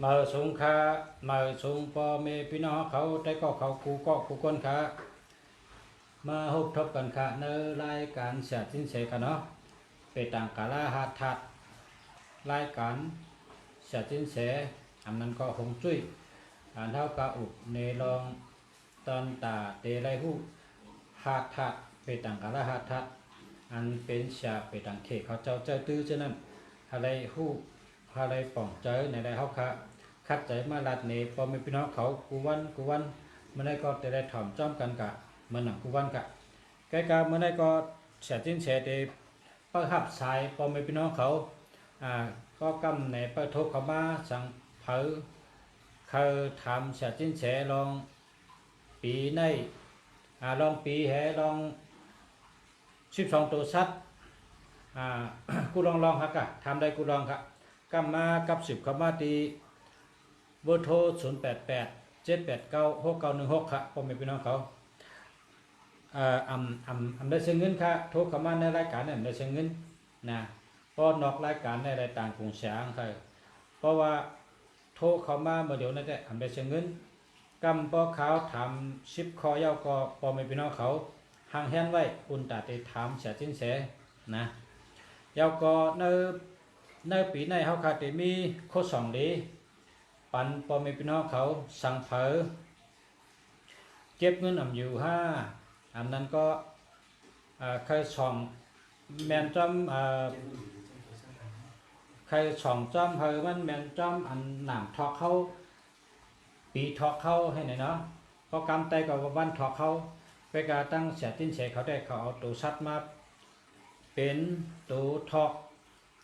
มาสงค้ามาสงพ่อแม่พี่น้องเขาได้ก็เขากูก้นค้ามาพบทบกันค่ะในรายการเสียสินเสกันเนาะไปต่างกาลาหาทัดรายการเสียสินเสอันนั้นก็หงจุ้ยอันเท่ากับอุบในรองตอนตาเตไรหูหาทัดไปต่างกาลาหาทัดอันเป็นเสียไปต่างเขตเขาเจ้าตื้อเช่นนั้นอะไรหูอะไรป่องเจอในใดเขาค่ะคัดใจมาลัดเนพอมีพี่น้องเขากูวันมันได้ก็จะได้ถ่อมจ้อมกันกะมันหนังกูวันกะใกล้ๆมันได้ก็เสียจิ้นเสียเดเปิดหับสายพอมีพี่น้องเขาก็กำในเปิดทุกเขามาสั่งเผอเคยทำเสียจิ้นเสียลองปีในลองปีแห่ลอง12ตัวซัดกูลองครับกะทำได้กูลองครับกำมากับ10เขามาตีเบอร์โทร0887896916ครับพ่อแม่พี่น้องเขาได้เสียเงินค่ะโทรเข้ามาในรายการเนี่ยได้เสียเงินนะพอนอกรายการในรายการกรุงเสียงค่ะเพราะว่าโทรเข้ามาเมื่อเดี๋ยวนั้นได้เสียเงินกำปอขาวทำ10คอยาวก็พ่อแม่พี่น้องเขาห่างแหนไว้อุ่นตาได้ถามเสียจิ้นเสียนะยาวก็ในปีในเขาขาดมีโคสองดีปันพอมีพี่น้องเขาสั่งเผอเก็บเงินอยู่อันนั้นก็ใครช่องแมนจอมใครช่องจอมเผอมันแมนจอมอันหนามทอกเข้าปีทอกเข้าให้ไหนเนาะพอกำไตกับวันทอกเข้าไปกาตั้งเสียติ้นเสียเขาได้เขาเอาตัวซัดมาเป็นตัวทอก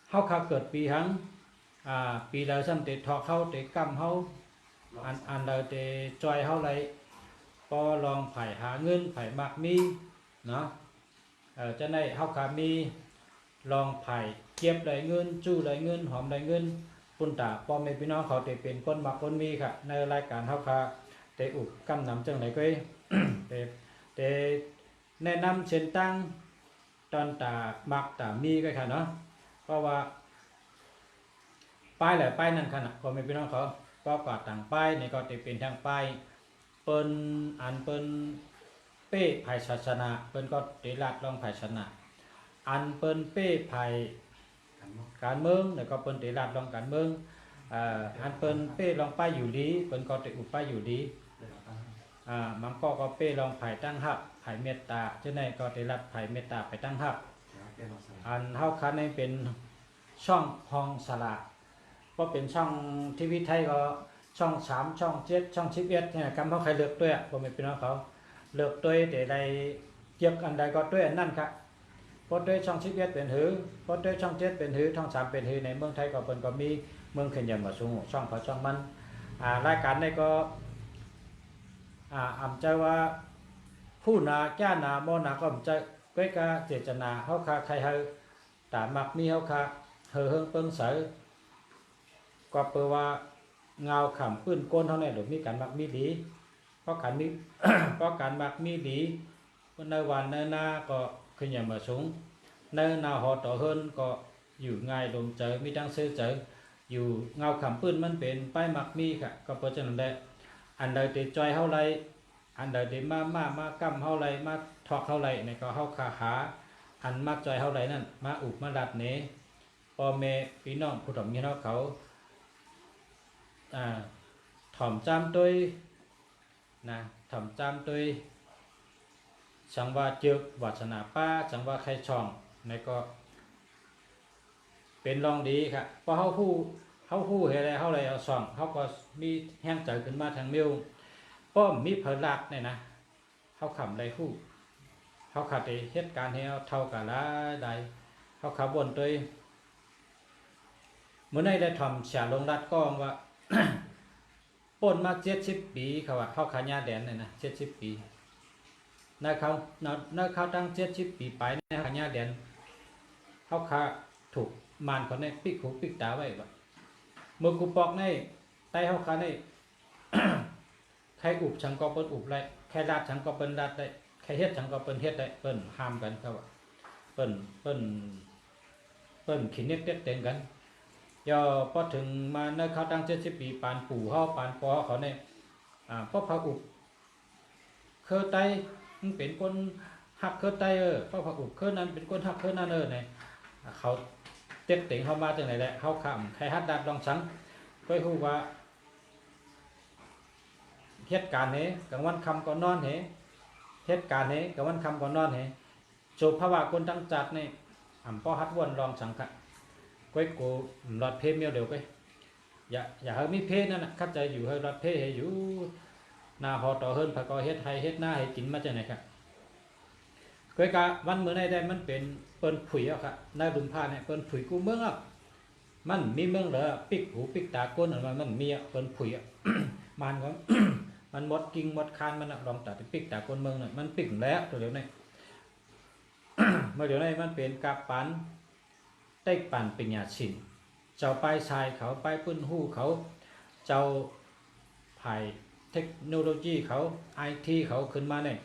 เขาขาเกิดปีหังปีเราซ้ำเตะทอเข้าเตะกำเขาอันเราเตะจอยเขาเลยพอลองไผ่หาเงินไผ่มักมีเนาะจะได้เขาขามีลองไผ่เก็บได้เงินจู้ได้เงินหอมได้เงินปุ่นตาพอแม่พี่น้องเขาเตะเป็นคนมักคนมีค่ะในรายการเขาขาเตะอุบกำนำจังไหนก็ เตะแนะนำเช่นตั้งตอนตามักตามีก็ค่ะเนาะเพราะว่าป้ายหลายป้ายนั่นขนาดพอมีพี่น้องเขาก็กอดต่างป้ายในก็จะเป็นทางป้ายเปิ้นเปิ้นเป้ไผ่ศาสนาเปิ้นก็เตลัดลองไผ่ศาสนาอันเปิ้นเป้ไผ่การเมืองแล้วก็เปิ้นเตลัดลองการเมืองอันเปิ้นเป้ลองป้ายอยู่ดีเปิ้นก็เตอุป้ายอยู่ดีมันก็เป้ลองไผ่ตั้งหับไผ่เมตตาเช่นนั้นก็เตลัดไผ่เมตตาไผ่ตั้งหับอันเฮาคันให้เป็นช่องพองสลาก็เป็นช่องทีวีไทยก็ช่อง3ช่อง7ช่อง11เนี่ยกำเขาใครเลือกด้วยผมเป็นพี่น้องเขาเลือกด้วยแต่ใดเกี่ยวอันใดก็ด้วยนั่นครับพอด้วยช่อง11เป็นหือพอด้วยช่อง7เป็นหือช่อง3เป็นหือในเมืองไทยก็เป็นก็มีเมืองขึ้นอย่างมาสูงช่องเขาช่องมันรายการนี้ก็อำใจว่าผู้นาแก้นาโมนาก็อำใจก้อยกาเจตนาเขาคาใครเฮาตามักมีเขาคาเฮอเฮิงเปิ้งเสยก็เปว่าเงาขำปื้นก้นเท่านั้นหรือมีการมักมีดีเพราะการมี เพราะการมักมีดีในวันในหน้าก็ขึ้นอย่างมาสูงในหน้าหอต่อเฮิรนก็อยู่ง่ายลมเจอมีดังซื้อเจออยู่เงาขำปื้นมันเป็นป้ายมักมีค่ะก็เพราะฉะนั้นได้อันใดติดจอยเท่าไรอันใดติดมากำเท่าไรมาทอกเท่าไรในก็เข้าขาหาอันมากจอยเท่าไรนั่นมาอุบมาดัดเนพ่อแม่พี่น้องผู้ถ่อมพี่น้องเขาถ่อมจำตัวนะถ่อมจำตัวสังว่าเจือกวาสนาป้าสังว่าใครช่องในก็เป็นรองดีครับเพราะเขาผู้เฮอะไรเขาอะไรเอาส่องเขาก็มีแห้งใจขึ้นมาทางมิวป้อมมีเพลักเนี่ยนะเขาขำไรคู่เขาขาดเหตุการณ์ให้เท่ากันละใดเขาขับบนตัวเมื่อได้ถ่อมเสียลงรัดก้องว่าป่นมา70 ปีเขาว่าเข้าขาญาแดนเนี่ยนะ70 ปีในเขาตั้ง70 ปีไปในขาญาแดนเขาขาถูกมารเขาในปิกหูปิกตาไว้ว่าเมื่อกูปอกในไตเขาขาใน ใครอุบฉันก็เปิ้นอุบไรใครลาดฉันก็เปิ้นลาดได้ใครเฮ็ดฉันก็เปิ้นเฮ็ดได้เปิ้นห้ามกันเขาว่าเปิ้นขินเน็ตเต็งกัน ย่อพอถึงมาเนเขาตั้ง70 ปีปานปู่เฮาปานปอเขาเนี่ยพอพระอุปเคอไตมันเป็นคนหักเคอไตพอพระอุปเคอนั้นเป็นคนหักเคอนั้นเนี่ยเขาเต็กเต็งเข้ามาจังไหนแหละเขาขำใครฮัดดัดลองสังก็ฮู้ว่าเหตุการณ์นี้กลางวันค่ำก่อนนอนเหตุการณ์นี้กลางวันค่ำก่อนนอนโจภาวะคนตั้งจัดนี่ป้อฮัดวนลองสังกะก้อยกูหลอดเพเมียวเดียวไปอย่าให้มีเพนั่นน่ะคัดใจอยู่ให้หลอดเพให้อยู่หน้าหอต่อเฮิรนผักก็เฮ็ดให้เฮ็ดหน้าให้กินมาจากไหนครับก้อยกะวันมื้อในได้มันเป็นเปิ้นผุยอ่ะครับในลุมพาเนี่ยเปิ้นผุยกูเมืองอ่ะมันมีเมืองเหรอปิกหูปิกตาก้นมันมีอ่ะเปิ้นผุยอ่ะ มันก็ มันหมดกิ่งหมดคานมันลองตัดปิกตาก้นเมืองน่ะมันปิกแล้วตัวเดียวนี้ เมื่อเดี๋ยวนี้มันเป็นกาปันเต็กปันเป็นยาชินเจ้าไปชายเขาไปปื้นหู้เขาเจ้าภายเทคโนโลยีเขาไอทีเขาขึ้นมาเนี่ย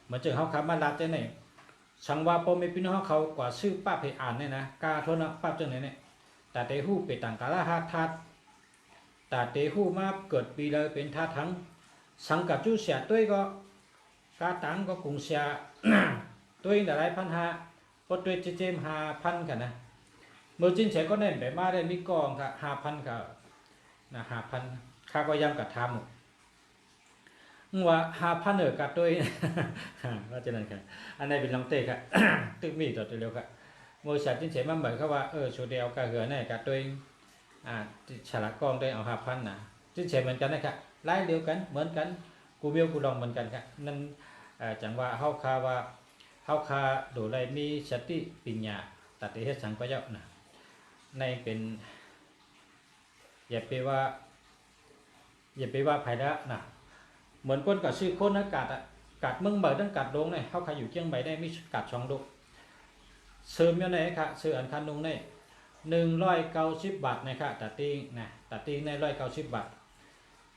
เหมือนเจอเขาขับมาลัดเจ้าเนี่ยสังว่าปมเป็นเขาเขากว่าชื่อป้าเพอ่านเนี่ยนะกาทนป้าเจ้าเนี่ยแต่เตหู้ไปต่างกาลาทัดแต่เตหู้มาเกิดปีเลยเป็นท่าทั้งสังกับจู้เสียตัวก็กาตังก็กุงเสีย ตัวหลายพันหาพอตัวเจม5,000กันนะเมื่อจินเฉก็เน่นไปมาได้มีกองค่ะ5,000ค่ะนะ5,000ข้าก็ย้ำกับทำว่า5,000กับตัวว่าจะนั่นกันอันนี้เป็นลองเตะค่ะ ตึกมีต่อตัวเร็วค่ะเมื่อสัตว์จินเฉมันเหมือนเขาว่าโชเดียวกับเหือเนี่ยกับตัวฉลากกองได้เอา5,000นะจินเฉเหมือนกันนะครับไล่เดียวกันเหมือนกันกูเบียวกูลองเหมือนกันค่ะนั่นจังว่าเฮาคาว่าเฮาคาโดไรมีสติปัญญาตัดเฮ็ดสังก็เยอะนะในเป็นอย่าไปว่าภายละนะเหมือนคนกับชื่อคนนะกัดเมืองใบตั้งกัดดงเนี่ยเฮาคาอยู่เชียงใหม่ได้มีกัด2ดงซื้อเมียไหนค่ะซื้ออันคันดงได้190 บาทนะครับตัดติ้งนะตัดติ้งใน190 บาท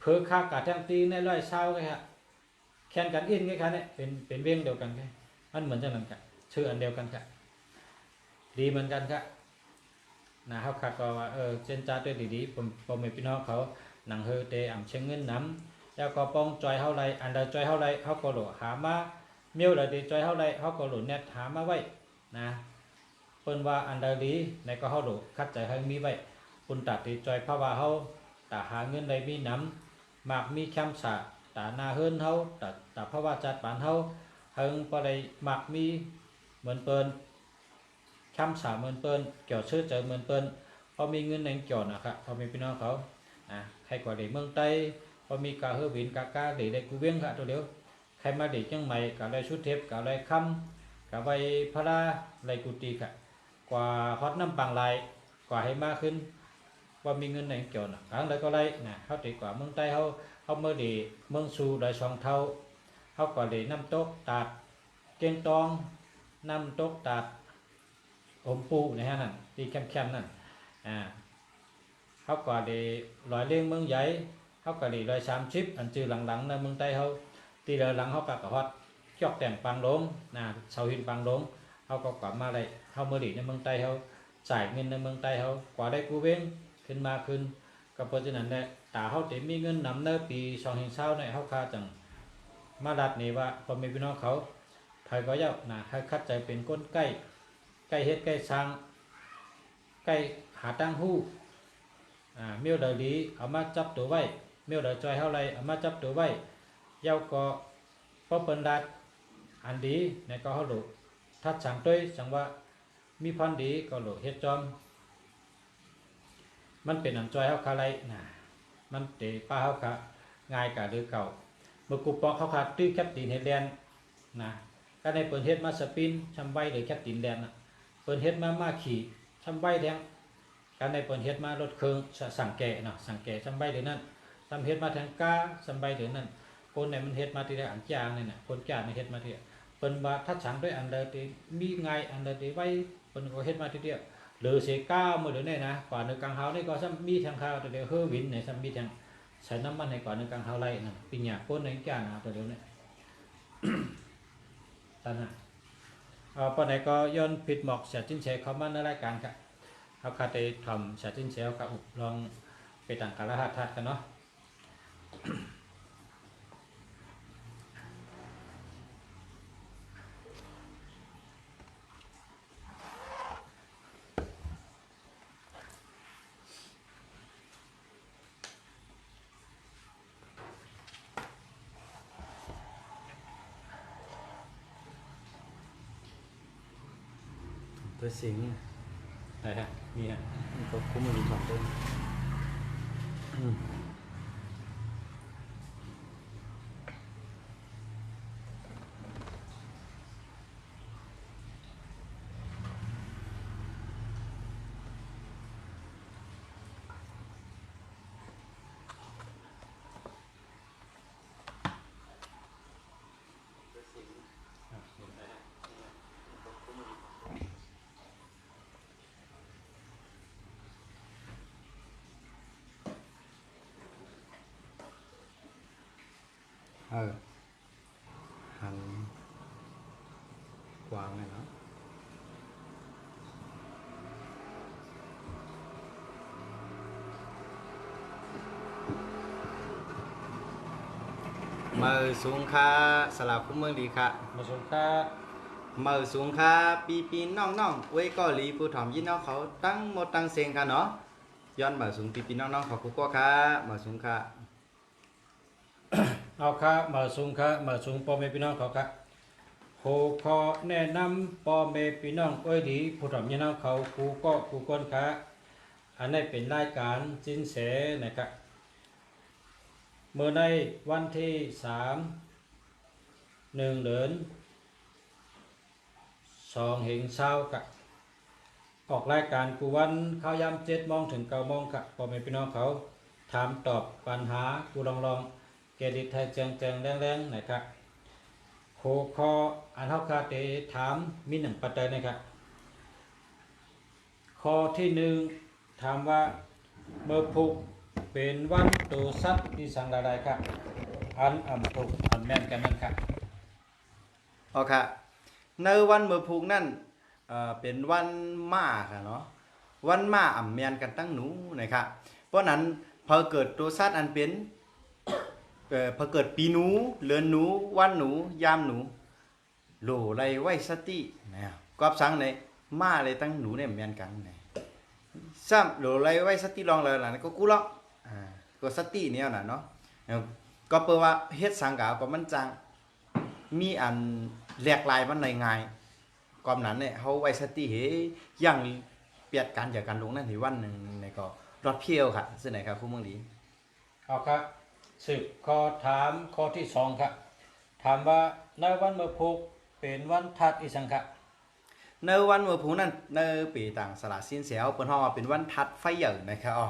เพื่อค่ากัดทั้งติ้งใน120เลยครับแข่งกันอินไงครับเนี่ยเป็นเวียงเดียวกันแค่มันเหมือนกันนั่นครับชื่ออันเดียวกันครับดีเหมือนกันครับนะเขาคัดก็ว่าเส้นจ่าตัวดีๆผมมีพี่น้องเขาหนังเฮอเตอ่ำเชิงเงินน้ำแล้วก็ป้องจอยเท่าไรอันใดจอยเท่าไรเขาก็โหลหามาเมียวใดจอยเท่าไรเขาก็โหลเน็ตหามาไว้นะเปิ้นว่าอันใดดีในก็เขาโหลคัดใจให้มีไว้คุณตัดตีจอยเพราะว่าเขาตาหาเงินใดมีน้ำมากมีแคมสะตาหน้าเฮิรนเขาตาเพราะว่าจัดปานเขาเฮิงพอได้มากมีเหมือนเปิ้นคำ30,000เปิ้นเกี่ยวชื่อเจอเหมือนเปิ้นพอมีเงินในเกี่ยวนะครับพอมีพี่น้องเขาใครกว่าเด็กเมืองใต้พอมีกาเฮอบินกาเด็กได้กูเวียงค่ะตัวเดียวใครมาเด็กจังใหม่กาไรชุดเทปกาไรคำกาไวพระไรกุฏิค่ะกว่าฮอตน้ำปังลายกว่าให้มากขึ้นว่ามีเงินในเกี่ยวนะครั้งใดก็ไรนะเขาติดกว่าเมืองใต้เขาเมื่อเด็กเมืองสูได้2 เท่าเขากว่าเด็กน้ำตกตัดเกียงตองน้ำตกตัดอมปูนะฮะนั่นตีแคมๆนั่นเขาก็ได้ลอยเลี้ยงเมืองใหญ่เขาก็ได้130อันจือหลังๆในเมืองใต้เขาตีเลยหลังเขาก็ฮอดจอกแต่งปังลงเสาหินปังลงเขาก็กลับมาได้เขาเมื่อดีในเมืองใต้เขาจ่ายเงินในเมืองใต้เขากว่าได้กูเว้งขึ้นมาขึ้นก็เพราะฉะนั้นแหละตาเขาเต็มมีเงินนำในปี2020เนี่ยเขาคาจังมาดัดนี่ว่าพอมีพี่น้องเขาไทยก็เยอะให้คัดใจเป็นก้นใกล้เฮ็ดใกล้สร้างใกล้หาตั้งหู้เมียวเดลีเอามาจับตัวไว้เมียวเดจอยเท่าไรเอามาจับตัวไว้เย้าก็พอเปิ้นดัดอันดีในก็เขาหลุดทัดสั่งตัวสั่งว่ามีพันดีก็หลุดเฮ็ดจอมมันเป็นอันจอยเฮาคาไรมันเตะป้าเฮาค่ะง่ายกะหรือเก่าเมื่อกูปอกเขาขาดตื้อแคปตินเฮดแลนก็ในเปิดเฮ็ดมาสปินชำใบหรือแคปตินแลนเปิดเฮ็ดมาขี่ชำใบแดงการในเปิดเฮ็ดมารถเครื่องสั่งแก่สั่งแก่ชำใบเดี๋ยวนั้นทำเฮ็ดมาแทงก้าชำใบเดี๋ยวนั้นคนไหนมันเฮ็ดมาทีละอันจางนี่น่ะคนจางในเฮ็ดมาทีเปิ้นว่าถ้าสั่งด้วยอันใดที่มีง่ายอันใดที่ไว้เปิ้นก็เฮ็ดมาทีเดียวหรือเสก้ามื้อเดี๋ยวนี้นะกว่าในกลางเฮานี่ก็ซ้ำมีทางข้าวตัวเดียวเฮอวินในซ้ำมีทางใช้น้ำมันในก่อนในกลางเฮาไล่นั่นปิญญาคนในจางตัวเดียวนี้ตอนนั้นปอไหนก็ย้อนผิดหมอกเสียจิ้นเฉเข้ามาในรายการครับ เขาคาเตทำชาตินเซลกับลองไปต่างกาลหัดทัดกันเนาะตัวสิงห์ ไหนฮะมีฮะ มันก็คุ้มมันสองตัวหันกวางเลยเนาะมือสูงค่าสลับคุ้มเมืองดีค่ะ มาชมค่า มือสูงค่าปีน้องเว้ยก็หลีผู้ถ่อมยินน้องเขาตั้งหมดตั้งเสียงค่ะเนาะย้อนมือสูงปีน้องเขาคู่ก็ค่ะมือสูงค่ะ เอาค่ามาสูงค่ามาสูงพ่อแม่พี่น้องเขาค่ะโหขอแนะนำพ่อแม่พี่น้องเอ้ยดีผู้ทำยินน้องเขาครูก็ครูก้นค่ะอันนี้เป็นรายการจินเสนะครับเมื่อในวันที่1 เดือน2 เหงเช้ากับออกรายการกูวันเข้ายาม7 โมงถึง 9 โมงครับพ่อแม่พี่น้องเขาถามตอบปัญหากูลองเกดิตไทยแจงแรงๆนะครับโคคออันเท่าคาเตถามมี1 ปัจจัยนะครับข้อที่ 1ถามว่าเมื่อพุกเป็นวันตัวสัตว์ที่สังใดครับอันถูกอันแม่นกันนั่นครับ โอเคในวันมือพูกนั่นเป็นวันม้าค่ะเนาะวันม้าอ่ำเมียนกันตั้งหนูนะครับเพราะนั้นพอเกิดตัวสัตว์อันเป็นพอเกิดปีหนูเลือนหนูวันหนูยามหนูโหลไรไว้สตินะกอบสังในม้าเลยตั้งหนูเนี่ยเมียนกันนะซ้ำโหลไรไว้สติลองเลยล่ะก็กูล็อกก็สติเนี่ยน่ะเนาะก็เปิดว่าเฮ็ดสังกาก็มันจังมีอันแหลกลายมันในไงก่อนนั้นเนี่ยเขาไว้สติเฮยังเปลี่ยนการจากการลงนั่นที่วันหนึ่งในก็รถเพียวค่ะซึ่งไหนครับคุณเมืองดี เอาครับ10 ข้อถามข้อที่ 2ครับถามว่าในวันเมื่อพุกเป็นวันทัดอีสังครับ ในวันเมื่อพูนั้นในปีต่างสละสิ้นเสียวเปิ้นฮ้อว่าเป็นวันทัดไฟเหยิงนะครับอ๋อ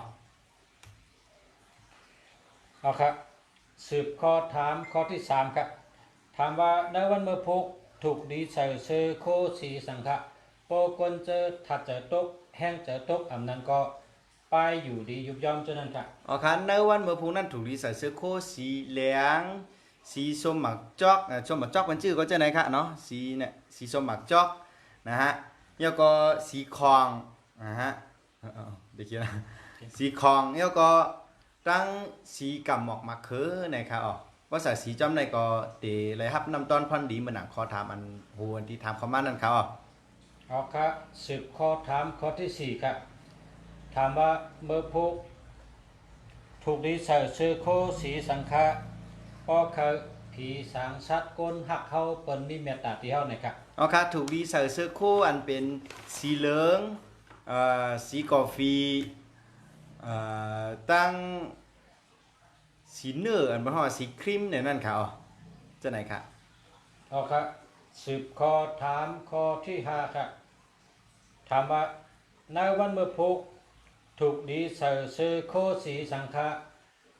เอาครับ10 ข้อถามข้อที่ 3ครับถามว่าในวันเมื่อพุกถูกดีใส่เสื้อโคสีสังฆะโปกนเจอถัดเจอตกแห้งเจอตกอำนั้นก็ไปอยู่ดียุบย่อมเจ้านั้นครับ อ๋อครับในวันเมื่อพูนั้นถูกดีใส่เสื้อโค้ทสีเหลืองสีส้มหมักจอกส้มหมักจอกมันชื่อก็จะไหนครับเนาะสีเนี่ยสีส้มหมักจอกนะฮะแล้วก็สีคองนะฮะเดี๋ยวคิดนะสีคองแล้วก็ตั้งสีกำหมอกมะเขือนะครับอ๋อว่าใส่สีจอมในก็เตะเลยครับน้ำต้นพันดีเหมือนหนังคอถามอันโหอันที่ถามเขามานั่นครับอ๋อ เอาครับ10 ข้อถามข้อที่ 4ครับถามว่าเมื่อพุกถูกดีใส่เสื้อโคสีสังฆะก็คือผีสางสัตว์ก้นหักเขาเปิ้นมีเมตตาที่เฮานะครับ อ๋อครับถูกดีใส่เสื้อคู่อันเป็นสีเหลืองสีกาแฟตั้งสีเนื้ออันเป็นห้อสีครีมเนี่ยนั่นครับอ๋อจะไหนครับ เอาครับ10 ข้อถามข้อที่ 5ครับถามว่าในวันเมื่อพุกถูกดีใส่เสื้อโคสีสังฆะ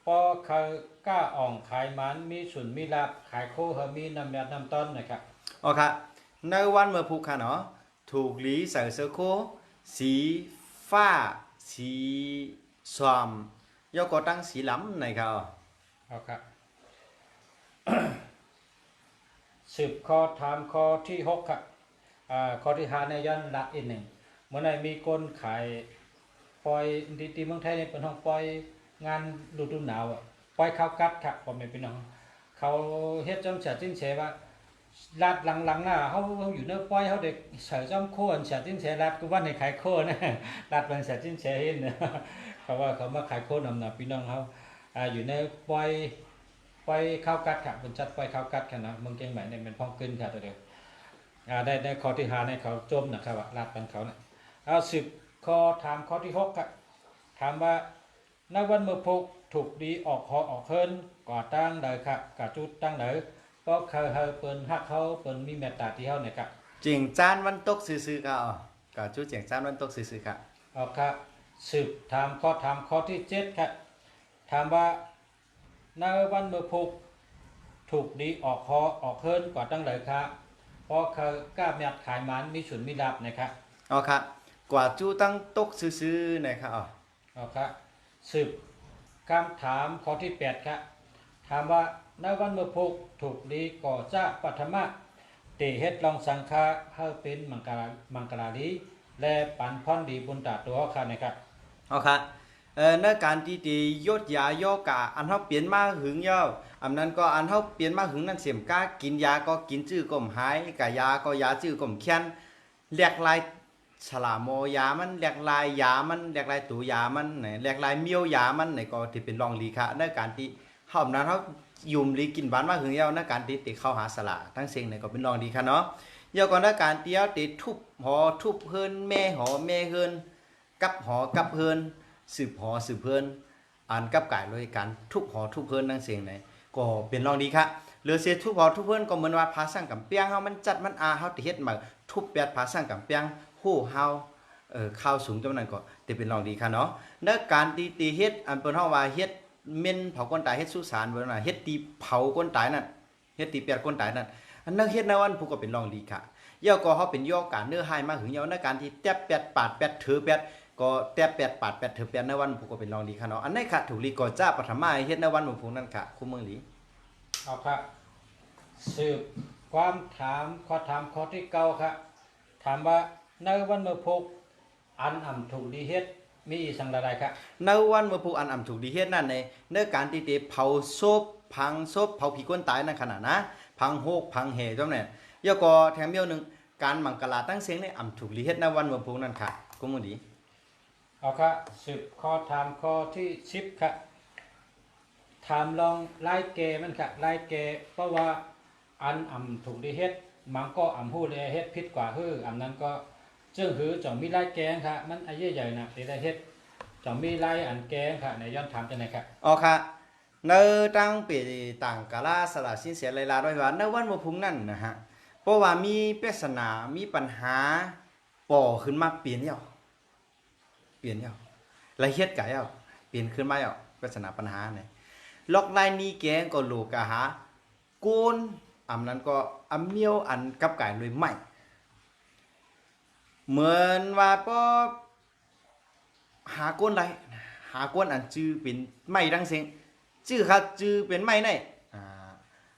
ก็คือกล้าอ่องขายมันมีสุนมีลาบขายโคเฮามีน้ำยาน้ำต้นนะครับ อ๋อครับในวันเมื่อพูค่ะเนาะถูกลีใส่เสื้อคู่สีฟ้าสีส้มแล้วก็ตั้งสีล้ำนะครับอ๋อ เอาครับ 10 ข้อถามข้อที่ 6ครับข้อที่ 5ในย้อนหลักอีกหนึ่งเมื่อไหร่มีคนขาย ปล่อยที่เมืองไทยเนี่ยเป็นห้องปล่อยงานฤดูหนาวอ่ะปล่อยข้าวกัดครับพ่อแม่พี่น้องเขาเฮ็ดจังฉะจิ้นเฉว่าลาดหลังๆน่ะเขาอยู่เนื้อปล่อยเขาเด็กเฉยจ้อมโคนฉะจิ้นเฉลาดกูว่าในขายโคนนะลาดเป็นฉะจิ้นเฉเห็นนะเขาว่าเขามาขายโคนนำพี่น้องเขาอยู่ในปล่อยข้าวกัดครับเป็นชัดปล่อยข้าวกัดครับนะเมืองเชียงใหม่เนี่ยเป็นพ้องขึ้นครับตัวเดียวได้ข้อที่5ในเขาจมนะครับว่าลาดเป็นเขานะเอา10ข้อถามข้อที่6ครับถามว่าในวันมื้อพุกถูกดีออกหอออกเฮิรนก่อตั้งเลยครับกะจุดตั้งเลยเพราะเคยเฮาเปิ้นฮักเขาเปิ้นมีเมตตาที่เฮาเนี่ยครับ เจียงจานวันตกซื่อๆก็ก็จุเจียงจานวันตกซื่อๆครับ เอาครับสืบถามข้อที่7ครับถามว่าในวันมื้อพุกถูกดีออกหอออกเฮิรนก่อตั้งเลยครับเพราะเขากล้าแมดขายมันมีฉุนมีลับนะครับ อ๋อครับกว่าจูตั้งตกซื่อๆนะครับเอาครับสืบคำถามข้อที่8ครับถามว่าในวันมื้อพุกถูกดีก่อจะปัทมะเตเฮ็ดลองสังฆาเฮาเป็นมังกราลีและปันพรดีบุญตาตัวค่ะนะครับ อ๋อครับในการที่ยศยาโยกะอันเฮาเปลี่ยนมาหึงยาวอันนั้นก็อันเฮาเปลี่ยนมาหึงนั่นเสียมกากินยาก็กินจื้อก็หายกะยาก็ยาจื้อก็เคียนแหลกลายฉลามโมยามันแหลกลายยามันแหลกลายตัวยามันไหนแหลกลายเมียวยามันไหนก็ที่เป็นรองลีคะในการที่เฮานั้นเฮายุ่มลีกินบ้านมาหึงยาวในการที่ติเข้าหาสละทั้งเสียงไหนก็เป็นรองดีค่ะเนาะยาวก่อนในการเตียวติทุบหอทุบเฮินแม่หอแม่เฮินกับหอกับเฮินสืบหอสืบเฮินอ่านกับกายเลยการทุบหอทุบเฮินทั้งเสียงไหนก็เป็นรองดีค่ะหรือเสียทุบหอทุบเฮินก็เหมือนว่าภาษากับเปียงเฮามันจัดมันอาเฮาติเฮ็ดมาทุบแปดภาษากับเปียงฮู้เฮาข้าวสูงจำนั้นก็จะเป็นรองดีค่ะเนาะในการตีเฮ็ดอันเปิ้นเฮาว่าเฮ็ดเม่นเผาคนตายเฮ็ดสุสานเบิ่นน่ะเฮ็ดตีเผาคนตายนั่นเฮ็ดตีแปดคนตายนั่นอันนั้นเฮ็ดในวันผู้ก็เป็นรองดีค่ะเย่าก็เฮาเป็นย่อการเนื้อหายมาหึงเย่าในการที่แตบแปดปาดแปดถือแปดก็แตบแปดปาดแปดถือแปดในวันผู้ก็เป็นรองดีค่ะเนาะอันนี้ค่ะถูกลีก็จ้าปฐมาเฮ็ดในวันผู้นั่นค่ะคู่เมืองหลีเอาครับสืบความถามข้อที่9ครับถามว่าในวันมื้อพุกอันอ่ำถูกดีเฮ็ดมีอีสังใดๆครับในวันเมื่อผู้อันอ่ำถูกดีเฮ็ดนั่นในการที่เผาศพพังศพเผาผีคนตายนั่นขนาดนะพังโฮกพังเหจ้าเนี่ยย่อก็แถมเดียวนึงการมังกรลาตั้งเสียงในอ่ำถูกดีเฮ็ดในวันเมื่อผู้นั่นค่ะกูมึงดีเอาครับสืบข้อที่10ครับถามลองไล่เกมันครับไล่เกเพราะว่าอันอ่ำถูกดีเฮ็ดมันก็อ่ำฮู้เลยเฮ็ดผิดกว่าฮืออันนั้นก็จึงหือจ่อมีไล่แกงครับมันอายุใหญ่นะที่ได้เฮ็ดจ่อมีไล่อันแกงครับในย้อนถามจังได๋ครับอ๋อค่ะในตั้งปีต่างกาลาสละสินเสียหลายๆด้วยว่าในวันเมื่อพุ่งนั่นนะฮะเพราะว่ามีปริศนามีปัญหาป่อขึ้นมาเปลี่ยนเละเอียดกะเปลี่ยนขึ้นมาปริศนาปัญหาเนี่ยล็อกไลน์นี้แกงก็โลกะหาโกนอำนั้นก็อำเมียวอันกับกายเลยไม่เหมือนว่าป้อหาก้นไรหาก้นอันจื้อเป็นไม่ดังเสียงจื้อครับจื้อเป็นไม่ได้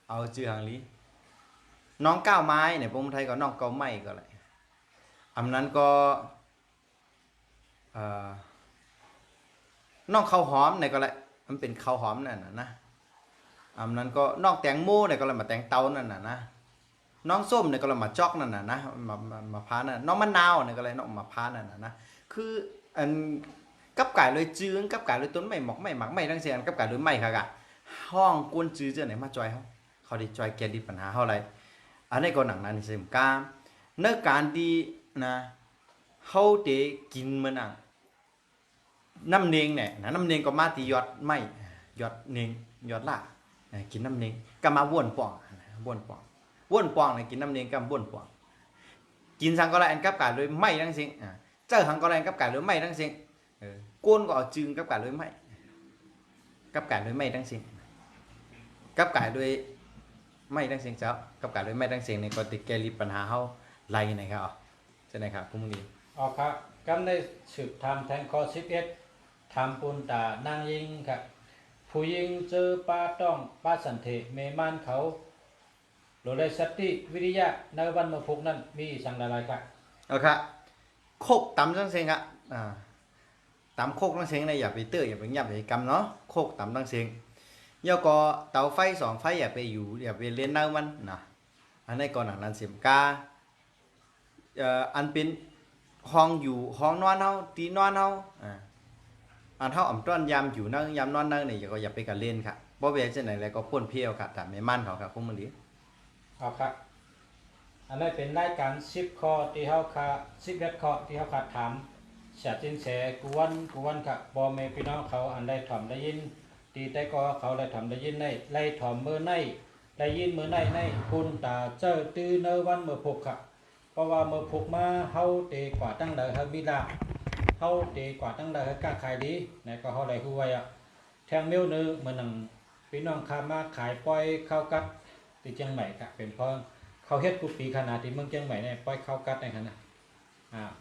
เอาจื้อหางลีน้องก้าวไม้เนี่ยผมไทยก็น้องก้าวไม้ก็เลยอำนั้นก็น้องข้าวหอมเนี่ยก็เลยมันเป็นข้าวหอมนั่นนะอำนั้นก็น้องแตงโมเนี่ยก็เลยมาแตงเตานั่นนะน้องส้มเนี่ยก็เลยมาจอกนั่นนะมาพานั่นน้องมะนาวเนี่ยก็เลยน้องมาพานั่นนะคืออันกับไก่เลยจื้อกับไก่เลยต้นไม่หมอกไม่หมักไม่ทั้งเสียนกับไก่เลยไม่ค่ะกะห้องกวนจื้อเจ้าไหนมาจอยเขาได้จอยแก้ดิปัญหาเฮาไรอันนี้ก็หนังนั้นสิมกาเนื้อการดีนะเฮาเตกินมันอ่ะน้ำเนงเนี่ยนะน้ำเนงก็มาตียอดไม่ยอดเนงยอดละกินน้ำเนงก็มาว่นป่องเนี่ยกินน้ำเนงก็ว่นป่องกินสังก็ไรอันกับไก่เลยไม่ทั้งสิ้นเจ้าหังก็ไรกับไก่เลยไม่ทั้งสิ้นโกนก็เอาจึงกับไก่เลยไม่กับไก่เลยไม่ทั้งสิ้นกับไก่เลยไม่ทั้งสิ้นเจ้ากับไก่เลยไม่ทั้งสิ้นในก็ติดแก้ริปัญหาเฮาไล่นะครับใช่ไหมครับคุณมึงดีอ๋อครับกำได้สืบทำแทงข้อ11ทำปุนตานางยิงครับผู้ยิงเจอป้าต้องป้าสันเทเมมันเขาโดยสติวิริยะในวันมะพุกนั้นมีสังใดๆครับเอาครับโคกตำจังเซงครับ ตำโคกตั้งเสียงในอย่าไปเตื้ออย่าไปยับอย่าไปกำเนาะโคกตำตั้งเสียงยาก็เตาไฟสองไฟอย่าไปอยู่อย่าไปเล่นเน่ามันนะอันนี้ก่อนหนังนั้นเสียมกาอันเป็นห้องอยู่ห้องนอนเฮาตีนอนเฮาอันเฮาอ่ำต้อนยามอยู่นั่งยามนอนนั่งนี่ก็อย่าไปกันเล่นค่ะบ่เวจังไหนแล้วก็พ่นเพี้ยวค่ะแต่ไม่มั่นเขาค่ะพวกมันดิ เอาครับอันนี้เป็นรายการ10ข้อที่เฮาค่ะ11ข้อที่เฮาค่ะถามเสียจินแสกวนค่ะบ่แม่พี่น้องเขาอันได้ถ่อมได้ยินตีแต่ก็เขาได้ถ่อมได้ยินได้ไล่ถ่อมมื้อในได้ยินมื้อในคุณตาเจ้าตื้อเนอวันมื้อพุกค่ะเพราะว่ามื้อพุกมาเฮาเตกว่าตั้งแต่เฮามีลาภเฮาเตกว่าตั้งแต่เฮากล้าขายดีนะก็เฮาได้ฮู้ไว้อะแทงมิ้วนึงมื้อนั้นพี่น้องค้ามาขายปล่อยข้าวกัดที่เชียงใหม่ค่ะเป็นเพราะเขาเฮ็ดกุปีขนาดที่เมืองเชียงใหม่เนี่ยปล่อยข้าวกัดในขนาด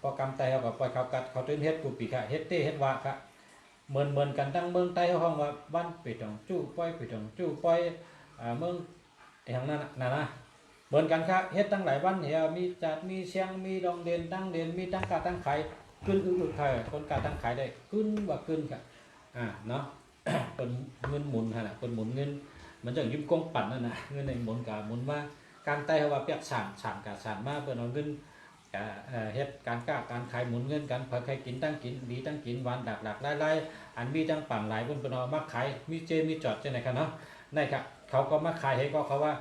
พอกำไตเขาก็ปล่อยข้าวกัดเขาตื่นเฮ็ดกุปีค่ะเฮ็ดเต้เฮ็ดวาค่ะเหมือนกันตั้งเมืองใต้ห้องว่าบ้านปิดตองจู้ปล่อยปิดตองจู้ปล่อยเมืองไอ้ทางนั้นนะเหมือนกันครับเฮ็ดตั้งหลายวันเหี่ยมีจัดมีเชียงมีดองเด่นตั้งเด่นมีตั้งกาตั้งขายขึ้นอึดๆค่ะคนกาตั้งขายได้ขึ้นว่าขึ้นค่ะเนาะ คนเงินหมุนฮะนะคนหมุนเงินมันจะยิ้มกงปั่นนั่นนะเงินในหมุนกาหมุนมาการไต่เขาว่าเปียกสานกาสานมาเพื่อนเอาเงินเฮ็ดการก้าการขายหมุนเงินกันเพื่อใครกินตั้งกินดีตั้งกินหวานหลากไล่อันมีตั้งปั่นหลายเพื่อนเอามาขายมีเจมีจอดใช่ไหมครับเนาะนี่ครับเขาก็มาขายให้ก็เขาว่า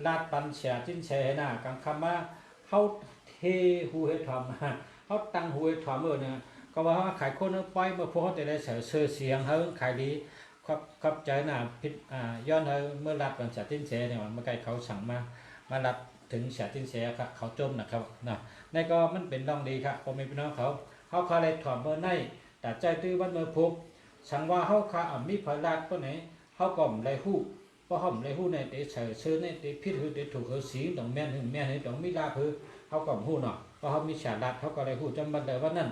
ลาดปันเสียจิ้นเชหน้ากลางคำมาเขาเทหูเฮ็ดทำเขาตั้งหูเฮ็ดทำเนี่ยก็ว่าขายคนปล่อยเมื่อพวกเขาจะได้เสียงเขาขายดีครับใจน่ะพิษย้อนเมื่อรับกันเสียจิ้นเสเนี่ยเมื่อไกลเขาสั่งมารับถึงเสียจิ้นเสครับเขาจมนะครับนะในก็มันเป็นร่องดีครับผมมีพี่น้องเขาคาเลยถอดเมื่อในแต่ใจตื้อวันเมื่อพุกสั่งว่าเขาคามีพลัดตัวไหนเขาก่อมไรหู้เพราะห่มไรหู้ในเตะเชื่อในเตะพิษหือเตะถูกเขาสีต้องแม่นหึงแม่นหึงต้องมีลาคือเขาก่อมหู้เนาะเพราะเขามีฉาลัดเขาก็ไรหู้จำบันเดวันนั้น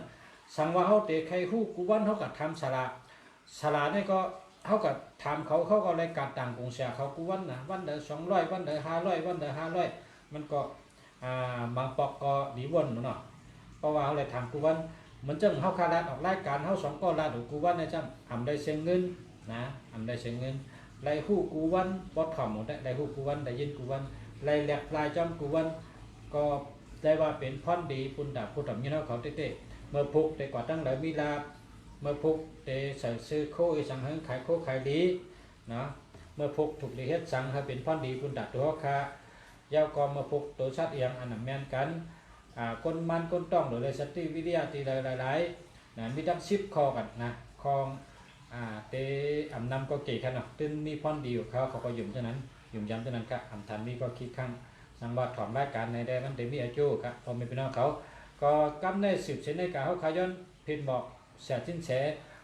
สั่งว่าเขาเตะใครหู้กูวันเขาก็ทำสลาเนี่ยก็เขาก็ถามเขาก็รายการต่างกงเสียเขากูวันนะวันเดือ200วันเดือ500วันเดือ500มันก็บางปอกก็ดีวนเนาะเพราะว่าเขาเลยถามกูวันเหมือนจังเขาคาราดออกรายการเขา2ก็ลาดกูวันนะจังทำได้เสียเงินนะทำได้เสียเงินไรหู้กูวันบอถ่อมหมดได้ไรหู้กูวันได้ยินกูวันไรแหลกลายจอมกูวันก็ได้ว่าเป็นพรดีปุ่นดาบผู้ทำเงี้ยเขาเต้เมื่อพุกแต่กว่าตั้งแต่มีลาเมื่อพุกเตใส่ซื้อโคอีสังหังขายโคขายดีนะเมื่อพุกถูกดีเฮ็ดสังให้เป็นพรดีปุ่นดาบตัวค่ะยาวกอเมื่อพุกตัวชัดเอียงอันนั้นแม่นกันคนมันคนต้องหรือเลยสติวิทยาตีหลายๆนะมีตั้ง10ข้อกันนะคองเตอำนำก็เก่ขนาดตึ้งมีพรดีอยู่เขาก็หยุ่มเท่านั้นหยุ่มย้ำเท่านั้นครับอำทันมีก็คิดข้างสังวัดถอมรายการในแดนนั้นเต็มมีอายุครับพอมีพี่น้องเขาก็กำในสืบเส้นในการเขาขย้อนพินบอกเสียชิ้นแฉ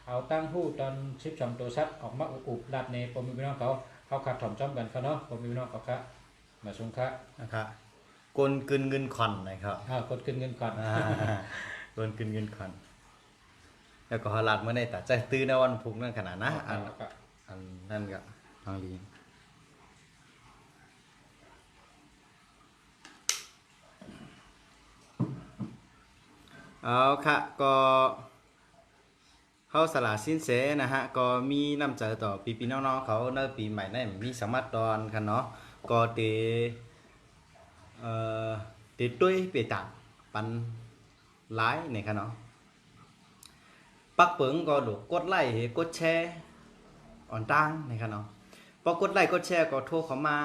เอาตั้งหู้ตอน12ตัวชัดออกมาอุบลัดในพอมีพี่น้องเขาขัดถอมจอมกันเขาเนาะพอมีพี่น้องเขาครับมาชมครับนะครับกลกึนเงินคอนนะครับกดขึ้นเงินก่อนกลกึนเงินคอนแล้วก็ฮาลาดเมื่อในแต่ใจตื้อในวันพุกนั่นขนาดนะอันนั่นก็ทางลีเอาค่ะก็เข้าสละสิ้นเสนะฮะก็มีน้ำใจต่อปีน้องๆเขาในปีใหม่นั่นมีสมัครตอนกันเนาะก็เตตุ้ยเปียตังปันหลายในค่ะเนาะปักเปิงก็ดูกดไลค์กดแชร์อ่อนตั้งในค่ะเนาะพอกดไลค์กดแชร์ก็โทรเข้ามา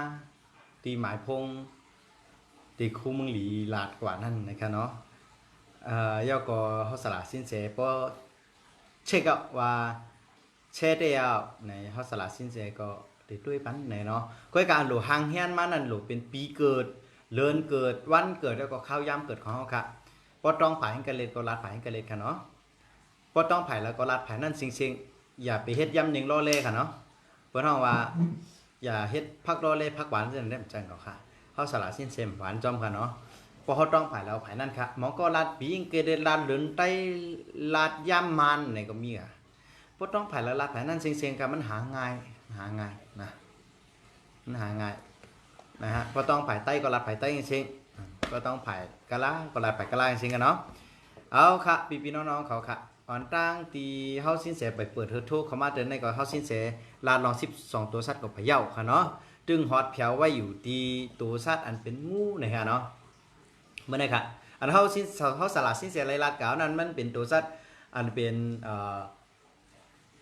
ตีหมายพงตีคู่เมืองหลีลาดกว่านั่นในค่ะเนาะย่อก็เขาสละสิ้นเสเพราะเช็คว่าแช่ได้เอาในเขาสละสิ้นเสก็ติดด้วยปันไหนเนาะก็การหลูหางเฮียนมานั่นหลูเป็นปีเกิดเลือนเกิดวันเกิดแล้วก็ข้าวยามเกิดของเขาค่ะพอต้องผ่ายให้กันเลยก็รัดผ่ายให้กันเลยค่ะเนาะพอต้องผ่ายแล้วก็รัดผ่ายนั่นสิ่งอย่าไปเฮ็ดยำหนึ่งล่อเล่ค่ะเนาะเพราะท้องว่าอย่าเฮ็ดพักล่อเล่พักหวานจะได้จังเขาค่ะเขาสละสิ้นเสหวานจอมค่ะเนาะพอเขาต้องผ่ายแล้วผ่ายนั่นค่ะหมอก็รัดปีงเกเดลาดเหลือนไตลาดย่ำมันไหนก็มีอ่ะพอต้องผ่ายแล้วรัดผ่ายนั่นสิ่งกันมันหาง่ายนะมันหาง่ายนะฮะพอต้องผ่ายไตก็รัดผ่ายไตสิ่งก็ต้องผ่ายกะลาก็รัดผ่ายกะลาสิ่งกันเนาะเอาค่ะพี่น้องๆเขาค่ะ อันตั้งตีเฮาสินแสไปเปิดเฮอโทรเข้ามาเดินในก็เฮาสินแสลาดลอง12ตัวสัตว์ก็พะเยาค่ะเนาะจึงฮอดแผวไว้อยู่ที่ตัวสัตว์อันเป็นงูนะฮะเนาะเมื่อไหร่ค่ะอันเฮาสินเฮาสลัดสินแสไล่ลาดกาวนั้นมันเป็นตัวสัตว์อันเป็น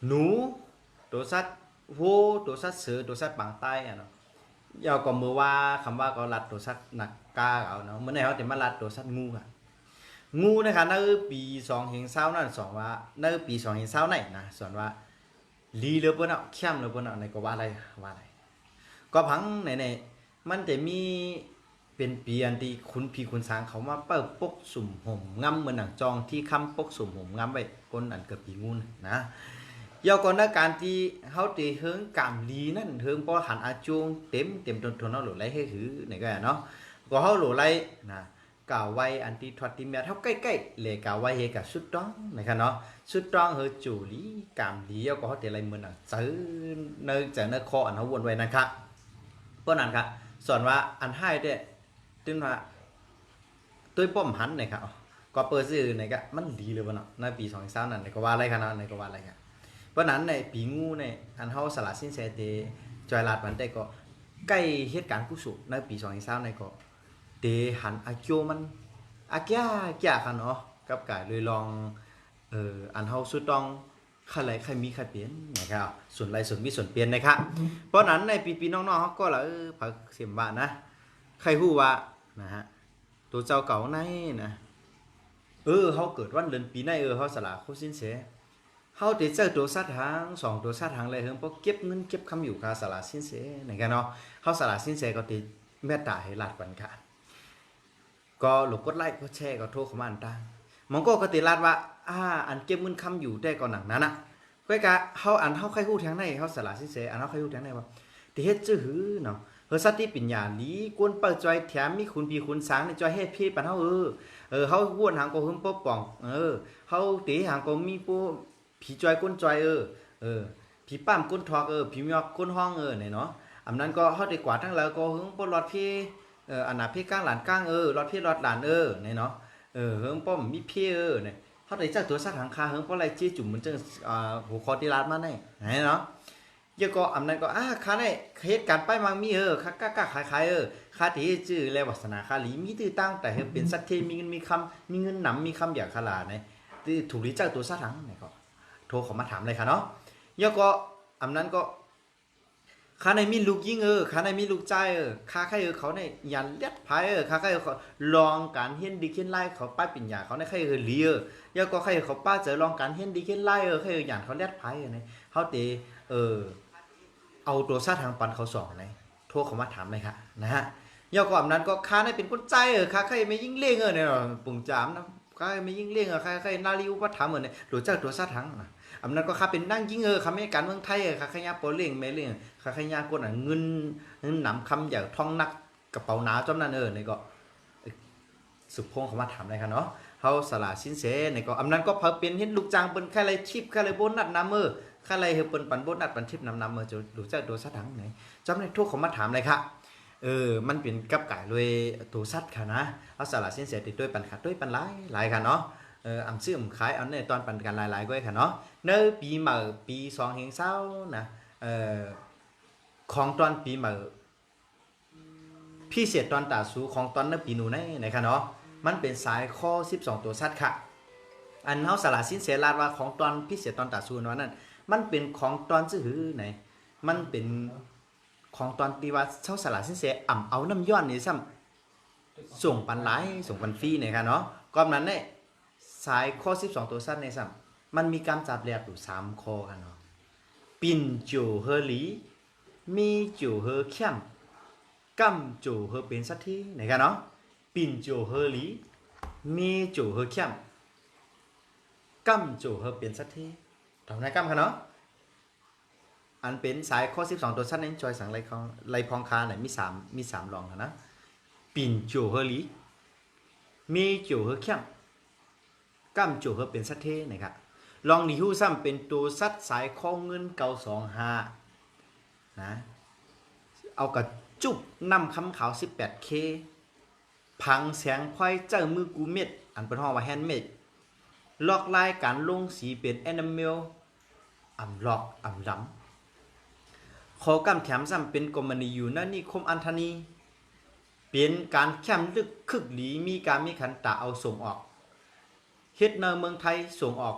หนูตัวสัตว์โวตัวสัตว์เสือตัวสัตว์ปางใต้อะเนาะยาวก็มือว่าคำว่าก็ลัดตัวสัตว์หนักกาเอาเนาะเมื่อไหร่เฮาจะมาลัดตัวสัตว์งูค่ะงูนะคะในปี2020นั่นสอนว่าในปี2020ไหนนะสอนว่าลีเลยเปิ้นเอาเข้มเลยเปิ้นเอาในก็ว่าอะไรก็พังไหนๆมันจะมีเป็นปีอันที่คุณพี่คุณสางเขามาเปิดปกสุ่มห่มงำเหมือนหนังจองที่ค้ำปกสุ่มห่มงำไว้ก้นอันเกิดปีงูนะยาวก่อนในการที่เฮาติเฮิงกามลีนั่นเฮิงบ่หันอาจงเต็มทนเฮาโหลไล่ให้หือไหนก็เนาะก็เฮาโหลไล่นะกาวไว้อันที่ทอดติเมียเท่าใกล้ๆเลยกาวไว้เฮกับสุดต้องนะครับเนาะสุดต้องเฮอจูลีกามลีแล้วก็เฮาแต่ไรเหมือนหนังซื้อเนื้อจากเนื้อคออันเฮาวนไว้นะครับเพราะนั้นครับสอนว่าอันให้เด้ตึ้งว่าตัวป้อมหันนะครับก็เปิดซื้อไหนก็มันดีเลยบ่เนาะในปี2020นั่นก็ว่าอะไรครับเนาะในก็ว่าอะไรครับเพราะนั้นในปีงูในอันเฮาสละสินแสเตจอยลาดมันได้ก็ใกล้เหตุการณ์กุศลในปี2020ในก็เตหันอาเกียวมันอาแก่ค่ะเนาะกับกายเลยลองอันเฮาสุดต้องใครใครมีใครเปลี่ยนนะครับส่วนไรส่วนมีส่วนเปลี่ยนนะครับเพราะนั้นในปีน้องๆเฮาก็ละผักเสียมบานะใครฮู้ว่านะฮะตัวเจ้าเก่าในนะเฮาเกิดวันเดือนปีในเฮาสละโคสินเสเฮาได้เจอตัวสัตว์หาง2ตัวสัตว์หางเลยเฮิงบ่เก็บเงินเก็บคำอยู่ค่าสละสินเสนะครับเนาะเฮาสละสินเสก็ติเมตตาให้ลาดกันค่ะก็หลบกดไลค์กดแชร์ก็โทรเข้ามาอันต่างมันก็ติลาดว่าอันเก็บเงินคำอยู่ได้ก่อนหนังนั้นน่ะก็กะเฮาใครฮู้ทางไหนเฮาสละสินเสอันเฮาใครฮู้ทางไหนว่าติเฮ็ดจื้อหือเนาะเฮาสัตว์ที่ปัญญาลีกวนเปิดจอยแถมมีคุณพี่คุณสางในจอยเฮ็ดพี่ปานเฮาเฮาว่นหางก็หึมปกป้องเฮาติหางก็มีผู้ผีจอยก้นจอยผีปั้มก้นทอกผีมยอกก้นห้องเนี่ยเนาะอำนั้นก็เฮาได้กว่าทั้งแล้วก็หึงบ่รอดพี่อันน่ะพี่ก้างหลานก้างรอดพี่รอดหลานเนี่ยเนาะเฮิงป้อมมีพี่เนี่ยเฮาได้จักตัวสักหางคาเฮิงบ่ไรจี้จุ่มมันจังหัวคอที่ลาดมาได้เนาะยก็อำนั้นก็คาได้เหตุการณ์ไปมังมีคากะขายคาที่ชื่อแล้ววาสนาคาหลีมีตื้อตั้งแต่เป็นสัตว์ที่มีเงินมีคำมีเงินหนำมีคำอย่างขลาดเนี่ยที่ถูกลิจักตัวสักหางเนี่ยก็โทรเขามาถามเลยค่ะเนาะยก็อำนั้นก็ข้าในมีลูกยิ่งข้าในมีลูกใจข้าใครเขาในยันเลียดไพ่ข้าใครเขาลองการเฮียนดีเขียนไล่เขาป้ายปิ่นยาเขาในใครเลียยก็ใครเขาป้าเจอลองการเฮียนดีเขียนไล่ใครยันเขาเลียดไพ่เนี่ยเขาเตเอาตัวซาทางปันเขาสอนเลยโทรเขามาถามเลยค่ะนะฮะยก็อำนั้นก็ข้าในเป็นคนใจข้าใครไม่ยิ่งเลี้ยงเนี่ยปุ่งจามนะข้าไม่ยิ่งเลี้ยงใครนาลีอุปถัมภ์เนี่ยหรือเจ้าตัวซาทางนะอำนั้นก็ข้าเป็นนั่งยิ่งข้าไม่การเมืองไทยข้าขยันโปเลี้ยงไม่เลี้ยงข้าขยันคนเงินหนำคำอย่างท่องนักกระเป๋าหนาจอมนั่นเนี่ยก็สุพงเขามาถามเลยค่ะเนาะเขาสละสินเสเนี่ยก็อำนั้นก็พอเป็นเห็นลูกจางเป็นแค่ไรชิปแค่ไรโบนัสน้ำข้าไรเปิ้นปันโบนัสปันทิพย์นำจะดูเจ้าตัวสัตว์ทั้งไหนจำในทุกเขามาถามเลยค่ะมันเป็นกับไก่เลยตัวสัตว์ค่ะนะเอาสละสินเสติดด้วยปันขาดด้วยปันหลายค่ะเนาะอำซื้อขายเอาในตอนปันกันหลายๆก็ค่ะเนาะในปีใหม่ปี2020นะของตอนปีใหม่พี่เสียตอนตาสูของตอนในปีหนูในค่ะเนาะมันเป็นสายข้อ12ตัวสัตว์ค่ะอันเฮาสละสินเสลาดว่าของตอนพี่เสียตอนตาสูนั้นมันเป็นของตอนซื่อหือไหนมันเป็นของตอนที่ว่าเช่าสละสินเสเอาน้ำย้อนนี่ซ้ำส่งปันหลายส่งปันฟรีเนี่ยค่ะเนาะก่อนนั้นเนี่ยสายข้อ12ตัวสั้นในซ้ำมันมีการจับแลบอยู่3ข้อค่ะเนาะปิ่นโจเฮอหลีมีโจเฮอเข้มกัมโจเฮอเป็นสัตที่ไหนค่ะเนาะปิ่นโจเฮอหลีมีโจเฮอเข้มกัมโจเฮอเป็นสัตที่ทำไงกัมค่ะเนาะอันเป็นสายข้อ12ตัวสั้นนั้นจอยสังไรพองคาไหนมี3รองนะปิ่นโจเฮอหลีมีโจเฮอเข้มกัมโจเฮอเป็นสัตที่นะครับลองดีฮู้ซ้ำเป็นตัวสัตว์สายข้อเงิน925นะเอากระจุกนำคำขาว 18K พังแสงควายเจ้ามือกูเม็ดอันเป็นห้องว่าแฮนด์เมด ลอกลายการลงสีเป็น enamel อ่ำลอกอ่ำล้ำขอกำแถมซ้ำเป็นกรมณีอยู่นั่นนี่คมอันธนีเป็นการแคมลึกคึกหลีมีการมีขันตะเอาส่งออกเฮ็ดในเมืองไทยส่งออก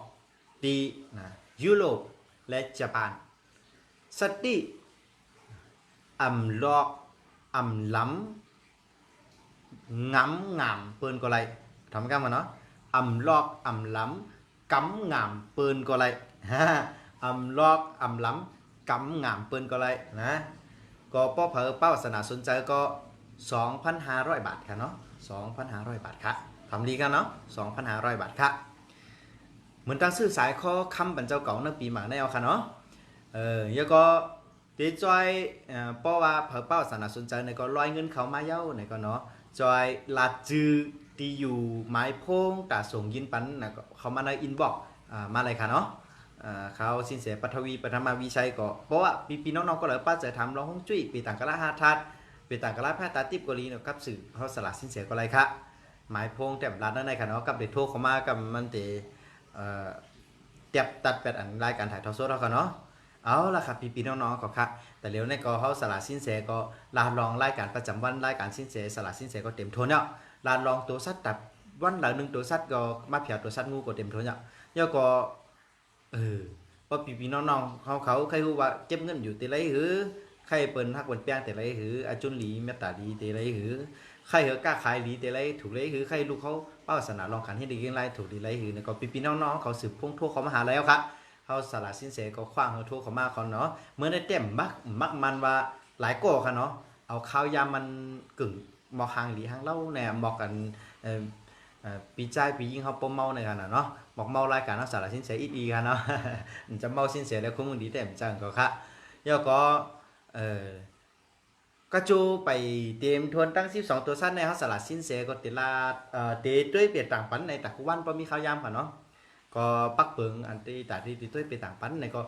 ดีนะยุโรปและญี่ปุ่นสติอ่ำลอกอ่ำล้ำงำงามเปิ้นก็ไรทำกันมาเนาะอ่ำลอกอ่ำล้ำกำงามเปิ้นก็ไรอ่ำลอกอ่ำล้ำกำงามเปิ้นก็ไรนะก็ป้อเผอเป้าสนาสนใจก็ 2,500 บาทค่ะเนาะ 2,500 บาทค่ะทำดีกันเนาะ 2,500 บาทค่ะเหมือนตั้งซื้อสายคอคำบรรเจ้าเก่าในปีหมาแนวค่ะเนาะแล้วก็ตีจอยเพราะว่าเผอเป้าสนาสนใจในก็ลอยเงินเขามาเย้าในก็เนาะจอยลาจือตีอยู่ไม้พงตาส่งยินปันนะเขามาในอินบ็อกมาเลยค่ะเนาะเขาสินเสปัทวีปฐมาวิชัยก็เพราะว่าปีน้องๆก็เลยป้าจะทำร้องห้องจุ้ยปีต่างกะละ5ทัดปีต่างกะละแพทย์ตาติบกรีเนาะกับสื่อเขาสละสินเสก็เลยค่ะหมายพงแต่ร้านนั้นในค่ะเนาะกับเด็กโทรเข้ามากับมันเตเตียบตัดเป็นอันรายการถ่ายทอดสดแล้วค่ะเนาะเอาล่ะครับพี่น้องๆก็ค่ะแต่เร็วในก็เขาสละสินเสก็ลาลองรายการประจำวันรายการสินเสสละสินเสก็เต็มโทนเนาะลาลองตัวสัตว์ตัดวันละ1ตัวสัตว์ก็มาเพียตัวสัตว์งูก็เต็มโทนเนาะแล้วก็พอพี่น้องๆเขาใครรู้ว่าเก็บเงินอยู่แต่ไรหือใครเปิ้นฮักเปิ้นแป้งแต่ไรหืออาจุนหลีเมตตาดีแต่ไรหือใครเหอกล้าขายหลีแต่ไรถูกไรหือใครลูกเขาเป้าศาสนาลองขันให้ดีกันไรถูกดีไรหือเนี่ยก็พี่น้องๆเขาสืบพงทั่วเขามาหาแล้วครับเขาสละสินเสก็คว้างเขาทั่วเขามาเขาเนาะเมื่อได้เต็มมักมันว่าหลายก่อค่ะเนาะเอาข้าวยามันกึ่งหมอกหางหลีหางเล่าเนี่ยหมอกกันปีใจปียิงเขาปมเมาในขณะเนาะบอกเมารายการนักสารสินเสอีกันเนาะจะเมาสินเสแล้วคุ้มดีแต่จังก็ค่ะแล้วก็ก็จูไปเตรียมทวนตั้ง12ตัวสั้นในเขาสลัดสินเสก็ติลาเตะด้วยเปลี่ยนต่างปันในตะกุวันพอมีข้าวยามค่ะเนาะก็ปักเปิงอันที่แต่ที่ด้วยเปลี่ยนต่างปันในก็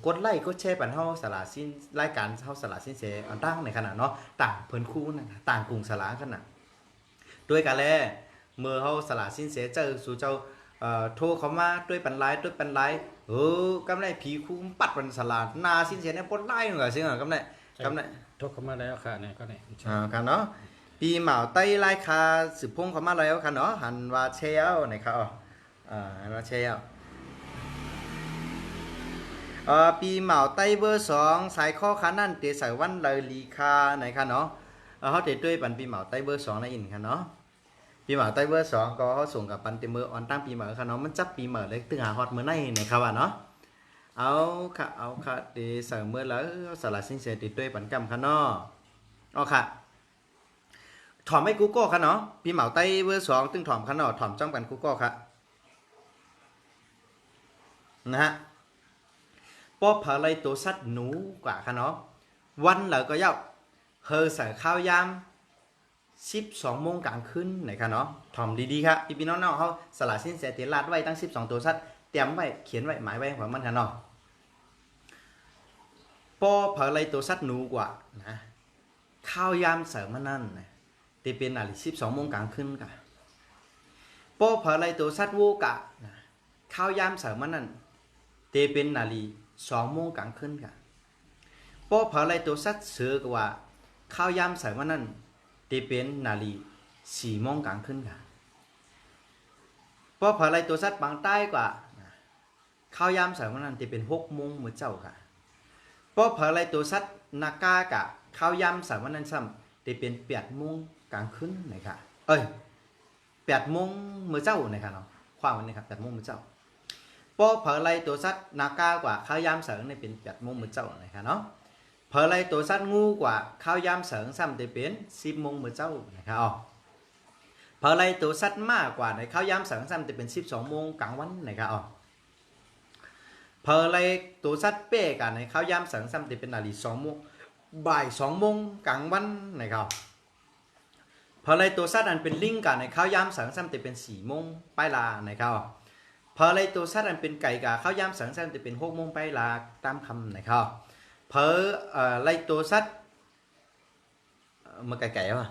กดไล่ก็แช่ปันเขาสลัดสินรายการเขาสลัดสินเสอันตั้งในขณะเนาะต่างเพิ่นคู่นะต่างกลุ่มสลาขนาดด้วยกันแลเมื่อเขาสละสินเสียเจอสู่เจ้าโทรเขามาด้วยปันไลกำไรผีคุ้มปัดปันสลาดนาสินเสียเนี่ยปนไล่เหรอสิกำไรทุกเข้ามาแล้วค่ะเนี่ยก็เนี่ยค่ะเนาะปีเหมาไต้ไล่คาสืบพงเขามาแล้วค่ะเนาะหันว่าเชียวไหนครับหันว่าเชียวปีเหมาไต้เบอร์2สายข้อขานั่นเตะสายวันเลยลีคาไหนค่ะเนาะเขาเตะด้วยปันปีเหมาไต้เบอร์2ในอินค่ะเนาะปีหมาไต้เบอร์2ก็เขาส่งกับปันเตเมอร์ออนตั้งปีหมาค่ะเนาะมันจับปีหมาเลยตึงหาฮอตเมื่อไหร่เนี่ยครับเนาะเอาค่ะเดเสเมื่อแล้วสารสินเสติดด้วยปันกำค่ะเนาะเอาค่ะถอมให้กูก็ค่ะเนาะปีหมาไต้เบอร์2ตึงถอมค่ะเนาะถอมจ้องกันกูก็ค่ะนะฮะป้อผาไรตัวสัตว์หนูกว่าค่ะเนาะวันเหลือก็เย้าเฮอใส่ข้าวยาม12 โมงกลางคืนไหนครับเนาะถ่อมดีๆครับพี่น้องๆเขาสละสินเสติลาดไว้ตั้ง12ตัวสัตว์เตรียมไว้เขียนไว้หมายไว้ของมันครับเนาะปอเผาไรตัวสัตว์หนูกว่านะข้าวยามเสริมมันนั่นตีเป็นอะไร12 โมงกลางคืนกะปอเผาไรตัวสัตว์วูกะนะข้าวยามเสริมมันนั่นตีเป็นนาฬิ2 โมงกลางคืนกะปอเผาไรตัวสัตว์เสือกว่าข้าวยามเสริมมันนั่นตีเป็นนาฬิ4 โมงกลางคืนค่ะพอผาไรตัวสัตว์บางใต้กว่าข้าวยามสายวันนั้นตีเป็น6 โมงเมื่อเจ้าค่ะพอผาไรตัวสัตว์นากากะข้าวยามสายวันนั้นซ้ำตีเป็น8 โมงกลางคืนนะคะ8 โมงเมื่อเจ้านะคะเนาะความวันนี้ครับ8 โมงเมื่อเจ้าพอผาไรตัวสัตว์นากากว่าข้าวยามสายวันนั้นเป็น8 โมงเมื่อเจ้านะคะเนาะเผอไรตัวสัตว์งูกว่าข้าวยามเสริงซ้ำได้เป็น10 โมงเมื่อเจ้านะครับเผอไรตัวสัตว์มากกว่าในข้าวยามเสริงซ้ำได้เป็น12 โมงกลางวันนะครับเผอไรตัวสัตว์เป้กันในข้าวยามเสริงซ้ำได้เป็นนาฬิ2 โมงบ่าย2 โมงกลางวันนะครับเผอไรตัวสัตว์อันเป็นลิงกันในข้าวยามเสริงซ้ำได้เป็น4 โมงปลายลานะครับเผอไรตัวสัตว์อันเป็นไก่กับข้าวยามเสริงซ้ำได้เป็น6 โมงปลายลาตามคำนะครับเพอไล่ตัวสัตว์มาไก่ๆป่ะ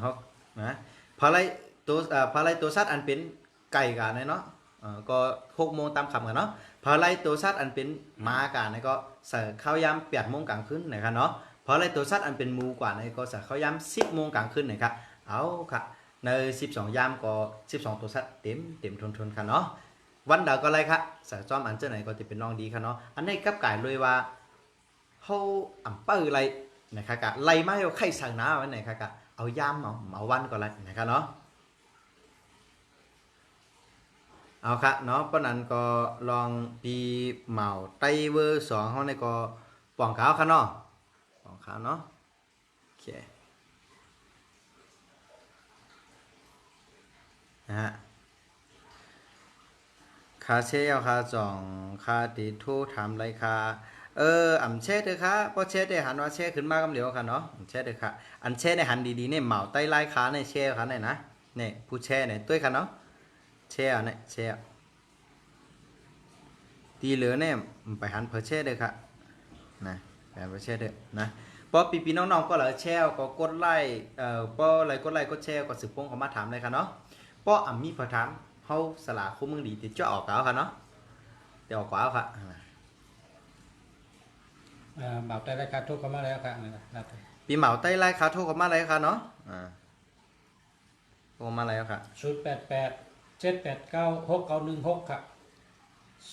เขานะเพอไล่ตัวสัตว์อันเป็นไก่กันเนาะ ก็6 โมงตามคำกันเนาะพอไล่ตัวสัตว์อันเป็นหมากันนี่ก็ใส่ข้าวยาม8 โมงกลางคืนนะครับเนาะพอไล่ตัวสัตว์อันเป็นหมูกว่านี่ก็ใส่ข้าวยาม10 โมงกลางคืนนะครับเอาค่ะใน12 ยามก็12 ตัวสัตว์เต็มทนค่ะเนาะวันเดาก็ไรค่ะใส่จอมอันเจ้าไหนก็จะเป็นรองดีค่ะเนาะอันนี้กับกายเลยว่าเฮาอ่ำเปิ้ลไรนะครับกะไล่มาเอาไข่สั่งน้าไว้ไหนค่ะกะเอายามเอาวันก็ไรนะครับเนาะเอาค่ะเนาะเพราะนั้นก็ลองปีเหมาไตเวอร์2เฮาในก็ป่องขาวค่ะเนาะป่องขาวเนาะโอเคนะฮะคาเช่เอาคาจ่องคาติทูถามไรคาอ่ำเช่เด้อค่ะพอเช่ได้หันว่าเช่ขึ้นมากำเหลียวค่ะเนาะเช่เด้อค่ะอันเช่ในหันดีๆเนี่ยเหมาไตไล่ขาในเช่ค่ะเนี่ยนะเนี่ยผู้เช่เนี่ยตุ้ยค่ะเนาะเช่เนี่ยเช่ตีเหลือเนี่ยไปหันเพอเช่เลยครับนะแบบเพอเช่เลยนะพอปีน้องๆก็เหลือแช่ก็กดไลค์พออะไรกดไลค์กดแชร์ก็สืบพงเขามาถามเลยครับเนาะพอมีพอถามเขาสละคู่มึงดีติดจ่อออกแล้วครับเนาะเดี๋ยวออกกว่าครับเหมาแต่รายการทุกข์เข้ามาแล้วครับนะครับ ปีเหมาใต้ไล่ขาโทรเขามาอะไรครับเนาะโทรมาอะไรครับ088 789 6916ครับ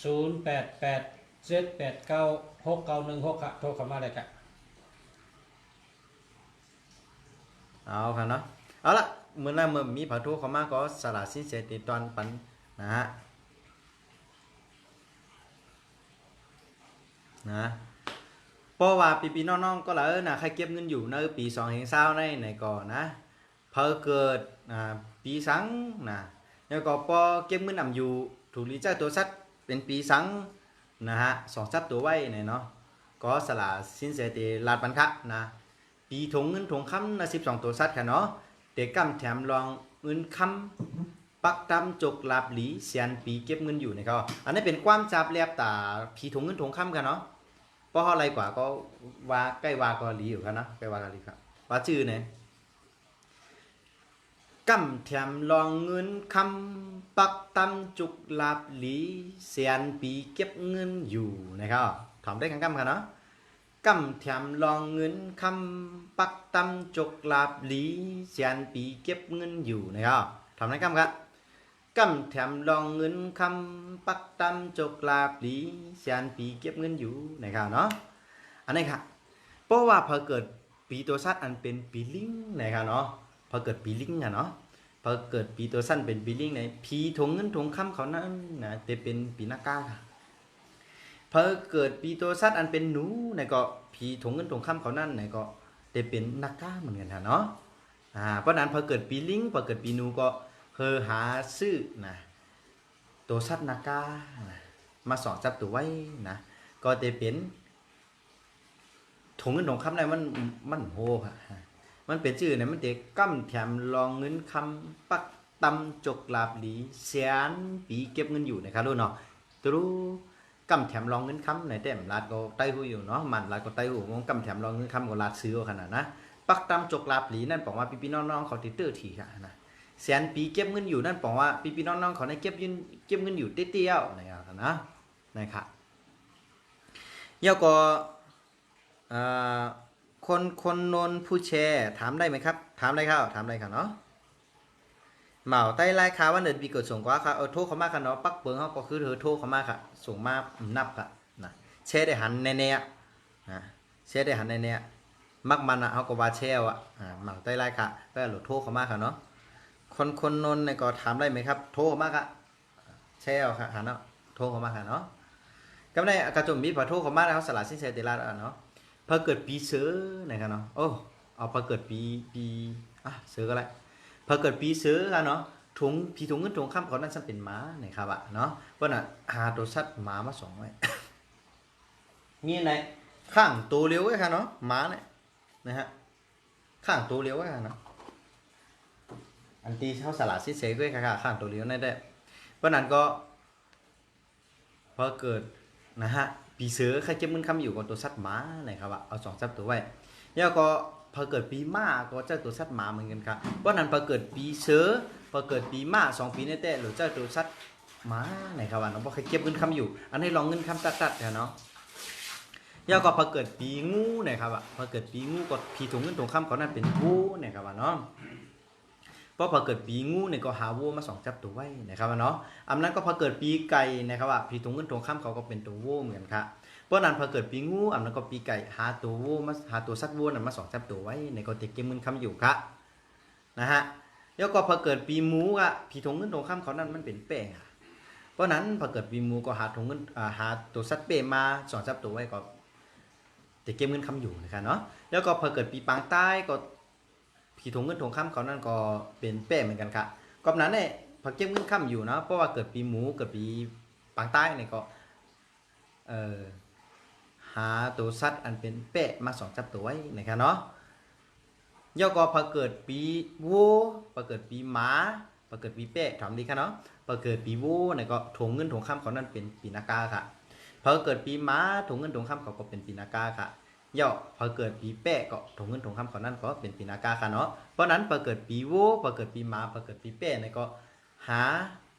088 789 6916ครับโทรเข้ามาเลยครับเอาครับเนาะเอาละเมื่อนั้นเมื่อมีผ่าโทรเขามาก็สละสิ้นเสียติดตอนปันนะฮะนะเพราะว่าปีน้องๆก็แล้วนะใครเก็บเงินอยู่ในปี2020ในไหนก่อนนะพอเกิดปีสังนะแล้วก็พอเก็บเงินนำอยู่ถูกรีจ่ายตัวสัตว์เป็นปีสังนะฮะ2 สัตว์ตัวไว้เนี่ยเนาะก็สละสิ้นเสียติลาดปันคะนะปีถงเงินถงคำนะ12 ตัวสัตว์ค่ะเนาะเด็กกำแถมลองเงินคำปักตำจกลาบหลีเสียนปีเก็บเงินอยู่นะครับอันนี้เป็นความจับแลบตาผีถงเงินถงคำกันเนาะเพราะอะไรกว่าก็ว่าใกล้ว่าก็หลีอยู่ครับนะใกล้ว่ากันหลีครับว่าชื่อเนี่ยกำแถมลองเงินคำปักตำจุกลาบหลีเสียนปีเก็บเงินอยู่นะครับทำได้กันกำกันเนาะกำแถมลองเงินคำปักตำจุกลาบหลีเสียนปีเก็บเงินอยู่นะครับทำได้กำกันกำแถมลองเงินคำปักตำจกลาบหลีเสียนปีเก็บเงินอยู่นะครับเนาะอันนี้ครับเพราะว่าพอเกิดปีตัวสัตว์อันเป็นปีลิงนะครับเนาะพอเกิดปีลิงอะเนาะพอเกิดปีตัวสั้นเป็นปีลิงในปีถงเงินถงคำเขานั้นนะจะเป็นปีนักกาค่ะพอเกิดปีตัวสัตว์อันเป็นหนูในก็ปีถงเงินถงคำเขานั้นในก็จะเป็นนักกาเหมือนกันค่ะเนาะเพราะนั้นพอเกิดปีลิงพอเกิดปีหนูก็หาซื้อนะตัวสัตว์นักกามาสอนจับตัวไว้นะก็จะเป็นถงเงินถงคำในมันโหค่ะมันเป็นชื่อเนี่ยมันเด็กกั้มแถมลองเงินคำปักตำจกลาบหลีเสียนปีเก็บเงินอยู่นะครับรู้เนาะตรู้กั้มแถมลองเงินคำในเต็มลาดก็ไต้หูอยู่เนาะมันลาดก็ไต้หูงงกั้มแถมลองเงินคำก็ลาดซื้อขนาดนะปักตำจกลาบหลีนั่นบอกว่าพี่น้องๆเขาติดเตอร์ทีค่ะนะเสียนปีเก็บเงินอยู่นั่นบอกว่าพี่น้องๆเขาในเก็บเงินอยู่เตี้ยวๆนะครับนะครับเดี๋ยวก็คนนนผู้แชร์ถามได้ไหมครับถามได้ครับถามได้ครับเนาะเหมาใต้ไลน์ค่ะว่าเดินปีเกิดส่งกว่าค่ะโทรเข้ามาค่ะเนาะปักเปิงเขาก็คือโทรเข้ามาค่ะส่งมานับค่ะนะแชร์ได้หันแน่ๆนะแชร์ได้หันแน่ๆมักมันอ่ะเขาก็ว่าแชร์อ่ะเหมาใต้ไลน์ค่ะก็โหลดโทรเข้ามาค่ะเนาะคนนนเนี่ยก็ถามได้ไหมครับโทรเข้ามาค่ะแชร์ค่ะหันเนาะโทรเข้ามาค่ะเนาะก็ได้กระจมมีพอโทรเข้ามาแล้วเขาสละสิ้นเสียติลาเนาะพอเกิดปีเสือนะครับเนาะโอ้เอาพอเกิดปีเสือก็ไรพอเกิดปีเสือกันเนาะถุงเงินถุงข้ามเขานั่นฉันเป็นม้านะครับอะเนาะเพราะน่ะหาตัวสัตว์ม้ามา2ไว้ มีไหนข้างตัวเลี้ยวไว้ค่ะเนาะม้าเนี่ยนะฮะข้างตัวเลี้ยวไว้ค่ะเนาะอันตีเขาสลัดซิเซ่ด้วยค่ะข้างตัวเลี้ยวนั่นได้เพราะนั้นก็พอเกิดนะฮะปีเสือใครเก็บเงินคำอยู่กับตัวสัตว์หมานะครับเอา2 สัตว์ตัวไว้แล้วก็พอเกิดปีม้าก็เจ้าตัวสัตว์หมาเหมือนกันครับเพราะนั้นพอเกิดปีเสือพอเกิดปีม้า2 ปีนี่แต่หรือเจ้าตัวสัตว์ มาไหนครับว่าเนาะบ่เคยเก็บเงินคำอยู่อันนี้ลองเงินคำตัดๆกันเนาะย่อก็พอเกิดปีงูนะครับอ่ะพอเกิดปีงูก็ผีถุงเงินถุงคำเขานั่นเป็นวูนะครับว่าเนาะเพราะพอเกิดปีงูเนี่ยก็หาวัวมาสองจับตัวไว้นะครับว่าเนาะอันนั้นก็พอเกิดปีไก่นะครับว่าผีถุงเงินถุงคำเขาก็เป็นตัววัวเหมือนกันครับเพราะนั้นพอเกิดปีงูอันนั้นก็ปีไก่หาตัววัวมาหาตัวสัตว์วัวนั่นมาสองจับตัวไว้ในก็ติดเก็บเงินคำอยู่ครับนะฮะแล้วก็พอเกิดปีหมูอ่ะผีถุงเงินถุงคำเขานั่นมันเป็นแป้งเพราะนั้นพอเกิดปีหมูก็หาถุงเงินหาตัวสัตว์เป้มาสองจับตัวไว้ก็ติดเก็บเงินคำอยู่นะครับเนาะแล้วก็พอเกิดปีปางใต้ก็ผีถุงเงินถุงคำเขานั่นก็เป็นแป้งเหมือนกันครับก็นั้นเนี่ยพอเก็บเงินคำอยู่เนาะเพราะว่าเกิดปีหมูเกิดปีปางใต้เนี่ยก็หาตัวสัตว์อันเป็นแปะมาสองจับตัวไว้นะครับเนาะย่อก็พอเกิดปีวัวพอเกิดปีหมาพอเกิดปีแปะทำดีครับเนาะพอเกิดปีวัวเนี่ยก็ถงเงินถงคำเขานั่นเป็นปีนากาค่ะพอเกิดปีหมาถงเงินถงคำเขาก็เป็นปีนากาค่ะย่อพอเกิดปีแปะก็ถงเงินถงคำเขานั่นก็เป็นปีนากาค่ะเนาะเพราะนั้นพอเกิดปีวัวพอเกิดปีหมาพอเกิดปีแปะเนี่ยก็หา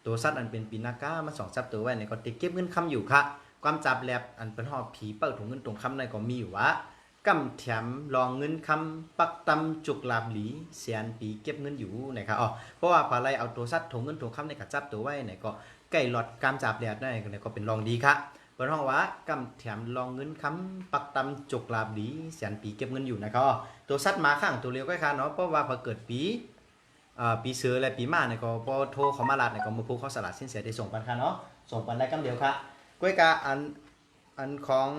ตัวสัตว์อันเป็นปีนากามาสองจับตัวไว้เนี่ยก็ติดเก็บเงินคำอยู่ค่ะความจับแลบอันเป็นหอบผีเปิดถุงเงินถุงคำในก็มีอยู่ว่ากำแถมลองเงินคำปักตำจุกลาบหลีเสียนปีเก็บเงินอยู่นะครับอ๋อเพราะว่าพอไรเอาตัวสัตว์ถุงเงินถุงคำในกระจับตัวไว้เนี่ยก็ไก่หลอดการจับแลบได้เนี่ยก็เป็นลองดีค่ะเป็นห้องว่ากำแถมลองเงินคำปักตำจุกลาบหลีเสียนปีเก็บเงินอยู่นะครับอ๋อตัวสัตว์มาข้างตัวเลี้ยวก็ค่ะเนาะเพราะว่าพอเกิดปีเสือและปีม้าเนี่ยก็พอโทรเขามาลาดเนี่ยก็มาพูดเขาสลัดสิ้นเสียได้ส่งปันค่ะเนาะส่งปันได้กำเดียวค่ะก้วยกาอันของ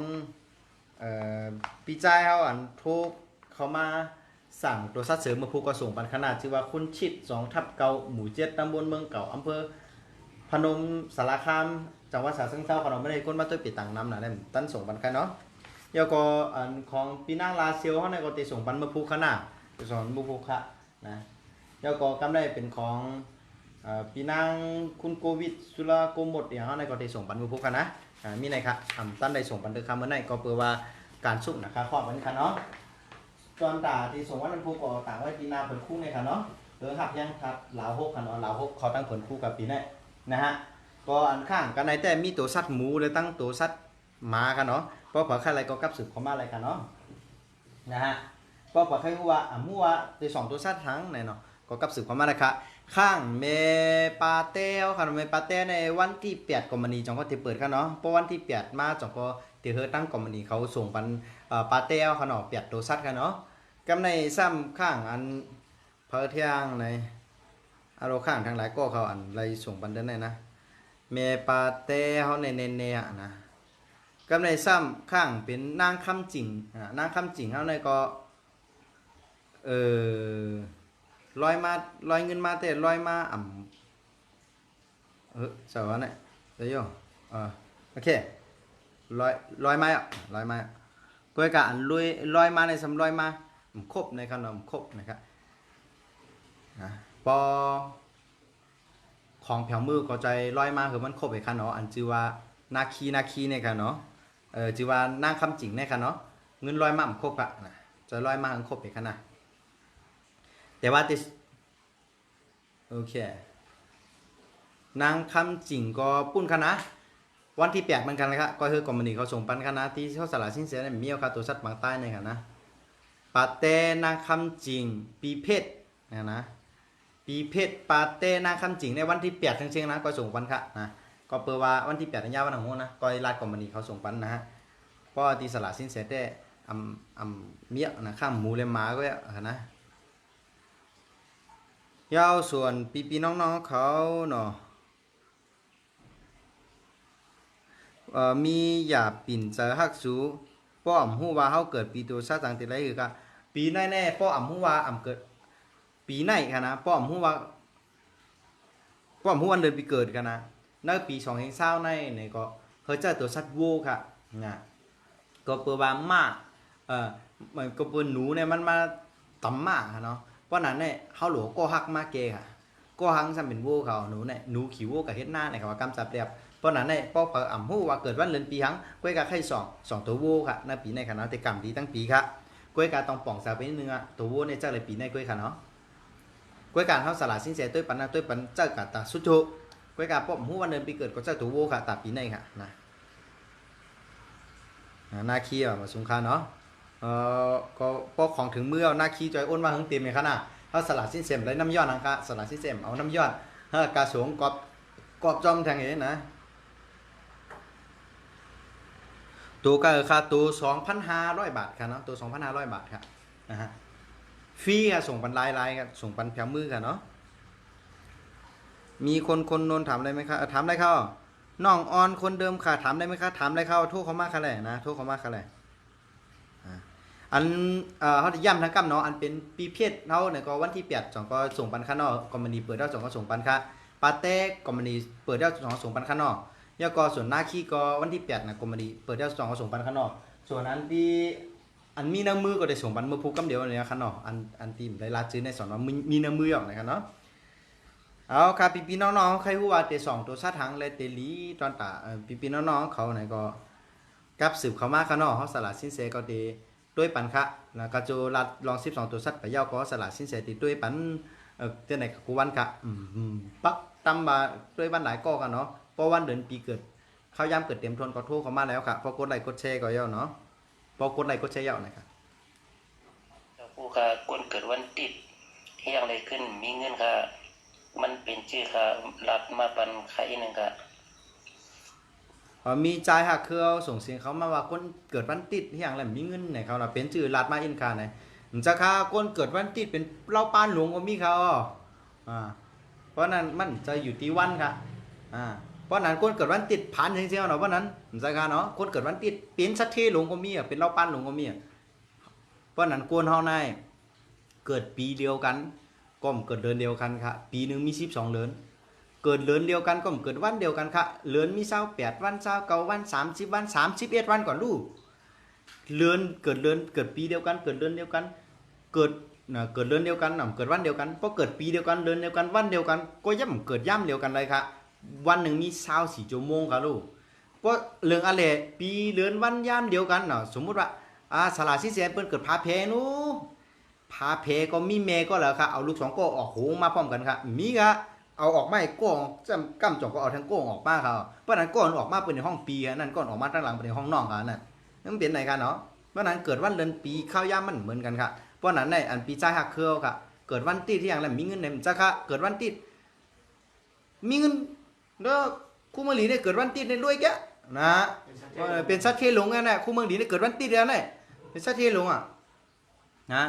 ปีใจเขาอันทุกเขามาสั่งตัวสัตว์เสริมมาพูก็ส่งปันขนาดชื่อว่าคุณชิด2/9หมู่7ตำบลเมืองเก่าอำเภอพนมสารคามจังหวัดฉะเชิงเทราขนมไม่ได้ก้นมาตัวปิดตังน้ำหนาได้ตั้นส่งปันใครเนาะเดี๋ยวก็อันของปีนางลาเซียวเขาในก็ติส่งปันมาพูขนาดจะสอนมาพูค่ะนะเดี๋ยวก็กำได้เป็นของปีนางคุณโควิดสุราโกมดอย่างเขาในก็ติส่งปันมาพูค่ะนะมีไหนครับตั้นได้ส่งปันเดือคำเมื่อไหร่ก็เพื่อว่าการสุกนะครับครอบวันนี้ค่ะเนาะตอนตาที่ส่งวันนั้นพูก็ต่างไว้ปีนาผลคู่ในค่ะเนาะหักยังครับเหลาหกค่ะเนาะเหลาหกเขาตั้งผลคู่กับปีนี้นะฮะก็อันข้างกันในแต่มีตัวสัตว์หมูเลยตั้งตัวสัตว์หมาค่ะเนาะเพราะเผื่อใครอะไรก็กลับสืบเข้ามาอะไรค่ะเนาะนะฮะก็เผื่อใครว่ามัวตัวสองตัวสัตว์ทั้งไหนเนาะก็กลับสืบเข้ามาเลยค่ะข้างเมปาเต้ค่ะเมปาเต้ในวันที่8กรมณีจังก็ที่เปิดค่ะเนาะเพราะวันที่8มาจังก็เดี๋ยวตั้งกรมณีเขาส่งปันปาเต้ค่ะเนาะ8ตัวสัตว์ค่ะเนาะกำในซ้ำข้างอันเพอเที่ยงในอารมณ์ข้างทางหลายก็เขาอันไรส่งปันเดินได้นะเมปาเต้เขาในเนี่ยนะกำในซ้ำข้างเป็นนางคำจริงนางคำจริงเขาในก็ลอยเงินมาแต่ลอยมาสวัสดีเดี๋ยวโอเคลอยมาลอยมาก็ไอ้การลอยมาในสำลอยมาครบในขนมครบนะครับพอของแผวมือก็ใจลอยมาคือมันครบไอ้คันเนาะอันชื่อว่านาคีเนี่ยค่ะเนาะชื่อว่านางคำจริงเนี่ยค่ะเนาะเงินลอยมาครบอะนะจะลอยมาครบไอ้คันนะแต่ว่าติโอเคนางคำจริงก็ปุ้นคณะวันที่8มันกันเลยครับก็คือกรมณีเขาส่งปันคณะที่เขาสละสิ้นเสียเนี่ยมีเอาคาตัวสัตว์บางใต้เนี่ยค่ะนะปาเต้นางคำจริงปีเพชรนะปีเพชรปาเต้นางคำจริงในวันที่8จริงๆนะก็ส่งปันค่ะนะก็เปิดว่าวันที่8กันยายนวันของนะก็ลาดกรมณีเขาส่งปันนะฮะเพราะที่สละสิ้นเสียแต่เมียนะข้ามหมูเลม้าก็นะยาวส่วนปีน้องๆเขาเนาะมีหยาปิ่นเจอฮักสูป้อมฮู้ว่าเฮาเกิดปีตัวชาติต่างติไรคือก็ปีแน่ๆป้อมฮู้ว่าเกิดปีไหนค่ะนะป้อมฮู้ว่าวันเดือนปีเกิดกันนะในปี2020ในนี่ก็เฮาเจอตัวสัตว์โวค่ะนะก็เปิดว่ามามันก็เปิ้นหนูเนี่ยมันมาตำมาค่ะเนาะเพราะนั้นเนี่ยเฮาหลวก็ฮักมาเกค่ะก็ฮังซ้ำเป็นโวเขาหนูเนี่ยหนูขี้โวกับเฮ็ดหน้าเนี่ยเขาว่ากำจับเรียบเพราะนั้นเนี่ยป้อเผอฮู้ว่าเกิดวันเดือนปีหังก้อยกาไข่2ตัวโวค่ะในปีในค่ะเนาะแต่กรรมดีตั้งปีค่ะก้อยกาต้องป่องสาวไปนิดนึงอ่ะตัวโวเนี่ยเจ้าเลยปีในก้อยค่ะเนาะก้อยการเฮาสละสินเสียต้วยปันเจ้ากะตาสุโจก้ พื่อกาป้อมฮู้วันเดือนปีเกิดก็เจ้าตัวโวค่ะตาปีในค่ะนะนาคีอ่ะมาสงครามเนาะก็พอของถึงมือเอานาคีจอยอ้นมาทั้งเต็มเลยค่ะน่ะเฮาสลัดสิ้นเสียมได้น้ำย้อนนะคะสลัดสิ้นเสียมเอาน้ำย้อนเฮากาสงกอบจอมทางนี้นะตัวก็ค่าตัว 2,500 บาทค่ะเนาะตัว 2,500 บาทค่ะนะฮะฟรีค่ะส่งปันลายๆครับส่งปันแถวมือค่ะเนาะมีคนนนถามอะไรไหมคะถามได้เข้าน้องออนคนเดิมค่ะถามได้ไหมคะถามได้เข้าโทษเขามากค่ะแหละนะโทษเขามากค่ะแหละอันเขาจะย้ำทั้งกำเนาะอันเป็นปีเพศเขาเนี่ยก็วันที่8 2ก็ส่งปันค่าเนาะคอมมานีเปิดได้2ก็ส่งปันค่าปาเต้คอมมานีเปิดได้2ส่งปันค่าเนาะยก็ส่วนหน้าขี้ก็วันที่8นะคอมมานีเปิดได้2ก็ส่งปันค่าเนาะส่วนอันที่อันมีน้ำมือก็ได้ส่งปันมือผูกกำเดียวเนี่ยค่ะเนาะอันที่ได้ลาจื้อในสอนว่ามีน้ำมือออกนะครับเนาะเอาครับพี่ๆน้องๆใครรู้ว่าเต2ตัวซาถังเลยเตลีตอนตาพี่ๆน้องๆเขาไหนก็กับสืบเข้ามาค่ะเนาะเฮาสละสินเสก็เตด้วยปันคะแล้วก็จูรัดลอง12ตัวสัตว์ไปเย้าก็สละสินเสติด้วยปันเจ้าไหนกูวันคะปักตำบาด้วยวันหลายก็กันเนาะเพราะวันเดือนปีเกิดเข้ายามเกิดเต็มทนก็โทรเข้ามาแล้วค่ะพอกดไลค์กดแชร์ก็เย้าเนาะพอกดไลค์กดแชร์เย้านะครับผู้ค่ะคนเกิดวันติดที่ยังไรขึ้นมีเงินค่ะมันเป็นชื่อค่ะรัดมาปันใครหนึ่งค่ะมีใจหักคือเอาส่งเสียงเขามาว่าคนเกิดวันติดที่อย่างไรมีเงินไหนเขาล่ะเป็นชื่อรัดมาอินคาไหนมันจะค่าคนเกิดวันติดเป็นเล่าปานหลวงก็มีเขาเพราะนั้นมันจะอยู่ที่วันค่ะเพราะนั้นคนเกิดวันติดผ่านเสียงๆเนาะเพราะนั้นมันจะค่าเนาะคนเกิดวันติดเป็นสัตว์เทหลวงก็มีเป็นเล่าปานหลวงก็มีเพราะนั้นกวนเฮาในเกิดปีเดียวกันก็เกิดเดือนเดียวกันค่ะปีนึงมี12เดือนเกิดเดือนเดียวกันก็เกิดวันเดียวกันค่ะเดือนมี28วัน29วัน30วัน31วันก่อนลูกเดือนเกิดเดือนเกิดปีเดียวกันเกิดเดือนเดียวกันเกิดเกิดเดือนเดียวกันเกิดวันเดียวกันพอเกิดปีเดียวกันเดือนเดียวกันวันเดียวกันก็ย่ำเกิดย่ำเดียวกันเลยค่ะวันหนึ่งมี24ชั่วโมงค่ะลูกเพราะเรื่องอะไรปีเดือนวันย่ำเดียวกันเนาะสมมุติว่าสลาสิเสียเปิ้นเกิดพาเพนูพาเพก็มีเมก็แล้วค่ะเอาลูก2ก็ออกโหงมาพร้อมกันค่ะมีค่ะเอาออกไม่ก้องจำกำจอกก็เอาทั้งก้องออกมาครับเพราะนั้นก้อนออกมาเป็นในห้องปีนั่นก้อนออกมาตั้งหลังเป็นในห้องนอกกันนั่นนั่นเป็นไหนกันเนาะเพราะนั้นเกิดวันเดือนปีข้าวย่ามันเหมือนกันค่ะเพราะนั้นในอันปีใจหักเครือค่ะเกิดวันติดที่อย่างไรมีเงินในมันจะค่ะเกิดวันติดมีเงินแล้วคู่เมืองหลีเนี่ยเกิดวันติดในรวยแกนะเป็นสัตว์เทหลงนั่นแหละคู่เมืองหลีเนี่ยเกิดวันติดนั่นแหละเป็นสัตว์เทหลงอ่ะนะ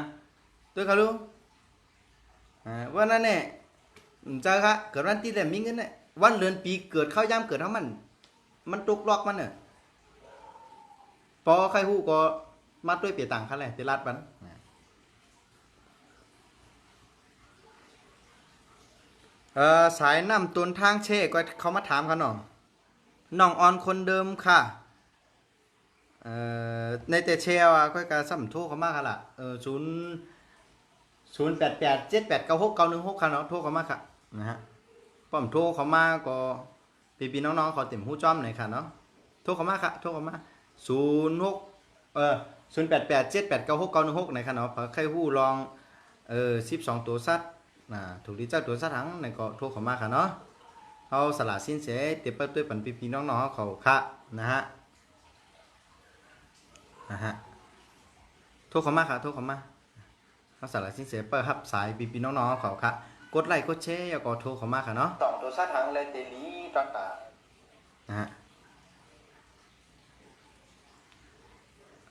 ตัวเขาลูกวันนั้นเนี่ยเจอครับเกิดวันที่แต่มีเงินเนี่ยวันเดือนปีเกิดเข้ายามเกิดเท่ามันตกล็อกมันเนี่ยพอใครฮู้ก็มาด้วยเปียต่างเขาเลยเตลัดมันสายน้ำตุนทางเช่ก็เขามาถามเขาหน่อยน้องออนคนเดิมค่ะในแต่เชลก็การสัมโทรเขามากค่ะล่ะ088789691ค่ะเนาะโทรเขามาค่ะนะฮะป้อมโทรเขามาก็พี่ๆน้องๆเขาเต็มหู้จ้อมหน่อยค่ะเนาะโทรเขามาค่ะโทรเขามา088789691หน่อยค่ะเนาะใครฮู้ลอง12ตัวซัดถูกดีเจ้าตัวซัดทั้งในก็โทรเขามาค่ะเนาะเขาสละสิ้นเสียเต็มไปด้วยปันพี่ๆน้องๆเขาค่ะนะฮะโทรเขามาค่ะโทรเขามาเขาสละสิ้นเสียเปิดฮับสายพี่ๆน้องๆเขาค่ะกดไลค์กดแชร์แล้วก็โทรเข้ามาค่ะเนาะ2ตัวซาถังเลยเตลีตอนตานะฮะ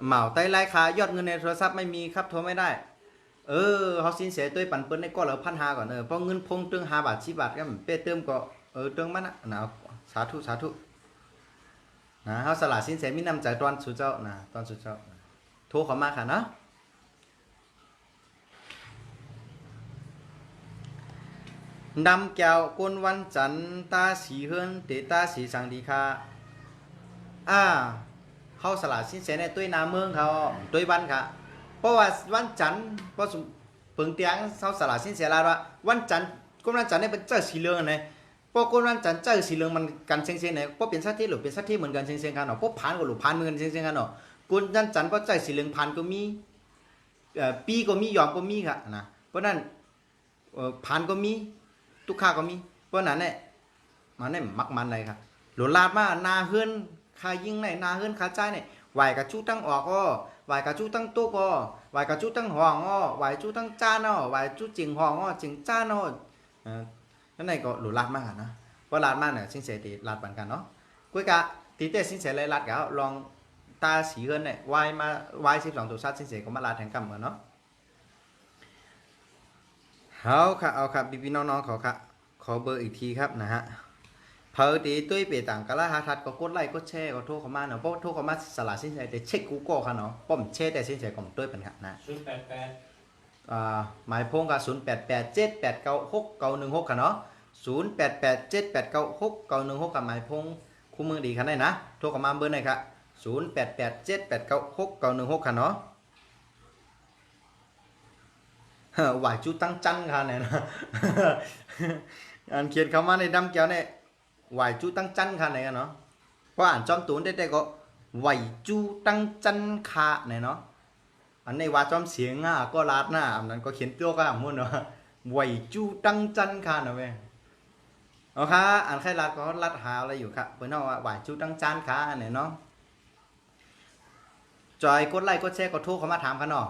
เหมาใต้ไลค์ค่ะยอดเงินในโทรศัพท์ไม่มีครับโทรไม่ได้เฮาสินเสียด้วยปันเปิ้นได้ก็แล้ว1,500ก่อนเพราะเงินพงตึง5 บาท10 บาทก็เป้เติมก็ตึงมันน่ะสาธุนะเฮาสละสินเสียมีน้ำใจตอนสู่เจ้านะตอนสู่เจ้าโทรเข้ามาค่ะเนาะดำแก้วก้นวันจันทร์ตาสีเฮิรนเตตาสีสังดีค่ะเขาสละสินเสียในตุ้ยนาเมืองเขาตุ้ยบ้านค่ะเพราะว่าวันจันทร์เพราะเปิงเตียงเขาสละสินเสียแล้วว่าวันจันทร์ก้นวันจันทร์เนี่ยเป็นเจ้าสีเหลืองไงเพราะก้นวันจันทร์เจ้าสีเหลืองมันกันเซ็งๆไงเพราะเป็นสัตว์ที่หรือเป็นสัตว์ที่เหมือนกันเซ็งๆกันเนาะเพราะผ่านกับหรือผ่านเหมือนกันเซ็งๆกันเนาะก้นวันจันทร์เพราะเจ้าสีเหลืองผ่านก็มีปีก็มียอมก็มีค่ะนะเพราะนั้นผ่านก็มีทุกข้าก็มีเพราะนั้นเนี่ย มาในมักมันเลยครับหลุดลาดมานาเฮือนคายิงในนาเฮือนคาใจในไหวกับจู้ตั้งออกอ้อไหวกับจู้ตั้งตุ๊กอ้อไหวกับจู้ตั้งห้องอ้อไหวจู้ตั้งจ้านอ้อไหวจู้จิงห้องอ้อจิงจ้านอ้อนั่นในก็หลุดลาดมากนะว่าลาดมากเนี่ยสินเสตีลาดปันกันเนาะกุยกะตีเต้สินเสเลยลาดกะลองตาสีเฮือนเนี่ยวายมาวาย12ตัวซัดสินเสก็มาลาดแทงกำเหมือนเนาะเอาครับพี่น้องๆขอเบอร์อีกทีครับนะฮะเพอตีตุ้ยเปต่างกันละฮะทัดก็กดไลค์กดแชร์ก็โทรเข้ามาเนาะเพราะโทรเข้ามาสละสินใจแต่เช็คกูก็ค่ะเนาะป้อมแชร์แต่สินใจของตุ้ยเป็นครับนะหมายพงกับ0887896916ค่ะเนาะ0887896916กับหมายพงคู่มือดีคันได้นะโทรเข้ามาเบอร์ไหนครับ0887896916ค่ะเนาะไหวจูตั้งจันค่ะเนี่ยนะอันเขียนคำว่าในดำเกี่ยวเนี่ยไหวจูตั้งจันค่ะเนี่ยเนาะเพราะอ่านจอมตูนได้ก็ไหวจูตั้งจันค่ะเนี่ยเนาะอันในว่าจอมเสียงก็ลาดหน้าอันนั้นก็เขียนตัวก็มุ่นเนาะไหวจูตั้งจันค่ะเนาะแม่เอาค่ะอันใครลาดก็ลาดหาอะไรอยู่ครับเพื่อนว่าไหวจูตั้งจันค่ะเนี่ยเนาะจอยกดไลค์กดแชร์กดโทรเข้ามาถามกันเนาะ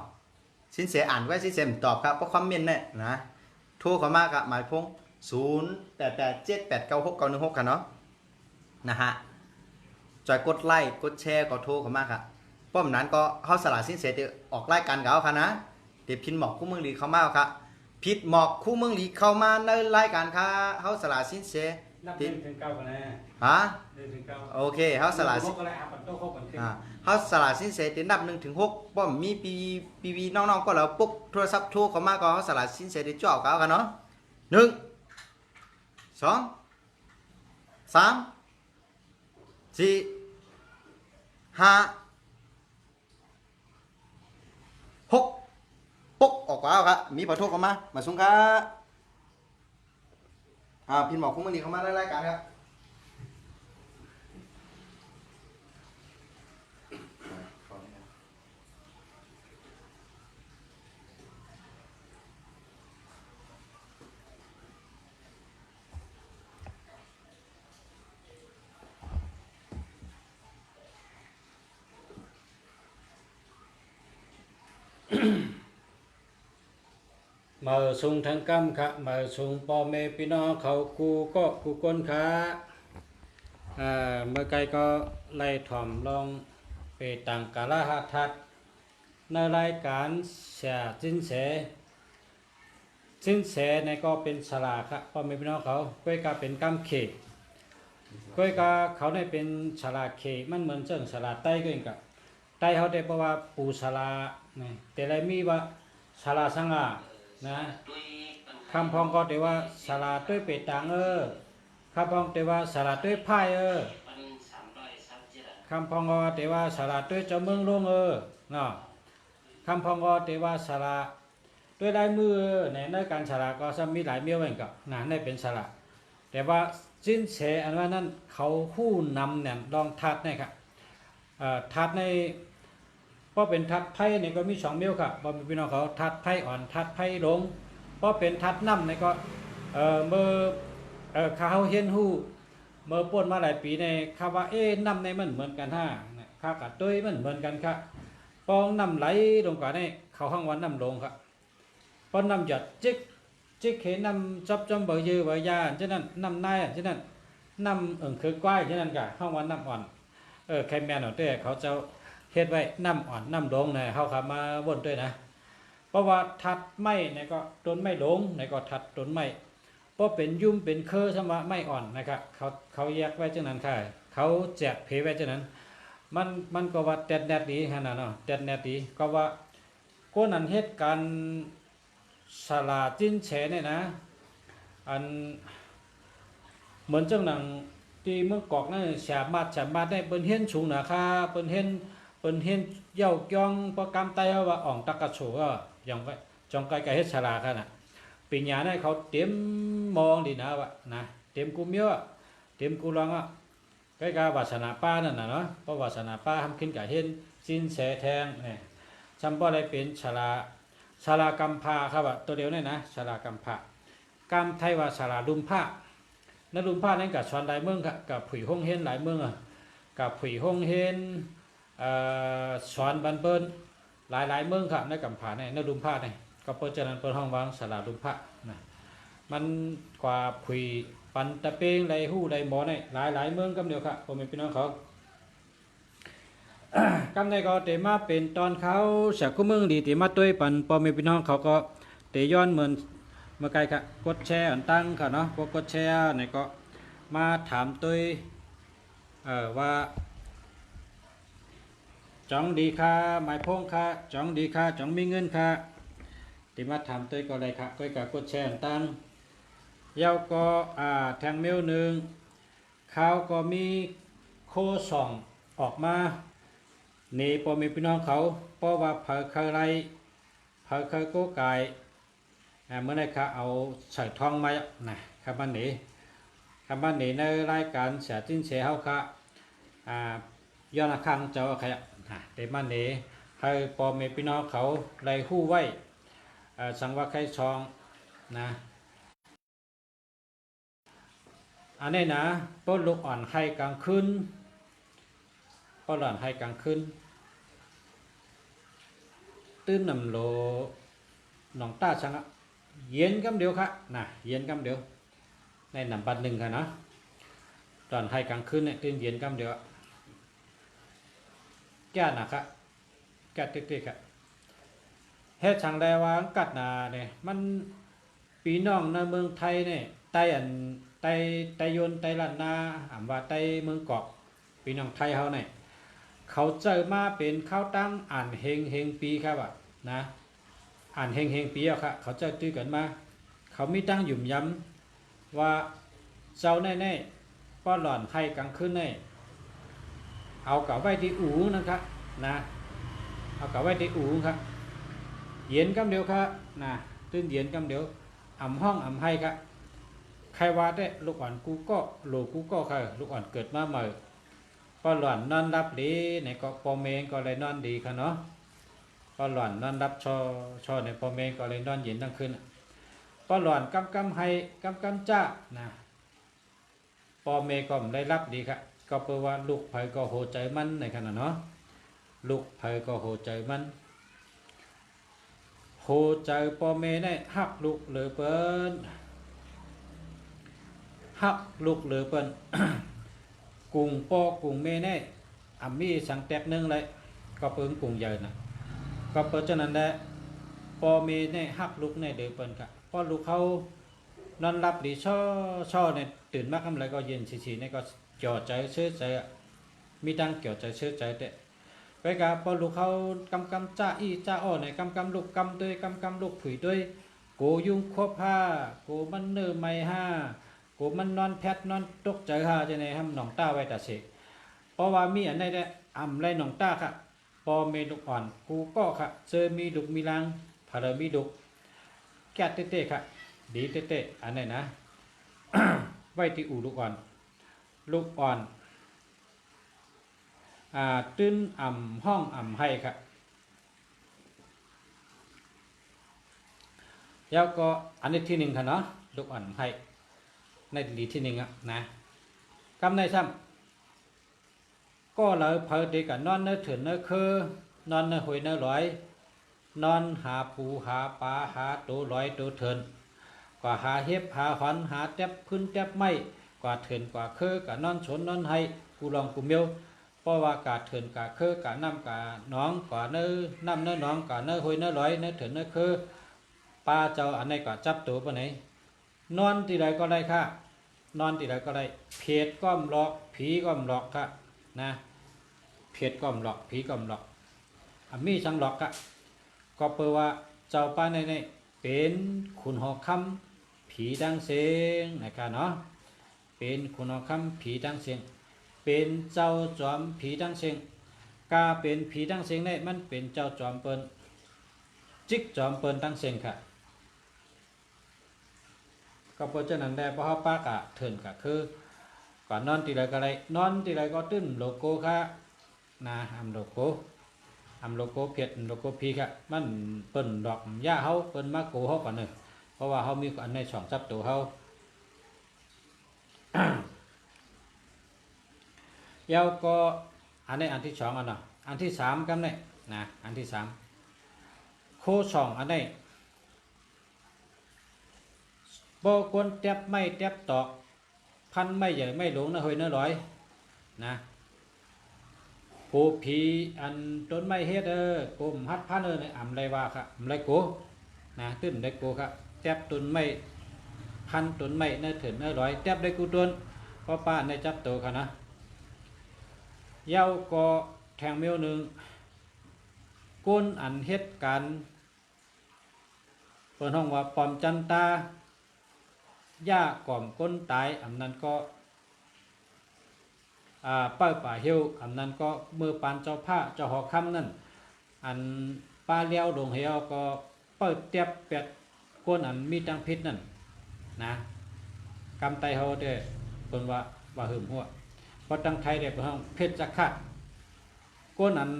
สินเสียอ่านไว้สินเสียตอบครับเพราะคอมเมนต์เนี่ยนะโทรเข้ามากับหมายพง0887896916กันเนาะนะฮะจอยกดไลค์กดแชร์ก็โทรเข้ามาครับป้อมนั้นก็เฮาสละสินเสียที่ออกรายการกับเฮาค่ะนะเดี๋ยวพินหมอกคู่เมืองหลีเข้ามาครับผิดหมอกคู่เมืองหลีเข้ามาในรายการค่ะเฮาสละสินเสียนับ1 ถึง 9กันนะฮะ1 ถึง 9โอเคเฮาสละ6ก็ได้ปันโต๊ะ6กันขึ้นเฮาสละสินเสียที่นับ1 ถึง 6ป้อมมีปีน้องๆก็แล้วปุ๊บโทรศัพท์โทรเข้ามาก็เฮาสละสินเสียที่จ่อกับกันเนาะ1 2 3 4 5 6ปุ๊กออกแล้วครับมีขอโทษเข้ามาส่งครับพินหมอกคุ้มมันดีเข้ามาได้รายการครับมาส่งทางกำค่ะมาส่งพ่อแม่พี่น้องเขากูก็กูก้นค่ะเมื่อไกลก็ไล่ถ่อมลองไปต่างกาลหัตถัดในรายการเสียสินแสในก็เป็นสลาครับพ่อแม่พี่น้องเขาก้อยก็เป็นกำเขตก้อยก็เขาได้เป็นสลาเขตมันเหมือนเชิงสลาใต้ก็เองกับใต้เขาได้เพราะว่าปูสลาแต่ไรมีว่าสลาสังอานะคำพองก็แต่ว่าสลาด้วยเปตังคำพองแต่ว่าสลาด้วยไพ่คำพองก็แต่ว่าสลาด้วยเจ้าเมืองลงเนาะคำพองก็แต่ว่าสลาด้วยลายมือในการสลาก็ซ้ำมีหลายเมียวเหมือนกับนะในเป็นสลาแต่ว่าสินแสอันว่านั้นเขาผู้นำเนี่ยลองทัดเนี่ยครับทัดในเพราะเป็นทัดไพ่เนี่ยก็มี2เมียวครับบ่มีพี่น้องเขาทัดไพ่อ่อนทัดไพ่ลงเพราะเป็นทัดน้ำเนี่ยก็เมื่อเขาเห็นหู้เมื่อป่นมาหลายปีในคำว่าน้ำในมันเหมือนกันข้าวกับตุ้ยมันเหมือนกันครับปองน้ำไหลลงกว่านี่เขาห้องวันน้ำลงครับพอน้ำหยดจิกเห็นน้ำจับจอมเบอร์ยือเบอร์ยาฉะนั้นน้ำนายฉะนั้นน้ำคือกว้ายฉะนั้นกะห้องวันน้ำอ่อนใครแม่นเอาแต่เขาจะเฮ็ดไว้น้ำอ่อนน้ำลงเนี่ยเขาขับมาวนด้วยนะเพราะว่าทัดไม้เนี่ยก็ต้นไม้ลงเนี่ยก็ทัดต้นไม้เพราะเป็นยุ่มเป็นเคอสมะไม้อ่อนนะครับเขาแยกไว้จังนั้นค่ะเขาแจกเพไว้จังนั้นมันก็ว่าแดดดีขนาดเนาะแดดดีก็ว่าก้นอันเฮ็ดการสลาจิ้นแฉเนี่ยนะอันเหมือนจังหนังที่เมื่อกอกนั่นฉาบมาได้เปิ้นเฮ็ดสูงนะค่ะเปิ้นเฮ็ดเย่าเกียงประกำไตว่าอ่องตะกะโฉก็อย่างไว้จองไกเฮ็ดสลาค่ะน่ะปีญาเนี่ยเขาเตรียมมองดีนะว่านะเตรียมกูเมียวเตรียมกูลองใกล้ๆวาสนาป้านั่นน่ะเนาะเพราะวาสนาป้าทำขึ้นกับเฮ็ดสินแสแทงนี่จำบ่ได้เป็นสลากำพาครับตัวเดียวนี่นะสลากำพากำไทยว่าสลาดุมผ้า นรุมผ้านั่นกับชอนหลายเมืองค่ะกับผุยห้องเฮนหลายเมืองอ่ะกับผุยห้องเฮนชอนบันเปิ้นหลายเมืองค่ะในกำผาในนรุมผ้าเนี่ยก็เปิดเจริญเปิดห้องวางสลาดุมผ้านะมันกว่าผุยปันตะเปงไรหู้ไรหมอเนี่ยหลายเมืองกำเดียวค่ะผมเป็นพี่น้องเขากำในก็เตมาเป็นตอนเขาเสียกุ้มึงดีเตมาตุ้ยปันพอมีพี่น้องเขาก็เตย้อนเหมือนเมื่อไกลค่ะกดแชร์อันตั้งค่ะเนาะพวกกดแชร์เนี่ยก็มาถามตุ้ยว่าจ้องดีค่ะหมายพงค่ะจ้องดีค่ะจ้องมีเงินค่ะติมาถามตุ้ยก็เลยค่ะก้อยกับกดแชร์อันตั้งเย้าก็แทงเมลหนึ่งเขาก็มีโคส่องออกมานี่พอมีพี่น้องเขาเพราะว่าเผอเคยไรเผอเคยโก้ไก่เมื่อไหร่ค่ะเอาใส่ทองมานะคำมันนี้ในรายการเสียจิ้นเสียเฮาค่ะย้อนข้างเจ้าใครแต่มันนี้ให้พอมีพี่น้องเขาไรหู้ไว้สังว่าใครชองนะอันนี้นะป้นลูกอ่อนให้กลางคืนป้นหล่อนให้กลางคืนตื้นนำโลหนองต้าชังเย็นกำเดียวค่ะนะเย็นกำเดียวในนำบัดหนึ่งค่ะนะตอนให้กลางคืนเนี่ยตื้นเย็นกำเดียวแก่นะครับแก่ติ๊กๆครับเฮ็ดช่างแลว่ากัดนาเนี่ยมันปีน้องในเมืองไทยเนี่ยไต้ยนไต้ล้านนาว่าไต้เมืองเกาะปีน้องไทยเขาเนี่ยเขาเจอมาเป็นข้าวตั้งอ่านเฮงปีครับนะอ่านเฮงปีอ่ะครับเขาเจอตื้อกันมาเขามีตั้งหยุ่มย้ำว่าเจ้าแน่ๆป้อนหล่อนให้กลางคืนแน่เอากับไว้ที่อูนะครับนะเอากับไว้ที่อูครับเย็นกำเดียวครับนะตื้นเย็นกำเดียวอ่ำห้องอ่ำให้ครับใครว่าได้ลูกอ่อนกูก็โลกูก็ค่ะลูกอ่อนเกิดมาใหม่ป้อนหล่อนนอนรับดีในก็ปอเมงก็เลยนอนดีค่ะเนาะป้อนหล่อนนอนรับชอในปอเมงก็เลยนอนเย็นทั้งคืนป้อนหล่อนกำให้กำจ้านะปอเมงก็ได้รับดีครับก็แปลว่าลูกไผก็โหใจมันในขณะเนาะลูกไผก็โหใจมันโหใจปอเมได้ฮักลูกเหลือเปิ้นฮักลูกเหลือเปิ้น กุ้งปอกุ้งเมได้มีสังแตกนึงเลยก็เปิ้นกุ้งใหญ่นะก็เปิ้นฉะนั้นแหละปอเมได้ฮักลูกในเดือเปิ้นค่ะพอลูกเขานอนหลับดีช่อเนี่ยตื่นมากทำอะไรก็เย็นฉีๆนี่ก็เกี่ยวใจเชื่อใจมีดังเกี่ยวใจเชื่อใจแต่ไปกับพอลูกเขากำจ้าจ้าอ้อในกำลูกกำด้วยกำลูกผุยด้วยโกยุงครบผ้าโกมันเนื้อไม่ห้าโกมันนอนแพทนอนตกใจห้าจะในห้ำหนองต้าไว้แต่เสกเพราะว่ามีอันใดได้ไรหนองต้าค่ะพอเมลูกอ่อนกูก็ค่ะเจอมีดุกมีลังพารามีดุกแก่เต้ๆค่ะดีเต้ๆอันไหนนะ ไว้ที่อู่ลูกอ่อนตื้นห้องให้ครับแล้วก็อันนี้ที่หนึ่งค่ะเนาะลูกอ่อนให้ในดีที่หนึ่งนะกำในซ้ำก็เลยเพอดีกันนอนเนื้อเถื่อนเนื้อคือนอนเนื้อหอยเนื้อลอยนอนหาปูหาปลาหาตัวลอยตัวเถื่อนกว่าหาเห็บหาหอนหาแทบพื้นแทบไม้กว่าเถื่อนกว่าคือกะนอนชนนอนให้กูลองกูเมียวเพราะว่ากาเถื่อนกาคือกาน้ำกาน้องกาเนื้อน้ำเนื้อน้องกาเนื้อหอยเนื้อลอยเนื้อเถื่อนเนื้อคือปลาเจ้าอันไหนก็จับตัวปะไหนนอนที่ใดก็ได้ค่ะนอนที่ใดก็ได้เพจก้อมหลอกผีก้อมหลอกค่ะนะเพจก้อมหลอกผีก้อมหลอกมีช่างหลอกค่ะก็เปลว่าเจ้าป้าในเป็นขุนหอกคำผีดังเสียงนะครับเนาะเป็นขุนหอกคำผีดังเสียงเป็นเจ้าจอมผีดังเสียงกาเป็นผีดังเสียงได้มันเป็นเจ้าจอมเปิ้นจิกจอมเปิ้นดังเสียงค่ะก็เพราะฉะนั้นได้เพราะเขาปากะเถินกะคือก่อนนอนตีไรก็ไรนอนตีไรก็ตื้นโลโก้ค่ะนะโลโก้เพียรโลโก้พีค่ะมันเปิ้นดอกหญ้าเขาเปิ้นมาโกเขาก่อนเลยเพราะว่าเขามีอันในช่องจับตัวเขา เยาก็อันนี้อันที่สองอันเนาะอันที่สามกันเนี่ยนะอันที่สามโคสองอันนี้บ่ควรเต็บไม่เต็บตอกพันไม่ใหญ่ไม่หลงนะเฮ้ยนะร้อยนะกูผีอันต้นไม้เฮ็ดกูมฮัดพันเนี่ยอำไรว่าครับอำไรกูนะตื้นได้กูครับเต็บต้นไม้พันต้นไม้เนื้อถึงเนื้อร้อยเต็บได้กูต้นเพราะป้าในจับตัวค่ะนะเย้าก็แทงเมียวหนึ่งก้นอันเฮ็ดการเปิดห้องว่าปอมจันตาย่าก่อมก้นตายอำนั้นก็เป้าป่าเหี่ยวอำนั้นก็มือปานเจ้าผ้าเจ้าหอคำนั่นอันป้าเลี้ยวดงเหี่ยวก็เปิดเตียบเป็ดก้นอันมีตังพิษนั่นนะกำไตเฮาเด้คนว่าหึมหัวพอตังไทยเด้เปิดห้องเพชรจักขัดก้นอัน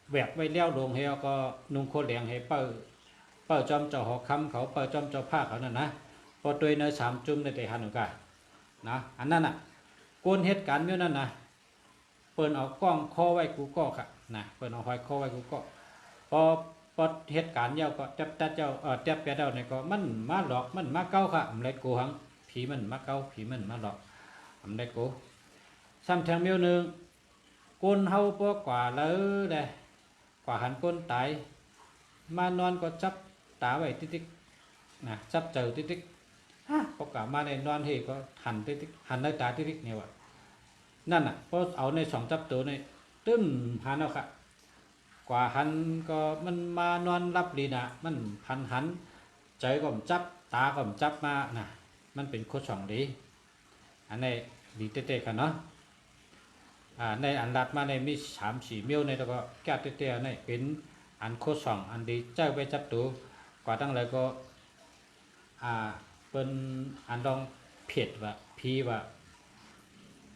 แหวกไว้เลี้ยวดงเหี่ยวก็นุ่งโคเหลียงให้เป้าจอมเจ้าหอคำเขาเป้าจอมเจ้าผ้าเขานั่นนะพอตัวเนื้อสามจุ่มในแต่หันหนึ่งกันนะอันนั้นน่ะโกนเหตุการณ์เมื่อนั้นนะเปิดเอากล้องคอไว้กูก็ค่ะนะเปิดเอาหอยคอไว้กูก็พอเหตุการณ์เย้าก็จับตัดเจ้าจับแปดเจ้าเนี่ยก็มันมาหลอกมันมาเก้าค่ะอำไรกูหังผีมันมาเก้าผีมันมาหลอกอำไรกูซ้ำแทงเมียวหนึ่งโกนเฮาปกว่าเลยเด้กว่าหันโกนตายมานอนก็จับตาไว้ติ๊กๆนะจับเจอติ๊กๆพอกลับมาในนอนเฮก็หันติ๊กๆหันในตาติ๊กๆเนี่ยว่ะนั่นน่ะพอเอาในสองจับตัวในตึ้มหันเอาค่ะกว่าหันก็มันมานอนรับดีนะมันหันใจก็มจับตาก็มจับมานะมันเป็นโคสองดีอันนี้ดีเต้ๆกันเนาะในอันรัดมาในมี3-4 เมลในแล้วก็แก้เต้ๆในเป็นอันโคสองอันดีเจ้าไปจับตัวกว่าตั้งเลยก็เป็นอันดองเผ็ดว่าผีว่า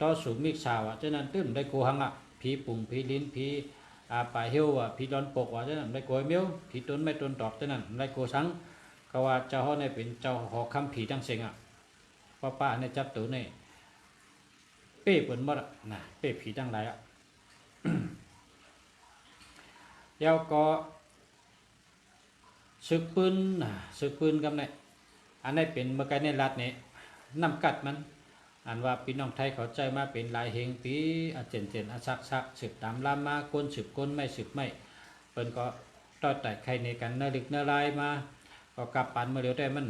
ต่อสูงมิกสาวฉะนั้นตึ้มได้โกหังผีปุ่งผีลิ้นผีป่าเหี่ยวว่าผีดอนปกว่าฉะนั้นได้โกเมียวผีต้นไม่ต้นตอกฉะนั้นได้โกสังก็ว่าเจ้าเฮาในเป็นเจ้าหอคำผีทั้งเสียงป้าในจับตัวในเป้เปิ้นหมดนะเป้ผีทั้งหลายแล้วก็ศึกปืนศึกปืนกับเนี่ยอันนี้เป็นเมื่อไกลในรัฐเนี่ยนำกัดมันอันว่าพี่น้องไทยเขาใจมาเป็นลายเฮงปีเจนซักสืบตามลามมาก้นสืบก้นไม่สืบไม่เปิ้นก็ต่อแต่ใครในกันเนลิกเนลายมาก็กลับปันเมื่อเดียวได้มัน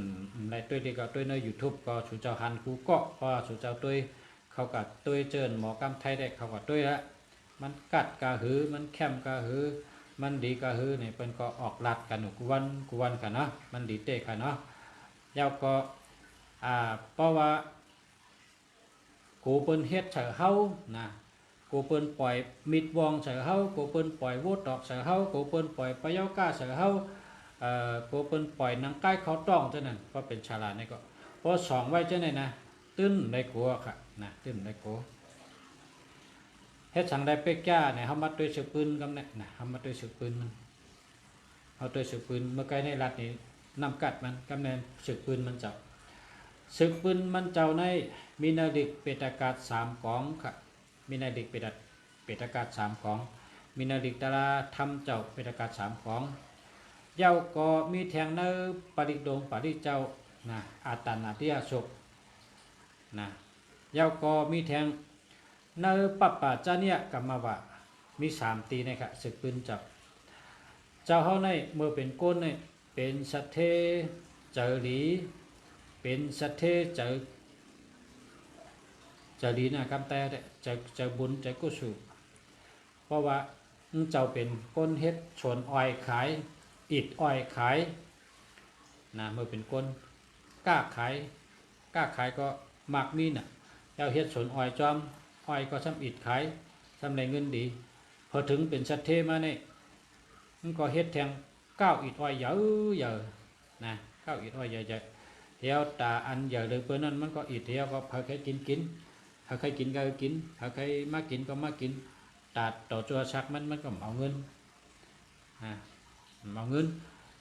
ในตัวเดียวก็ตัวใน YouTube ก็สู่เจ้าหันกูก็พอสู่เจ้าตัวเขากัดตัวเจิญหมอกำไทยได้เขากัดตัวละมันกัดกะหือมันแคมกะหือมันดีกะหือเนี่ยเปิ้นก็ออกลัดกันกูวันกันเนาะมันดีเตะกันเนาะแล้วก็เพราะว่ากูเปิ้นเฮ็ดเฉอเฮานะกูเปิ้นปล่อยมิดวองเฉอเฮากูเปิ้นปล่อยโวดดอกเฉอเฮากูเปิ้นปล่อยปะเยาก้าเฉอเฮากูเปิ้นปล่อยนางใกล้เขาต้องจังนั้นก็เป็นฉลาดนี่ก็พอสองไว้จังได๋นะตื้นได้กูค่ะนะตื้นได้กูเฮ็ดสังได้เป๊กจ้าเนี่ยเฮามาด้วยสืบปืนกำเนี่ยนะเฮามาด้วยสืบปืนมันเฮาด้วยสืบปืนเมื่อไกลในรัฐนี่นำกัดมันกำแนนสืบปืนมันจับศึกปืนมันเจ้าในมีนาดิกเปตากาศ3กองค่ะมีนาดิกเปตากาศ3กองมีนาดิกตาราทำเจ้าเปตากาศ3กองเย้าก็มีแทงเนอปริดงปริเจ้านะอาตันอาทิยาศกนะเย้าก็มีแทงเนอปัปปะจาเนี่ยกัมมาวะมี3ตีนะครับศึกปืนเจ้าเฮาในเมื่อเป็นก้นในเป็นสัตเทเจอหลีเป็นสัตเทจะดีนะครับแต่จะบุญจะกุศลเพราะว่าเจ้าเป็นก้นเฮ็ดชนอ้อยขายอิดอ้อยขายนะเมื่อเป็นก้นกล้าขายก็มากมีน่ะเจ้าเฮ็ดชนอ้อยจอมอ้อยก็ซ้ำอิดขายซ้ำได้เงินดีพอถึงเป็นสัตเทมาเนี่ยมันก็เฮ็ดแทง9อิดอ้อยเยอะนะ9อิดอ้อยเยอะเที่ยวตาอันเยอะเลยเพื่อนนั้นมันก็อิดเที่ยวก็พาใครกินถ้าใครกินก็กินถ้าใครมากินก็มากินตัดต่อตัวชักมันก็เอาเงินเอาเงิน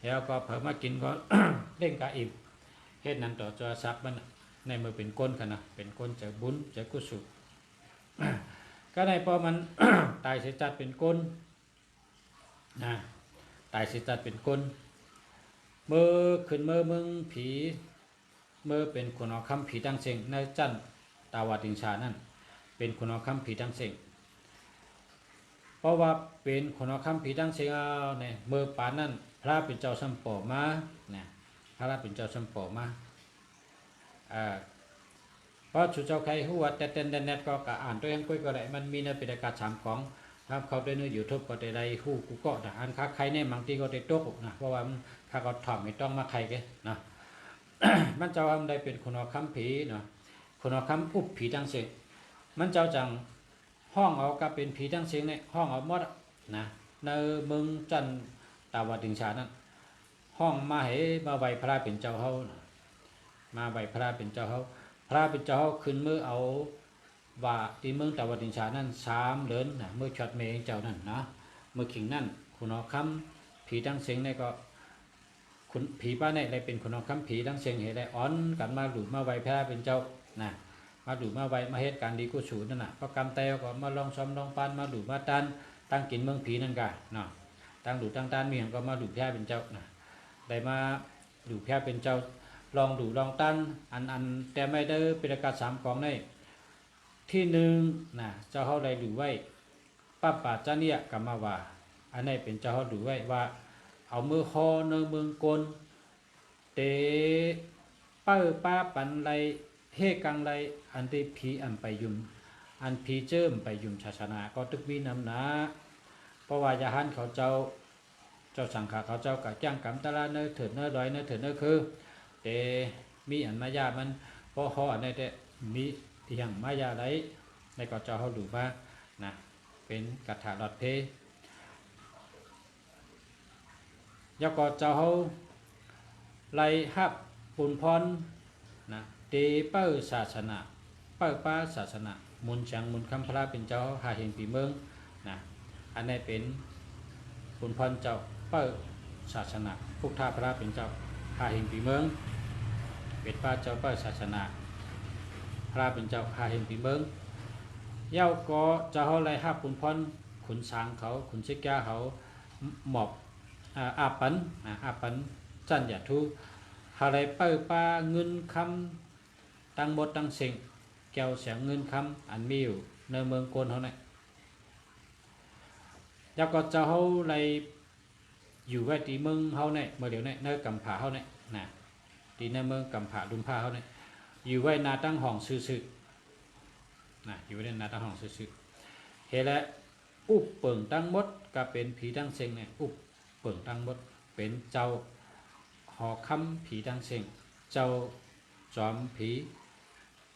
แล้วก็เพิ่มมากินก็ เด้งกะอิ่มเฮ็ดนั้นต่อตัวชักมัน ในมือเป็นก้นกันนะเป็นก้นเจอบุญเจอกุศล ก็ในพอมัน ตายเสียจัดเป็นก้นนะตายเสียจัดเป็นก้นเมื่อขึ้นเมื่อมึงผีเมื่อเป็นคนเอาคำผีตั้งเสียงในจันตาวาติงชานั่นเป็นคนเอาคำผีตั้งเสียงเพราะว่าเป็นคนเอาคำผีตั้งเสียงเอาเนี่ยเมื่อปานนั่นพระเป็นเจ้าสัมปอมาเนี่ยพระเป็นเจ้าสัมปอมาเพราะชุดเจ้าใครหัวแต่เต้นแนทก็อ่านตัวยังคุยก็ได้มันมีในเป็นการถามของทำเขาได้เนื้ออยู่ทุบก็ได้ได้หู้กูก็แต่อันค้าใครเนี่ยบางทีก็ได้ตกนะเพราะว่าข้าก็ถอดไม่ต้องมาใครกันนะ มันเจ้าได้เป็นคนเอาคำผีเนาะคนเอาคำอุบผีตั้งเสียงมันเจ้าจังห้องเอากับเป็นผีตั้งเสียงเนี่ยห้องเอาหมดนะในเมืองจันตาวาติงชานั่นห้องมาให้มาไหวพระเป็นเจ้าเฮามาไหวพระเป็นเจ้าเฮาพระเป็นเจ้าเฮาขึ้นมือเอาว่าที่เมืองตาวาติงชานั่น3เหรียญนะเมื่อช็อตเมงเจ้านั่นนะเมื่อขิงนั่นคนเอาคำผีตั้งเสียงเนี่ยก็คุณผีป้าเนี่ยได้เป็นคนเอาคำผีตั้งเสียงเหตุได้อ้อนกันมาหลุดมาไหวพระเป็นเจ้านะมาหลุดมาไหวมาเหตุการดีกุศลนั่นน่ะเพราะกรรมแต่ก็มาลองซ้อมลองปานมาหลุดมาตันตั้งกินเมืองผีนั่นกันเนาะตั้งหลุดตั้งตันมีอย่างก็มาหลุดแพ้เป็นเจ้านะได้มาหลุดแพ้เป็นเจ้าลองดูลองตันอันแต่ไม่ได้เป็นการ3ของในที่1นะเจ้าเฮาได้ดูไว้ป้าป่าจ้าเนี่ยกรรมว่าอันนี้เป็นเจ้าเฮาดูไว้ว่าเอามือคอเนื้อมือกลเตเป้าป้าปันไรเฮกังไรอันที่ผีอันไปยุมอันผีเจิมไปยุมศาสนาก็ตึกมีนำนะเพราะว่ายาหันเขาเจ้าสังขารเขาเจ้ากับจ้างกรรมตะลาเนื้อเถิดเนื้อดอยเนื้อเถิดเนื้อคือเตมีอันมายามันเพราะเขาอันนี้แต่มีอย่างมายาไรในก็เจ้าเขาดูว่านะเป็นกัตถาลอดเพยกก็เจ้าเขาไล่ฮับปุนพรนะเตเป้าศาสนาเป้าป้าศาสนามุนจังมุนคำพระเป็นเจ้าหาเห็นปีเมืองนะอันนี้เป็นปุนพรเจ้าเป้าศาสนาพุทธาพระเป็นเจ้าหาเห็นปีเมืองเป็นป้าเจ้าเป้าศาสนาพระเป็นเจ้าหาเห็นปีเมืองเย้าก็เจ้าเขาไล่ฮับปุนพรขุนสางเขาขุนเชกยาเขาหมอบอาปันจันยาทุหาไรเป้าป้าเงินคำตั้งหมดตั้งสิ่งแก้วเสียงเงินคำอันมีอยู่ในเมืองโกนเขาเนี่ยแล้วก็เจ้าเขาไรอยู่ไว้ที่เมืองเขาเนี่ยเมื่อเดี๋ยวเนี่ยในกำผาเขาเนี่ยนะที่ในเมืองกำผาดุมผ้าเขาเนี่ยอยู่ไว้นาตั้งห้องซื่อๆนะอยู่ไว้นาตั้งห้องซื่อๆเฮและอุบเปิงตั้งหมดก็เป็นผีตั้งเสียงเนี่ยอุบเปิงตั้งหมดเป็นเจ้าหอคำผีตั้งเสียงเจ้าจอมผี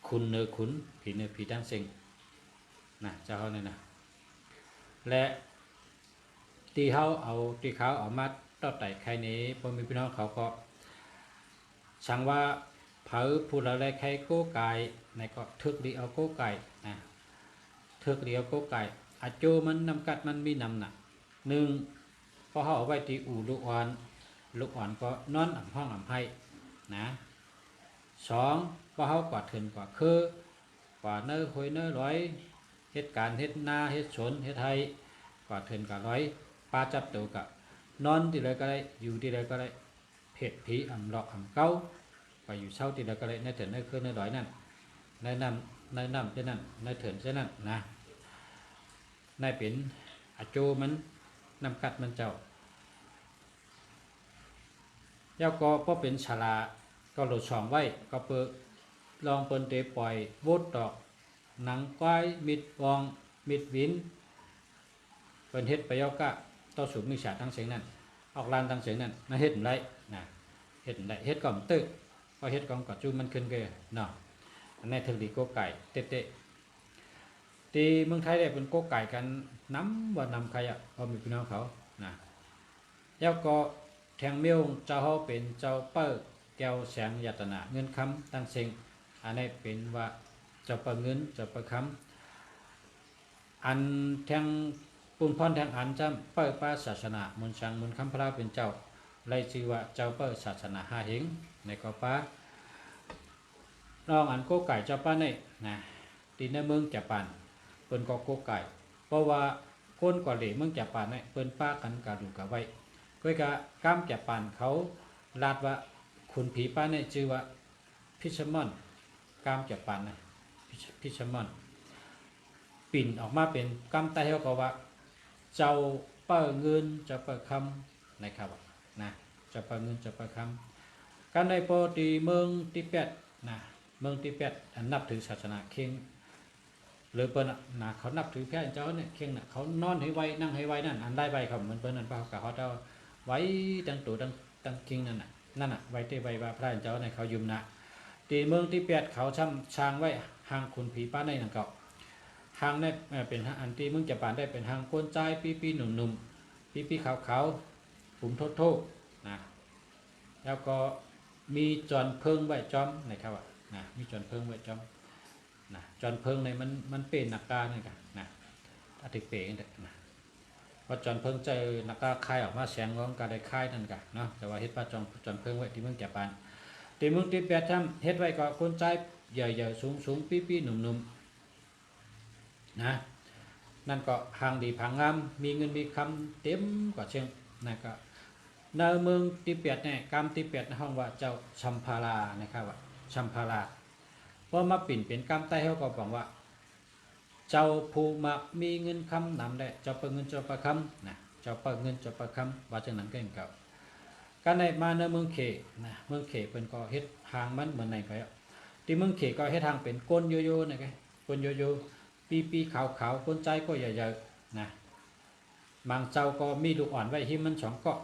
คุณเนื้อขุนผีเนื้อผีตั้งเสียงนะเจ้าเขาเนี่ยนะและตีเขาเอามาต่อไต่ใครนี้พอมีพี่น้องเขาก็สั่งว่าเผาผู้ละไรใครโก้ไก่ในก็ทึกดีเอาโก้ไก่นะทึกดีเอาโก้ไก่อาโจมันนำกัดมันมีนำหนัก1พอเขาเอาไว้ที่อู่ลูกอ่อนก็นอนห้องให้นะ2พอเขากวาดเถินกว่าคือกว่าเนื้อคุยเนื้อร้อยเหตุการณ์เหตุนาเหตุสนเหตุไทยกว่าเถินกว่าร้อยปลาจับตัวกับนอนที่ไรก็ได้อยู่ที่ไรก็ได้เผ็ดผีอ่ำหลอกอ่ำเก้าไปอยู่เช่าที่ไรก็ได้ในเถินในคืนในร้อยนั่นในน้ำเช่นนั้นในเถินเช่นนั้นนะในเป็นอาโจมันนำกัดมันเจ้าเจ้าก็พอเป็นฉลาก็หลุดช่องไว้ก็เปิดลองเปินเตปล่อยโวดดอกหนังก้อยมิดวองมิดวินเป็นเฮ็ดไปยอกะต่อสู่มิจฉาทั้งเสียงนั้นออกลานทั้งเสียงนั้นน่าเฮ็ดไรนะเฮ็ดไรเฮ็ดก่อนตึกก็เฮ็ดก่อนก็จูมันขึ้นเกยเนาะอันนี้ถึงดีโกไก่เตะตีเมืองไทยได้เป็นโกไก่กันน้ำว่านำใครอ่ะพอมีพี่น้องเขานะแล้วก็แทงเมียวเจ้าเขาเป็นเจ้าเปิ้ลแก้วแสงยตนาเงินคำตั้งเสียงอันนี้เป็นว่าเจ้าเปิ้ลเงินเจ้าเปิ้ลคำอันแทงปุ่นพรแทงอันจำเปิ้ลป้าศาสนามุนชังมุนคำพระเป็นเจ้าไล่ชื่อว่าเจ้าเปิ้ลศาสนาหาหิงในกอป้า น้องอันโกไก่เจ้าป้านนี่นะตีในเมืองญี่ปุ่นเปิ้นก็โกไก่เพราะว่าคนเกาหลีเมืองญี่ปุ่นเนี่ยเปิ้นป้ากันกะดูกะไว้ก็กะกามญี่ปุ่นเขาลาดว่าคุณผีป้าเนี่ยชื่อว่าพิชมอนกามญี่ปุ่นนะพิชมอนปิ่นออกมาเป็นกามใต้เขาก็ว่าเจ้าเปิ้เงินเจ้าเปิ้คำนะครับนะเจ้าเปิ้เงินเจ้าเปิ้คำการในปกติเมืองทิเบตนะเมืองทิเบตนับถือศาสนาเคร่งหรือเปิ้นนะเขานับถือแพทย์เจ้าเนี่ยเคร่งน่ะเขานอนให้ไวนั่งให้ไวนั่นอันได้ไวครับเหมือนเปิ้นนั่นป่ะเขาเจ้าไว้ตั้งตัวตั้งคิงนั่นน่ะไว้ที่ไว้ว่าพระเจ้าเนี่ยเขายุมนะตีเมืองทิเบตเขาช้างไว้ห่างคุณผีป้าในนั่นก็ห่างเนี่ยเป็นอันที่เมืองญี่ปุ่นได้เป็นห่างคนใจปีหนุ่มๆปีขาวๆผมโทษนะแล้วก็มีจอนเพิงไว้จอมนะครับนะมีจอนเพิงไว้จอมนะจอนเพิงในมันเป็นนักการนี่กันนะอธิเปงนะพอจอนเพิงเจอนักการคายออกมาแสงของการได้คายนั่นกันเนาะแต่ว่าเฮ็ดว่าจอนเพิงไว้ที่เมืองญี่ปุ่นที่เมืองทิเบตทำเฮ็ดไว้ก็คนใจใหญ่ๆสูงปีหนุ่มๆนะนั่นก็ห่างดีผางงามมีเงินมีคำเต็มกว่าเชียงนะก็ในเมืองทิเบตเนี่ยกามทิเบตห้องว่าเจ้าชัมพารานะครับว่าชัมพาราพอมาปิ่นเป็นกามใต้เขาก็บอกว่าเจ้าผู้มักมีเงินคำนำได้เจ้าเปิดเงินเจ้าประคำนะเจ้าเปิดเงินเจ้าประคำว่าจังนั้นก็อย่างเก่าการในมาในเมืองเขนะเมืองเขเป็นก็เฮ็ดทางมันเหมือนในก็ที่เมืองเขก็เฮ็ดทางเป็นก้นโยโย่นะแกก้นโยโย่ปีขาวก้นใจก็ใหญ่ๆนะบางเจ้าก็มีลูกอ่อนไว้ที่มัน2เกาะ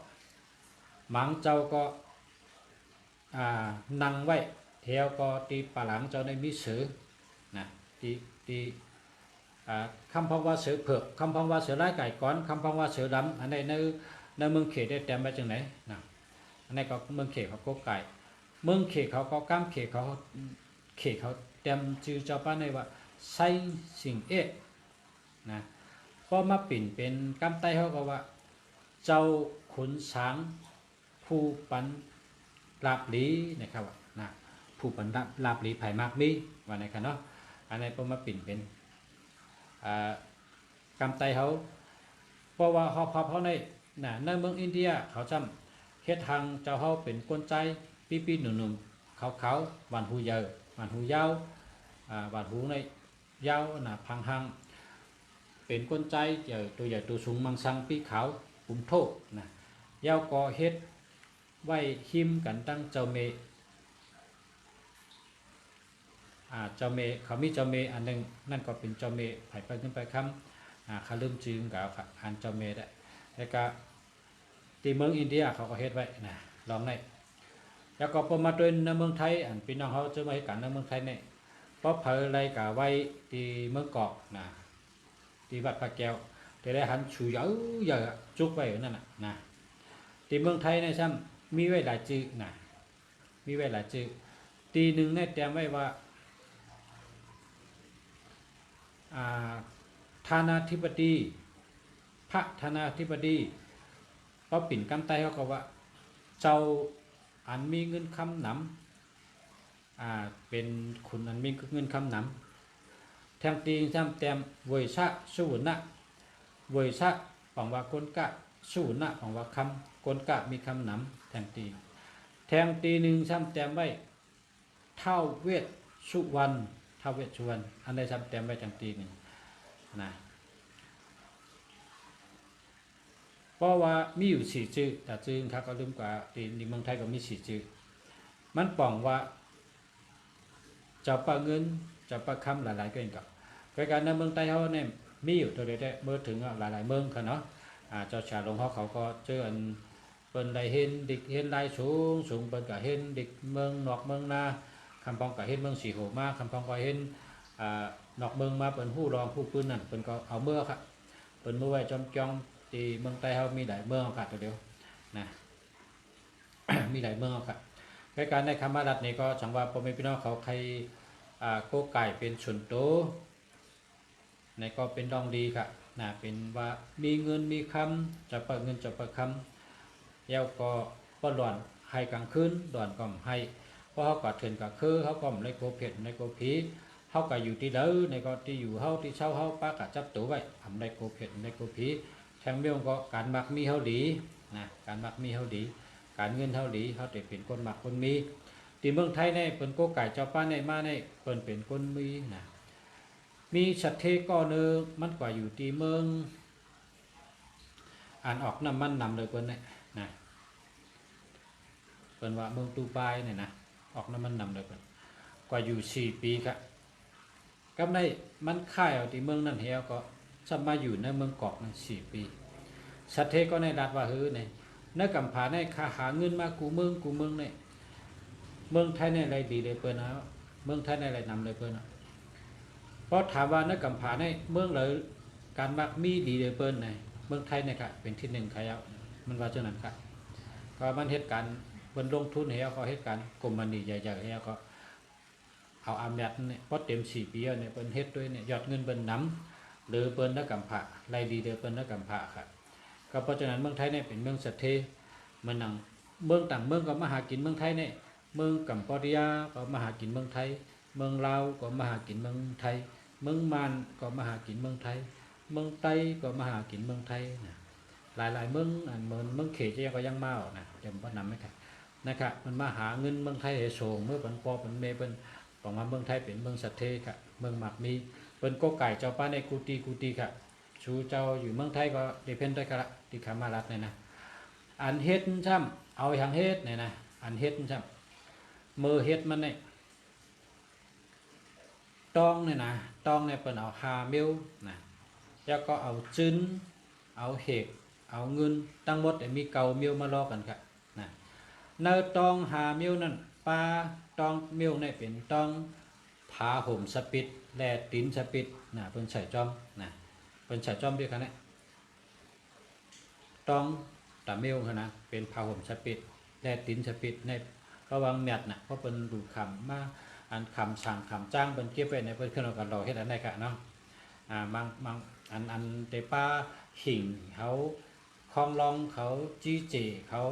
บางเจ้าก็นั่งไว้แถวก็ตีปะหลังเจ้าในมีสือนะตีคำพังว่าเสือเผือกคำพังว่าเสือไล่ไก่ก้อนคำพังว่าเสือดำอันในเมืองเขตได้เต็มไปจังไหนนะอันนี้ก็เมืองเขตเขาก็ไก่เมืองเขตเขาก็ก้ามเขตเขาเต็มชื่อเจ้าป้าในว่าไซสิงเอะนะพอมาปิ่นเป็นก้ามใต้เขาก็ว่าเจ้าขุนช้างผู้ปันลาบลีนะครับนะผู้ปันลาบลีไผ่มากมีว่าในกันเนาะอันนี้พอมาปิ่นเป็นกำไตเขาเพราะว่าเขาในเมืองอินเดียเขาจำเฮ็ดทางเจ้าเขาเป็นก้นใจปีหนุ่มๆขาวหวานหูยาวหวานหูยาวหวานหูในยาวพังหังเป็นก้นใจใหญ่ตัวสูงมังสังปีขาวปุ่มโทนะยาวก็เฮ็ดไว้หิมกันตั้งเจ้าเมเจ้าเมเขามีเจ้าเมอันหนึ่งนั่นก็เป็นเจ้าเมไผ่ไปขึ้นไปค้ำเขาลืมจืงกับอันเจ้าเมได้แล้วก็ที่เมืองอินเดียเขาก็เฮ็ดไว้นะลองได้แล้วก็พอมาด้วยในเมืองไทยอันพี่น้องเขาจะมาให้กันในเมืองไทยเนี่ยเพราะเผยอะไรกับไว้ที่เมืองเกาะนะที่วัดพระแก้วแต่ได้หันชูเยอะจุกไว้นั่นนะที่เมืองไทยเนี่ยซ้ำมีไว้หลายจื่อนะมีไว้หลายจื่อตีหนึ่งเนี่ยเตรียมไว้ว่าธานาธิบดีพระธานาธิบดีเพราะปิ่นกำไตเขาก็ว่าเจ้าอันมีเงินคำหนำเป็นคุณอันมีเงินคำหนำแทงตีซ้ำแต้มเวยชะสู้นะเวยชะปังว่าก้นกะสู้นะปังว่าคำก้นกะมีคำหนำแทงตีหนึ่งซ้ำแต้มไว้เท่าเวทสุวรรณท้าวเวสสุวรรณอันใดซ้ำแต้มไว้จังตีหนึ่งนะเพราะว่ามีอยู่4ชื่อแต่ชื่อเขาก็ลืมกว่าในเมืองไทยก็มี4ชื่อมันป่องว่าเจ้าปลาเงินเจ้าปลาคำหลายๆก็เองกับการในเมืองไทยเขาเนี่ยมีอยู่ตัวเดียวเมื่อถึงหลายๆเมืองค่ะเนาะเจ้าชาลงเขาก็เจออันเป็นได้เห็นเด็กเห็นลายสูงเป็นก็เห็นเด็กเมืองนอกเมืองนาคำพองก็เห็นเมืองสีโหมาคำพองก็เห็นนอกเมืองมาเป็นผู้รองผู้ปืนนั่นเป็นก็เอาเมื่อครับเป็นเมื่อไว้จอมจองที่เมืองไทยเขามีหลายเมืองค่ะตัวเดียวนะ มีหลายเมืองค่ะการในคำว่ารัฐนี่ก็จังว่าพ่อแม่พี่น้องเขาใครโกไก่เป็นส่วนโตในก็เป็นดองดีค่ะนะเป็นว่ามีเงินมีคำจะเปิดเงินจะเปิดคำแล้วก็ป้อนหลอนให้กลางคืนหลอนก็ให้เพ ราะเขาก็เถินก็คือเขาก็ไม่ได้โกเผ็ดไม่ได้โกผีเขาก็อยู่ที่เด้อในก็ที่อยู่เขาที่เช่าเขาป้าก็จับตัวไว้ทำได้โกเผ็ดได้โกผีแทงเบี้ยก็การมักมีเขาดีนะการมักมีเขาดีการเงินเขาดีเขาจะเป็นคนมักคนมีที่เมืองไทยเนี่ยเป็นโกไก่เจ้าป้าในมาเนี่ยเป็นคนมีนะมีชัดเทก็เนื้อมันกว่าอยู่ที่เมืองอ่านออกน้ำมันนำเลยเปิ้นเนี่ยนะเปิ้นว่าเมืองตูปายเนี่ยนะออกน้ำมันนำเลยเปิ้นกว่าอยู่4 ปีครับก็ได้มันค่ายเอาที่เมืองนั่นเฮียก็จะมาอยู่ในเมืองเกาะนั่น4 ปีชัดเทก็ในรัฐว่าฮือเนี่ยในกำผาในค่าหาเงินมากูเมืองเนี่ยเมืองไทยในอะไรดีเลยเปิ้นนะเมืองไทยในอะไรนำเลยเปิ้นนะเพราะถามว่าในกำผาในเมืองเลยการมักมีดีเลยเปิ้นเนี่ยเมืองไทยเนี่ยครับเป็นที่1ขยาวมันว่าจังนั้นครับก็มันเหตุการณ์เพิ่นลงทุนให้เขาเหตุการณ์กรมมันนี่ใหญ่ๆให้ก็เอาอาแมตเนี่ยพอเต็ม4 ปีเนี่ยเพิ่นเฮ็ดด้วยเนี่ยยอดเงินเพิ่นนำหรือเพิ่นนักกำผารายดีเด้อเพิ่นนักกำผาครับก็เพราะฉะนั้นเมืองไทยเนี่ยเป็นเมืองสัตเทมันนังเมืองต่างเมืองก็มาหากินเมืองไทยเนี่ยเมืองกัมพูชาก็มาหากินเมืองไทยเมืองลาวก็มาหากินเมืองไทยเมืองมานก็มาหากินเมืองไทยเมืองไต้ก็มาหากินเมืองไทยนะหลายๆเมืองอันเมืองเขตก็ยังมานะเดี๋ยวบ่นำไหมครับนะครับมันมาหาเงินเมืองไทยให้โฉงเมื่อเป็นพ่อเป็นแม่เป็นบอกว่าเมืองไทยเป็นเมืองสัตเทครับเมืองหมักมีเป็นโกไก่เจ้าป้าในกูตีครับชูเจ้าอยู่เมืองไทยก็ดิเพนได้ครับที่ขามารัดเนี่ยนะอันเฮ็ดช่ำเอาอย่างเฮ็ดเนี่ยนะอันเฮ็ดช่ำมือเฮ็ดมันเนี่ยต้องเนี่ยนะต้องเนี่ยเป็นเอา5 มิลนะแล้วก็เอาจึ้นเอาเหกเอาเงินตั้งหมดมี9 มิลมารอกันครับนะเนื้อตอง5 มิลนั่นปลาตองมิลเนี่ยเป็นตองผาห่มสปิดแลตินสปิดนะเป็นใส่จอมนะเป็นใส่จอมด้วยกันเนี่ยตองตามิลนะเป็นผาห่มสปิดแลตินสปิดในระวังแมทนะเพราะเป็นดูคำมาอันคำสั่งคำจ้างเป็นเก็บไว้ในเพื่อนขึ้นเอากันรอเฮ็ดอันใดกะเนาะบางอันเตป้าหิ่งเขาคลองลองเขาจี้เจเขา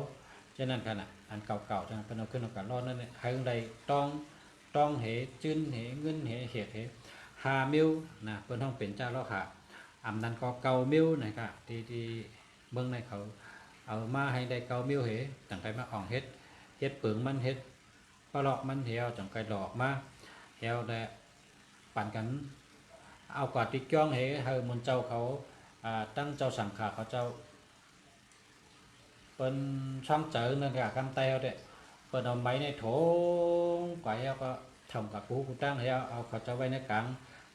ฉะนั้นขนาดอันเก่าๆจังเป็นเอาขึ้นเอากันรอนั่นเนี่ยให้ใดต้องเหจื้นเหเงินเหเหตุ5 มิลนะเพิ่นต้องเป็นเจ้าล่อค่ะอำนั้นก็9 มิลนะครับที่เบิ่งในเขาเอามาให้ได้9 มิลเหจังไกมาอ่องเฮ็ดเปิงมันเฮ็ดปลอกมันเหี่ยวจังไกหลอกมาเหี่ยวได้ปั่นกันเอากว่าติจ้องให้มนเจ้าเขาตั้งเจ้าสังขาเขาเจ้าเปิ้นช่างเจอนั่นก็กำเตวเด้เปิ้นเอาไม้ในโถงกว่าเหี่ยวก็ทำกับกูตั้งเหี่ยวเอาเขาเจ้าไว้ในกลาง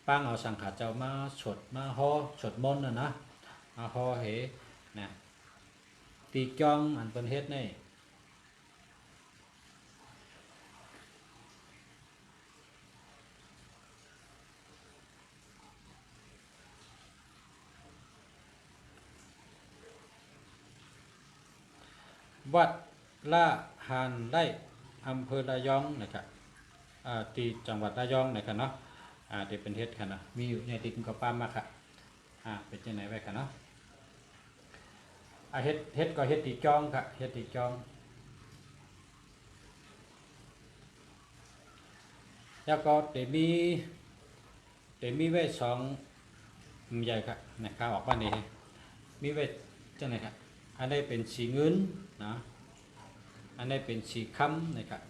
ป้างเอาสังขาเจ้ามาฉดมาห่อฉดมนต์นะมาห่อเหนะตีจ้องอันเปิ้นเฮ็ดนี่วัดละหานได้อำเภอระยองนะครับที่จังหวัดระยองนะครับเนาะที่เป็นเฮ็ดค่ะเนาะมีอยู่ในติดกับป้ามาค่ะเป็นจังไหนไว้ค่ะเนาะเฮ็ดก็เฮ็ดติจองค่ะเฮ็ดติจองแล้วก็จะมีไว้2ใหญ่ค่ะนะครับออกมานี่มีไว้จังไหนค่ะอันนี้เป็นสีเงินนะอันนี้เป็นสีค้ำนะครับ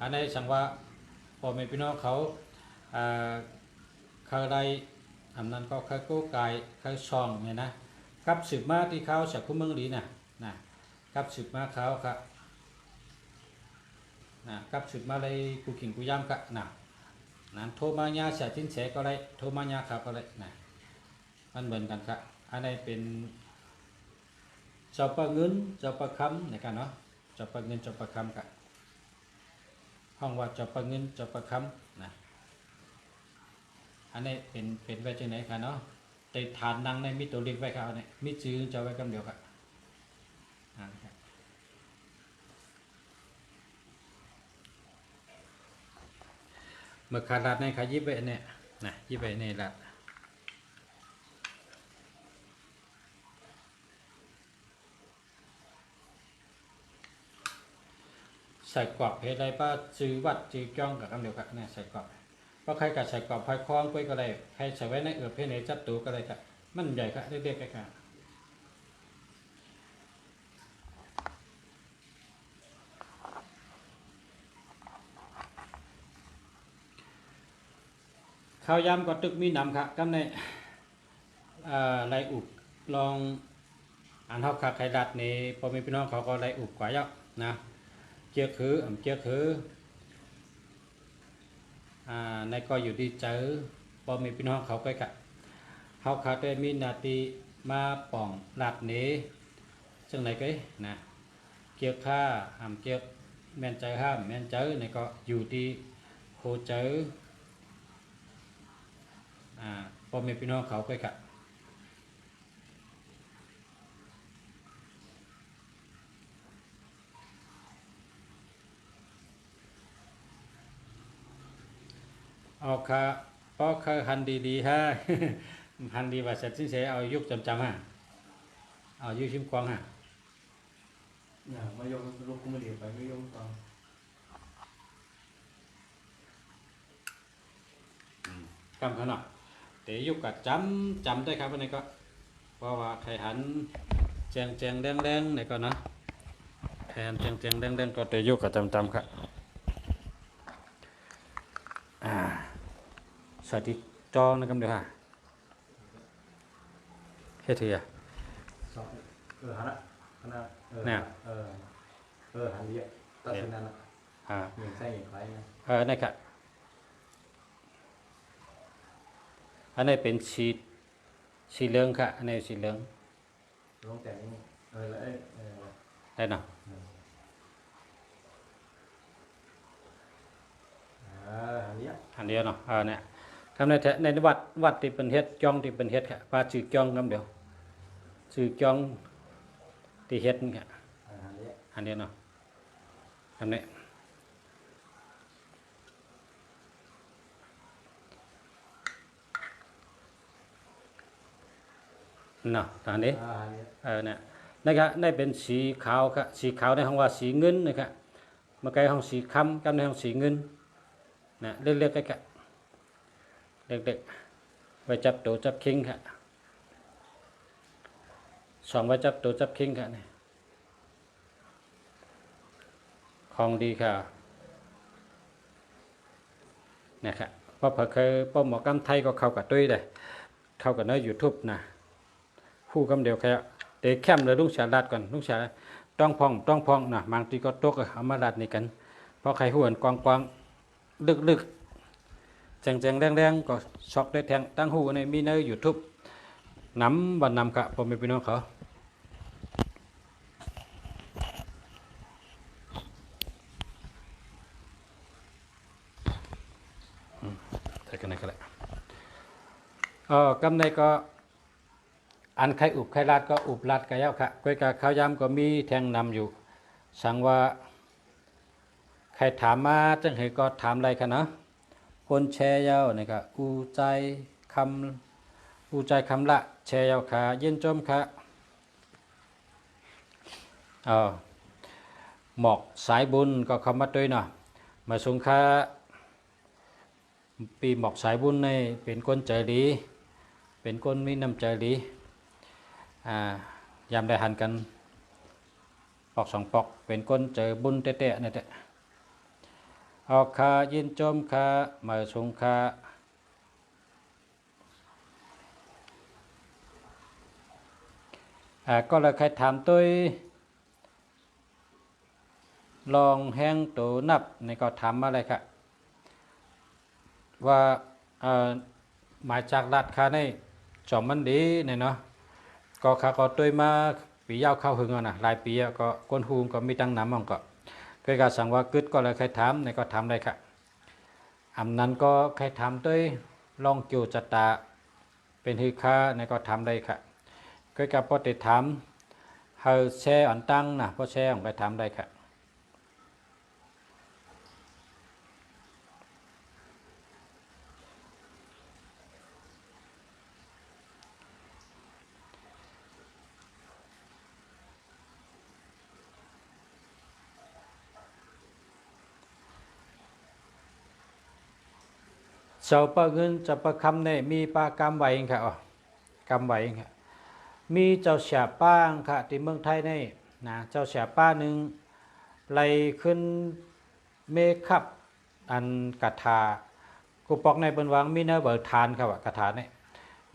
อันนี้สังว่าพ่อแม่พี่น้องเขาได้อันนั้นก็เขาโก้กายเขาช่องเนี่ยนะกับสืบมาที่เขาจากคุ้มเมืองลีนะกับสืบมาเขาครับกับสืบมาเลยกูกินกูย่ำครับนั้นโทรมาญาเสียทิ้นเสก็ได้โทรมาญาครับก็ได้มันเหมือนกันครับอันนี้เป็นเจ้าปลาเงินเจ้าปลาคำในกันเนาะเจ้าปลาเงินเจ้าปลาคำครับห้องว่าเจ้าปลาเงินเจ้าปลาคำอันนี้เป็นไว้จังไหนครับเนาะแต่ฐานนั่งในมีตัวเล็กไว้ครับอันนี้มีจื้อจะไว้กำเดียวครับเมื่อขาดรัดในขายิบไว้เนี่ยยิบไว้ในรัด ส่กรอบเฮ็ดได้ป้าจื้อวัดจื้อจ้องกับคำเดียวกันเนี่ยใส่กรอบก็ใครกับใส่กรอบพายคล้องไปก็ได้ใครใส่ไว้ในเอือบเฮ็ดในจัดตูก็ได้ครับมันใหญ่ครับเรียกๆกันข้าวยำก็ตึกมีน้ำครับกำในไรอุบลองอันเฮาคักไข่ดัดนี่พอมีพี่น้องเขาก็ไรอุบกว่าเยอะนะเจียคือเจียคือในก็อยู่ดีเจอพอมีพี่น้องเขาก็กะเฮาคักได้มีนาทีมาป่องลาดนี้ซึ่งไหนก็นะเจียค่าเจียแม่นเจอห้ามแม่นเจอในก็อยู่ดีโคเจอพอมีพี่น้องเขาก็กะเอาค่ะพอเคยหันดีๆฮะ หันดีว่าเสร็จสิ้นเสียเอายุกจำฮะเอายุกชิมกวางฮะ อย่ามายกลูกกูมาเดียวไปไม่ยกตอนกำขนาดแต่ยุกกับจำได้ครับวันนี้ก็เพราะว่าไข่หันแจงแดงๆนี่ก็นะไข่หันแจงแดงก็แต่ยุกกับจำครับสวัสดีจอนะครับเดี๋ยวฮะเฮ็ดเถียหันละหันละหันเยอะตัดสินนั้นละเหมือนใส่เหมือนไฟนะนี่ครับอันนี้เป็นสีเหลืองค่ะอันนี้สีเหลืองลงแต่นี่แล้วได้เนาะอันเดียวเนาะเนี่ยทำในวัดที่เป็นเฮ็ดจ้องที่เป็นเฮ็ดค่ะปลาจือจ้องคำเดียวจือจ้องที่เฮ็ดนี่ค่ะอันเดียวเนาะทำเนี่ยเนาะตอนนี้เนี่ยนะครับได้เป็นสีขาวครับสีขาวในห้องว่าสีเงินนะครับมาไกลห้องสีค้ำกับในห้องสีเงินนะเล็กๆใกล้ๆเล็กๆไว้จับตัวจับคิงค่ะสองไว้จับตัวจับคิงค่ะนี่ของดีค่ะนะครับเพราะเคยป้อมหมอกำไทยก็เข้ากับตุ้ยเลยเข้ากับใน YouTube นะคู่คำเดียวแค่เตะแคมเลยลุงเสียรัดก่อนลุงเสียต้องพองนะบางทีก็ตกเอามารัดนี่กันเพราะใครหวนกวางลึกแจงแดงก็ช็อกได้แทงตั้งหูในมีใน YouTube น้ำบันนำกะผมเป็นพี่น้องเขาใส่กันไหนก็ได้กำในก็อันไข่อุบไข่ลาดก็อุบลาดกะเย้าค่ะก้อยกะข้าวยำก็มีแทงนำอยู่สั่งว่าใครถามมาจังเหก็ถามอะไรคะเนาะคนแชร์เย้านี่ก็อูใจคำละแชร์เย้าค่ะเย็นจมค่ะหมอกสายบุญก็เข้ามาด้วยเนาะมาสงค่าปีหมอกสายบุญในเป็นคนใจดีเป็นคนมีน้ำใจดียามได้หันกันปอกสองปอกเป็นคนเจอบุญเตะๆนี่แหละออกคายินจมคามาสงคาก็เลยใครถามตัวลองแห้งตัวนับในก็ถามอะไรครับว่าหมายจากรัดคาในจอมมันดีเนี่ยเนาะก็ขาก็ตัวมาปียาวเข้าหึงอ่ะนะหลายปีก็ก้นหูก็มีตั้งน้ำมองก็เคยการสั่งว่ากึดก็เลยใครถามในก็ถามได้ครับอำนั้นก็ใครถามตัวลองโจจตาเป็นฮือค่าในก็ถามได้ครับเคยการพอติดถามเฮาแชร์อันตั้งนะพอแชร์ของไปถามได้ครับ เสาปะเงินจะประคำในมีปากำไว้ค่ะอ๋อกำไว้ค่ะมีเจ้าเสียป้างค่ะที่เมืองไทยในนะเจ้าเสียป้าหนึ่งไล่ขึ้นเมฆับอันกระทากูปอกในบนวังมีเนื้อเบอร์ทานครับกระถาเนี่ย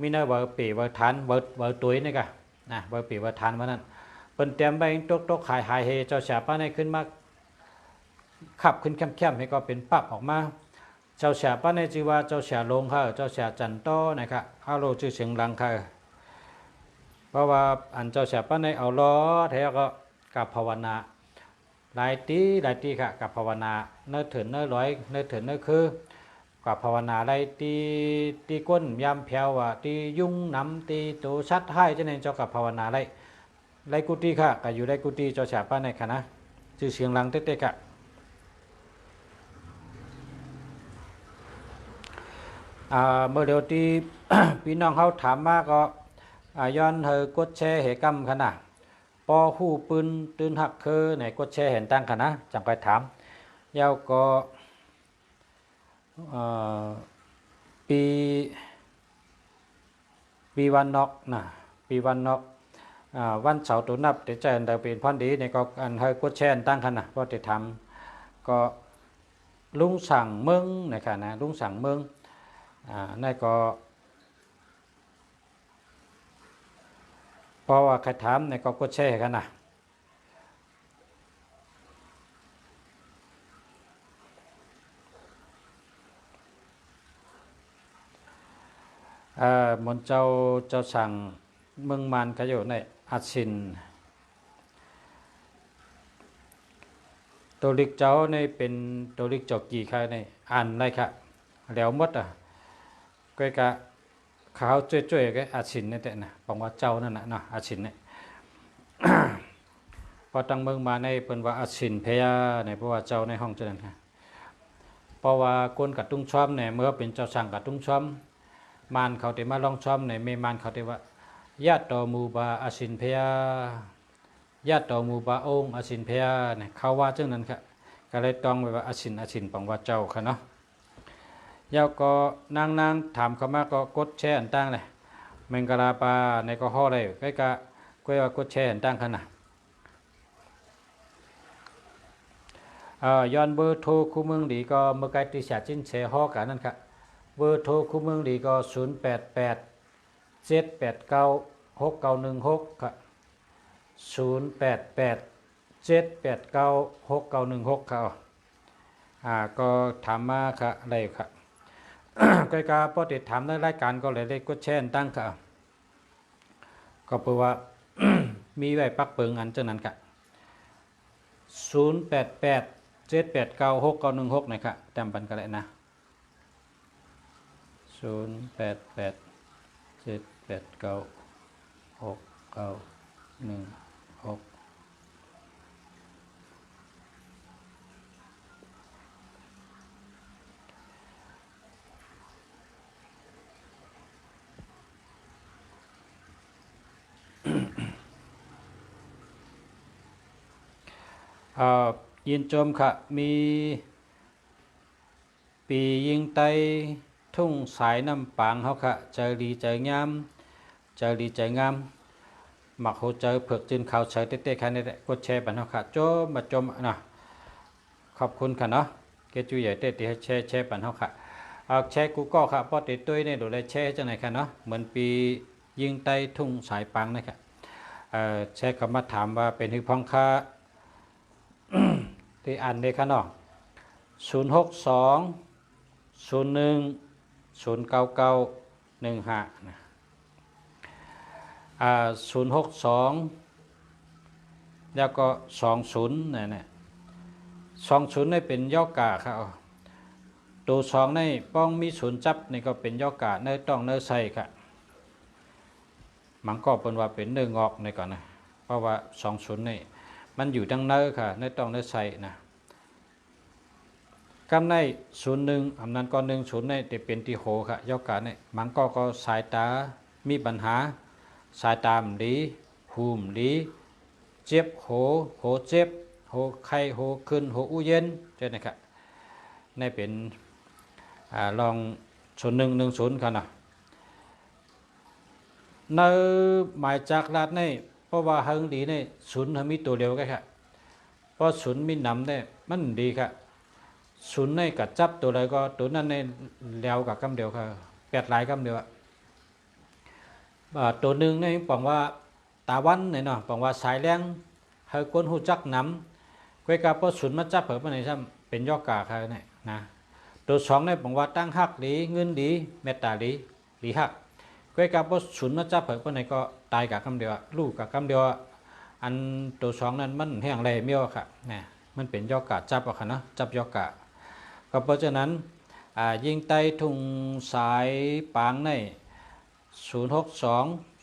มีเนื้อเบอร์ปีเบอร์ทานเบอร์ตุ้ยนี่กะนะเบอร์ปีเบอร์ทานวันนั้นเป็นเตรียมใบตกขายหายเฮเจ้าเสียป้าในขึ้นมาขับขึ้นเข้มๆให้ก็เป็นปับออกมาเจ้าเสียป้าในจีว่าเจ้าเสียลงค่ะเจ้าเสียจันโตนะครับเอาโลชื่อเสียงลังค่ะเพราะว่าอันเจ้าเสียป้าในเอาล้อแท้ก็กับภาวนาหลายตีค่ะกับภาวนาเนื้อถึงเนื้อร้อยเนื้อถึงเนื้อคือกับภาวนาได้ตีก้นยำแผวว่าตียุ่งน้ำตีตัวชัดให้เจ้าเนี่ยเจ้ากับภาวนาไรกุฏิค่ะก็อยู่ไรกุฏิเจ้าเสียป้าในค่ะนะชื่อเสียงลังเต๊ะๆค่ะเมื่อเดี๋ยวที่ พี่น้องเขาถามมาก็ย้อนเฮอกดแชร์เหกำขนาดปอหู้ปืนตื่นหักคือไหนกดแชร์เห็นตั้งขนาดจังไปถามยาวก็ปีวันนอกนะปีวันนอกวันเสาร์ตุนับเดี๋ยวจะเดินเป็นพอนดีในก็อันเฮอกดแชร์ตั้งขนาดก็จะทำก็ลุงสั่งเมืองนะครับนะลุงสั่งเมืองนั่นก็เพราะว่าใครถามในก็กดแชร์กันนะมนเจ้าสั่งเมืองมันก็อยู่ในอาชินตัวลิกเจ้าในเป็นตัวลิกจอกกี่ใครในอ่านได้ค่ะแล้วมดก็กะเขาช่วยๆก็อาชินนี่แต่นะบอกว่าเจ้านั่นนะเนาะอาชินเนี่ย พอตั้งเมืองมาในเป็นว่าอาชินพยาในเพราะว่าเจ้าในห้องเจริญค่ะเพราะว่าคนกัดตุ้งช้อมเนี่ยเมื่อเป็นเจ้าสั่งกัดตุ้งช้อมมานเขาติมาลองช้อมในเมมานเขาติว่าญาติต่อมูบาอาชินพยาญาติต่อมูบาองค์อาชินพยาเนี่ยเขาว่าเจ้านั้นค่ะก็เลยต้องไว้ว่าอาชินปังว่าเจ้าค่ะเนาะยาวก็นางถามเขามาก็กดแชร์อันตั้งเลยเมงกะลาปาในก็ห่อได้ใกล้กะก็ว่ากดแชร์อันตั้งขนาดย้อนเบอร์โทรคู่เมืองดีก็เมื่อไกลตีเสียจิ้นเสียห่อกันนั่นค่ะเบอร์โทรคู่เมืองดีก็0887896916ค่ะ0887896916ค่ะก็ถามมาค่ะอะไรค่ะ ก็กาพอติดถามในรายการก็เลยได้กดแชร์ตั้งค่ะก็เพราะว่า มีไว้ปักเปิงอันเจ้านั้นค่ะ0887896916นะครับจำปันกันเลยนะ0887896916ยินชมค่ะมีปียิงไตทุ่งสายน้ำปางเขาค่ะเจอดีเจองามหมักโหเจอเผือกจืนขาวเฉยเต้ๆค่ะนี่แหละกดแชร์บันเขาค่ะโจมาจมนะขอบคุณค่ะเนาะเกจูใหญ่เต้ที่ให้แชร์บันเขาค่ะแชร์กูก็ค่ะพอติดตุ้ยเนี่ยดูแลแชร์จังไหนค่ะเนาะเหมือนปียิงไตทุ่งสายปางนะครับแชร์เขามาถามว่าเป็นหือพองค่ะที่อ่านได้ค่ะเนาะ06201099150นะ062แล้วก็20เนี่ย20นี่เป็นย่อกาครับตัว2ในป้องมีศูนย์จับนี่ก็เป็นย่อกาเนื้อต้องเนื้อใส่ค่ะมันก็เป็นว่าเป็นเนื้องอกในก่อนนะเพราะว่า20นี่มันอยู่ดังเนื้อค่ะเนื้อต้องเนื้อใส่นะกำใน01อำนั้นก็10ในแต่เป็นที่โหค่ะย่อกาเนี่ยมันก็สายตามีปัญหาสายตามดีหูมดีเจ็บโหเจ็บโหไข้โหขึ้นโหอู้เย็นเจ้านะครับในเป็นลอง 0110ค่ะนะในหมายจากลาดในเพราะว่าเฮิงดีในศูนย์มีตัวเดียวกันค่ะเพราะศูนย์มีนำได้มันดีค่ะศูนย์ในกับจับตัวใดก็ตัวนั้นในแล้วกับคำเดียวค่ะแปดหลายคำเดียวตัวหนึ่งในบอกว่าตาวันเนี่ยเนาะบอกว่าสายแรงเฮาคนหูจักนำก้อยกับพอศูนย์มาจับเผิ่นในซ้ำเป็นยอกกาค่ะเนี่ยนะตัวสองในบอกว่าตั้งหักดีเงินดีเมตตาดีดีหักก้อยกับพอศูนย์มาจับเผิ่นในก็ตายกับคำเดียวลูกกับคำเดียวอันตัวสองนั้นมันแห้งแรงเมียวค่ะเนี่ยมันเป็นยอกกาจับอะค่ะเนาะจับยอกกาก็เพราะฉะนั้นยิงไตทุ่งสายปางใน062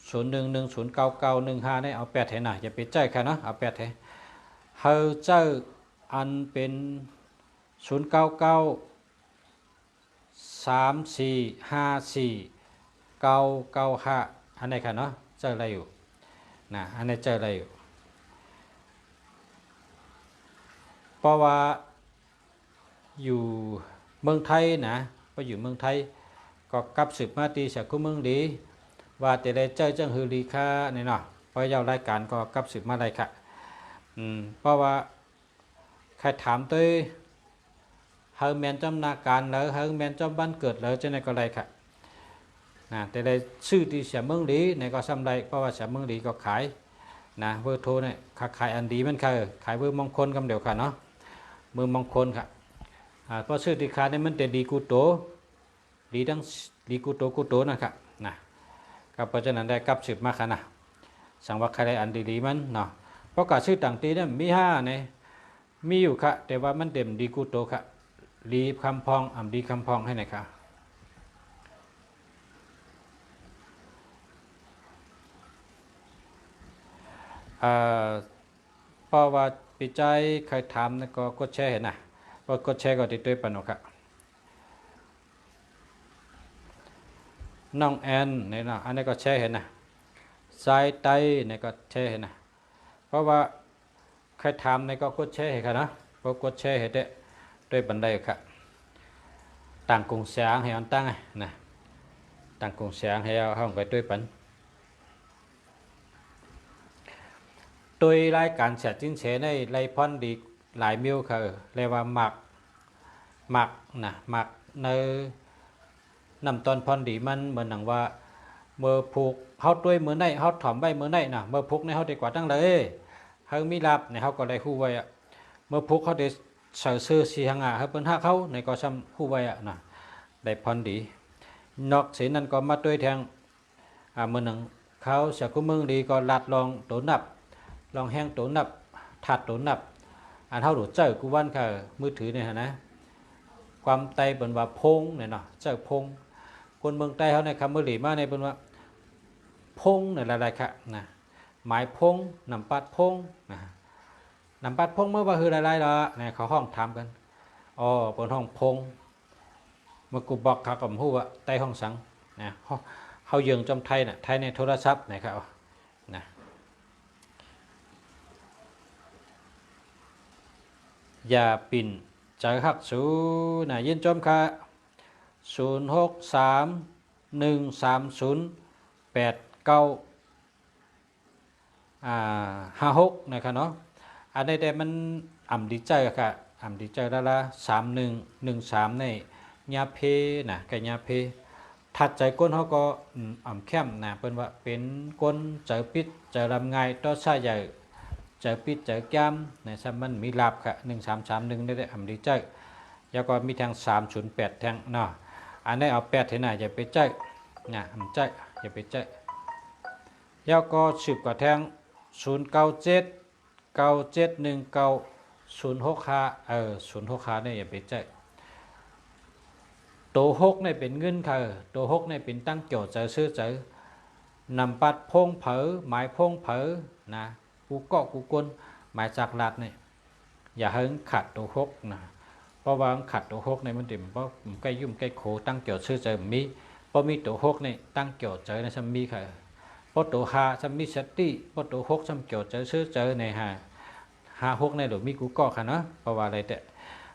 011 09915ได้เอา8ให้หน่ะอย่าไปใจค่ะเนาะเอา8ให้เฮาเจ้าอันเป็น099 3454 995อันไหนค่ะเนาะเจออะไรอยู่นะอันไหนเจออะไรอยู่เพราะว่าอยู่เมืองไทยนะพออยู่เมืองไทยก็กลับสืบมาตีจากคู่เมืองดีว่าแต่ได้เจอจังฮือลีค่านี่เนาะพอยาวรายการก็กลับสืบมาได้ค่ะเพราะว่าใครถามตัวเฮาแมนจำนาการแล้วเฮาแมนจำบ้านเกิดแล้วจะในก็ไรค่ะนะแต่ได้ชื่อที่เสียเมืองดีในก็ซ้ำไรเพราะว่าเสียเมืองดีก็ขายนะเบอร์โทรเนี่ยขายอันดีมันขายเบอร์มงคลกำเดียวค่ะเนาะเบอร์มงคลค่ะเพราะชื่อที่ขายเนี่ยมันแต่ดีกูโตดีทั้งดีกูโตนะครับนะก็เพราะฉะนั้นได้กลับสืบมาค่ะนะสังว่าใครได้อันดีๆมันเนาะเพราะการชื่อต่างตีเนี่ยมี5เนี่ยมีอยู่ค่ะแต่ว่ามันเต็มดีกูโตค่ะดีคำพองดีคำพองให้หน่อยค่ะเพราะว่าปีใจใครถามนะก็กดแชร์เห็นนะพอกดแชร์ก็ติดตัวปนค่ะน้องแอนเนี่ยนะอันนี้ก็แชร์เห็นนะสายไตเนี่ยก็แชร์เห็นนะเพราะว่าใครถามเนี่ยก็กดแชร์เห็นค่ะนะพอกดแชร์เห็นได้ด้วยบันไดค่ะต่างกงแสงให้อันตั้งนะต่างกงแสงให้เอาห้องไปด้วยปันโดยรายการเสียจิ้นเฉในไรพอนดีหลายมิวค่ะเรียกว่าหมักนะหมักในนำตอนพอนดีมันเหมือนหนังว่าเมื่อผูกเขาด้วยมือในเขาถอมใบมือในนะเมื่อผูกในเขาดีกว่าตั้งเลยเขามีลาบในเขาก็ได้คู่ไว้อะเมื่อผูกเขาได้เสือซื้อสีหางเขาเป็นห้าเขาในก็ซ้ำคู่ไว้อะนะได้พอนดีนอกเสียนั้นก็มาด้วยแทงเมื่อหนังเขาเสียกู้มึงดีก็ลัดลองโตนับลองแห้งโตนับถัดโตนับอันเท่าดูเจ้ากูวันค่ะมือถือเนี่ยนะความไตเป็นว่าพงเนี่ยเนาะเจ้าพงคนเมืองใต้เขาในคำมือหลีมาในเป็นว่าพงเนี่ยอะไรค่ะนะหมายพงนำปัดพงนะนำปัดพงเมื่อว่าคืออะไรล่ะเนี่ยเขาห้องถามกันอ๋อบนห้องพงเมื่อกูบอกเขากับผู้ว่าใต้ห้องสังนะเขาเยืองจำไทยน่ะไทยในโทรศัพท์นะครับนะอย่าปิ่นใจหักสูนะยินจมค่ะ0631308956นะครับเนาะอันนี้แต่มันดีใจค่ะดีใจแล้วละ3113ในญาเพนะกับญาเพถัดใจก้นเขาก็เข้มนะเป็นว่าเป็นก้นเจอปิดเจอลำไงต่อชายใหญ่เจอปิดเจอแก้มในสมันมีลาบค่ะ1331ได้ดีใจแล้วก็มีแทง308แทงเนาะอันนี้เอา8เท่าไหร่อย่าไปใจนะใจอย่าไปใจแล้วก็10กับแทง097 9719 065 065เนี่ยอย่าไปใจตัว6เนี่ยเป็นเงินค่ะตัว6เนี่ยเป็นตั้งเกี่ยวใจซื้อใจนำปัดพงเผอหมายพงเผอนะกูเกาะกูกลหมายจากลาดเนี่ยอย่าให้ขัดตัว6นะเพราะว่าขัดตัว6ในมันติ่มเพราะใกล้ยุ่มใกล้โขตั้งเกี่ยวซื้อใจมีเพราะมีตัว6เนี่ยตั้งเกี่ยวใจในซัมมีค่ะเพราะตัว5ซัมมีสติเพราะตัว6ซัมเกี่ยวใจซื้อใจใน5 6ในหรือมีกูเกาะค่ะเนาะเพราะว่าอะไรแต่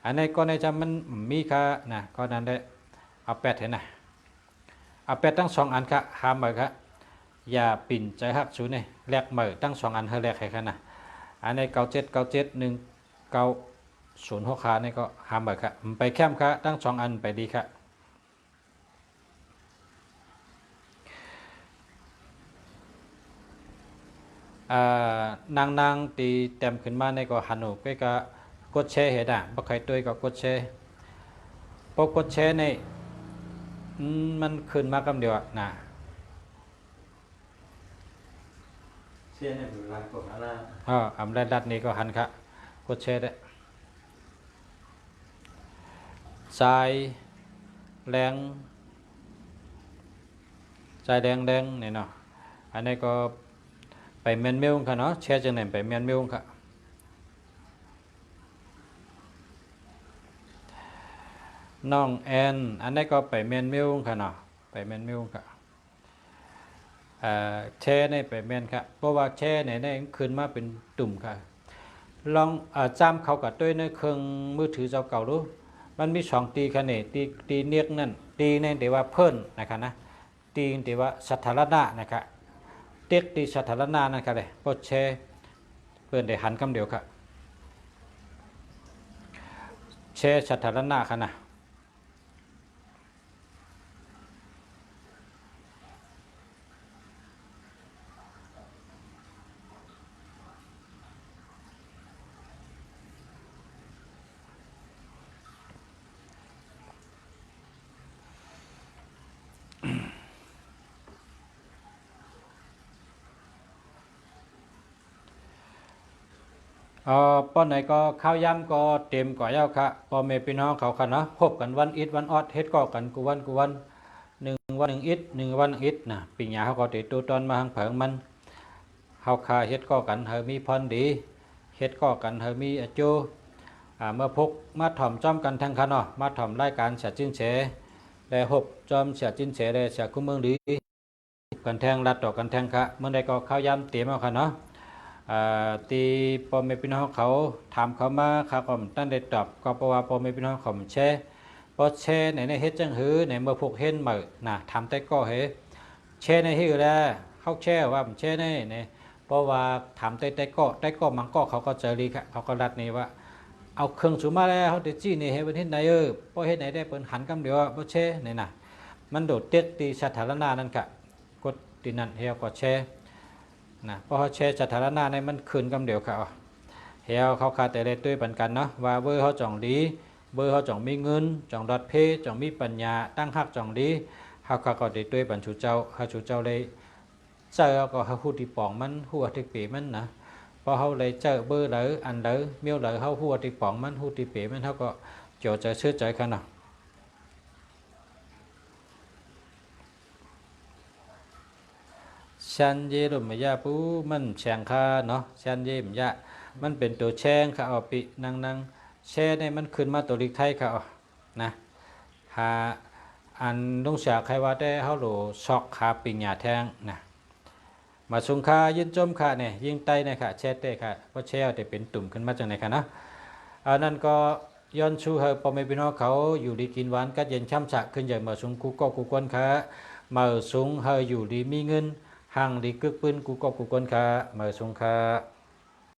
อันนี้ก็ในจำมันมีค่ะนะก็นั้นได้เอา8เห็นนะ เอาเป็ดตั้ง2อันค่ะหาเหมือค่ะอย่าปิ่นใจหักชูนี่แลกเหมือตั้ง2อันเฮาแลกให้ค่ะนะอันนี้97971906ขานี่ก็หาเหมือค่ะไปแคมค่ะตั้ง2อันไปดีค่ะนางตีเต็มขึ้นมาในก็หันออกไปก็กดแชร์เห็นบ่ใครตัวก็กดแชร์พอกดแชร์ในมันขึ้นมากำเดียวนะ เสียเนี่ยเป็นรักของอะไร อำแรดัดนี้ก็หันค่ะกดแชร์ได้สายแรงนี่เนาะอันนี้ก็ไปเมนเมลค่ะเนาะแชร์จังไหนไปเมนเมลค่ะน้องแอนอันนี้ก็ไปเมนเมลค่ะเนาะไปเมนเมลค่ะแชร์ในไปเมนค่ะเพราะว่าแชร์ในขึ้นมาเป็นตุ่มค่ะลองจำเขากับด้วยในเครื่องมือถือเจ้าเก่าดูมันมี2ตีค่ะนี่ตีเนียกนั่นตีในเดี๋ยวว่าเพิ่นนะคะนะตีเดี๋ยวว่าสัทธารณะนะคะเต็กตีสัทธารณะนั่นค่ะเลยพอแชร์เพิ่นได้หันคำเดียวค่ะแชร์สัทธารณะค่ะนะป้อนไหนก็ข้าวย่ำก็เต็มก่อยาวค่ะพอเมพี่น้องเขาค่ะเนาะพบกันวันอิดวันออดเฮ็ดก็กันกูวัน1 วัน1อิด1 วันอิดนะปีหญ้าเขาก็ติดตัวตอนมาหังเผิงมันเฮาคาเฮ็ดก็กันเฮามีพรดีเฮ็ดก็กันเฮามีอจูเมื่อพกมาถ่อมจ้อมกันทั้งคันเนาะมาถ่อมรายการเสียจิ้นเฉและหบจอมเสียจิ้นเฉและเสียคุ้มเมืองดีกันแทงรัดต่อกันแทงค่ะเมื่อใดก็ข้าวย่ำเตรียมเอาค่ะเนาะตีปอมเมพี่น้องเขาถามเขามาข้าก็ตั้งได้ตอบก็เพราะว่าปอมเมพี่น้องเขาแช่พอแช่ในเฮ็ดจังหือในเมื่อพวกเห็นเหมือนะทำแต่ก็เฮแช่ในที่อื่นแล้วเขาแช่ว่าแช่ในเพราะว่าทำแต่ก็มันก็เขาก็เจอรีค่ะเขาก็รัดนี่ว่าเอาเครื่องสูมาแล้วเขาจะจี้นี่เฮ็ดประเทศไหนเพราะเฮ็ดไหนได้เปิ้นหันกำเดียวเพราะแช่นี่นะมันโดดเต็กตีสาธารณะนั่นค่ะกดตีนั่นเฮาก็แช่นะเพราะเขาแชร์สาธารณะในมันคืนกำเดียวเขาเฮียเขาคาแต่ได้ด้วยปันกันเนาะว่าเบอร์เขาจ่องดีเบอร์เขาจ่องมีเงินจ่องรอดเพจ่องมีปัญญาตั้งหักจ่องดีเขาก็ได้ด้วยปันชูเจ้าเขาชูเจ้าเลยเจอก็เขาหูที่ปองมันหัวที่ปีมันนะพอเขาเลยเจอเบอร์เลยอันเลยเมียวเลยเขาหัวที่ปองมันหูที่ปีมันเขาก็โจจะเชื่อใจกันเนาะชันเยรุมยาปูมันแฉงคาเนาะชันเยมยะมันเป็นตัวแช่งค่ะเอาปินางแช่ในมันขึ้นมาตัวลิกไทยค่ะนะหาอันลุงเสียใครว่าได้เฮาโหลซอกขาปิงหยาแทงนะมาสุงคายินจมค่ะเนี่ยยิงไตเนี่ยค่ะแช่เต้ค่ะเพราะแช่แต่เป็นตุ่มขึ้นมาจากไหนค่ะนะอันนั้นก็ย้อนชูเฮปอมเมพี่น้องเขาอยู่ดีกินหวานกัดเย็นช่ำฉะขึ้นใหญ่มาสุงกูก็กูกวนค่ะมาสุงเฮอยู่ดีมีเงินห่างดีกึกปืนกูก็กูกวนค่ะมาสุงค่ะ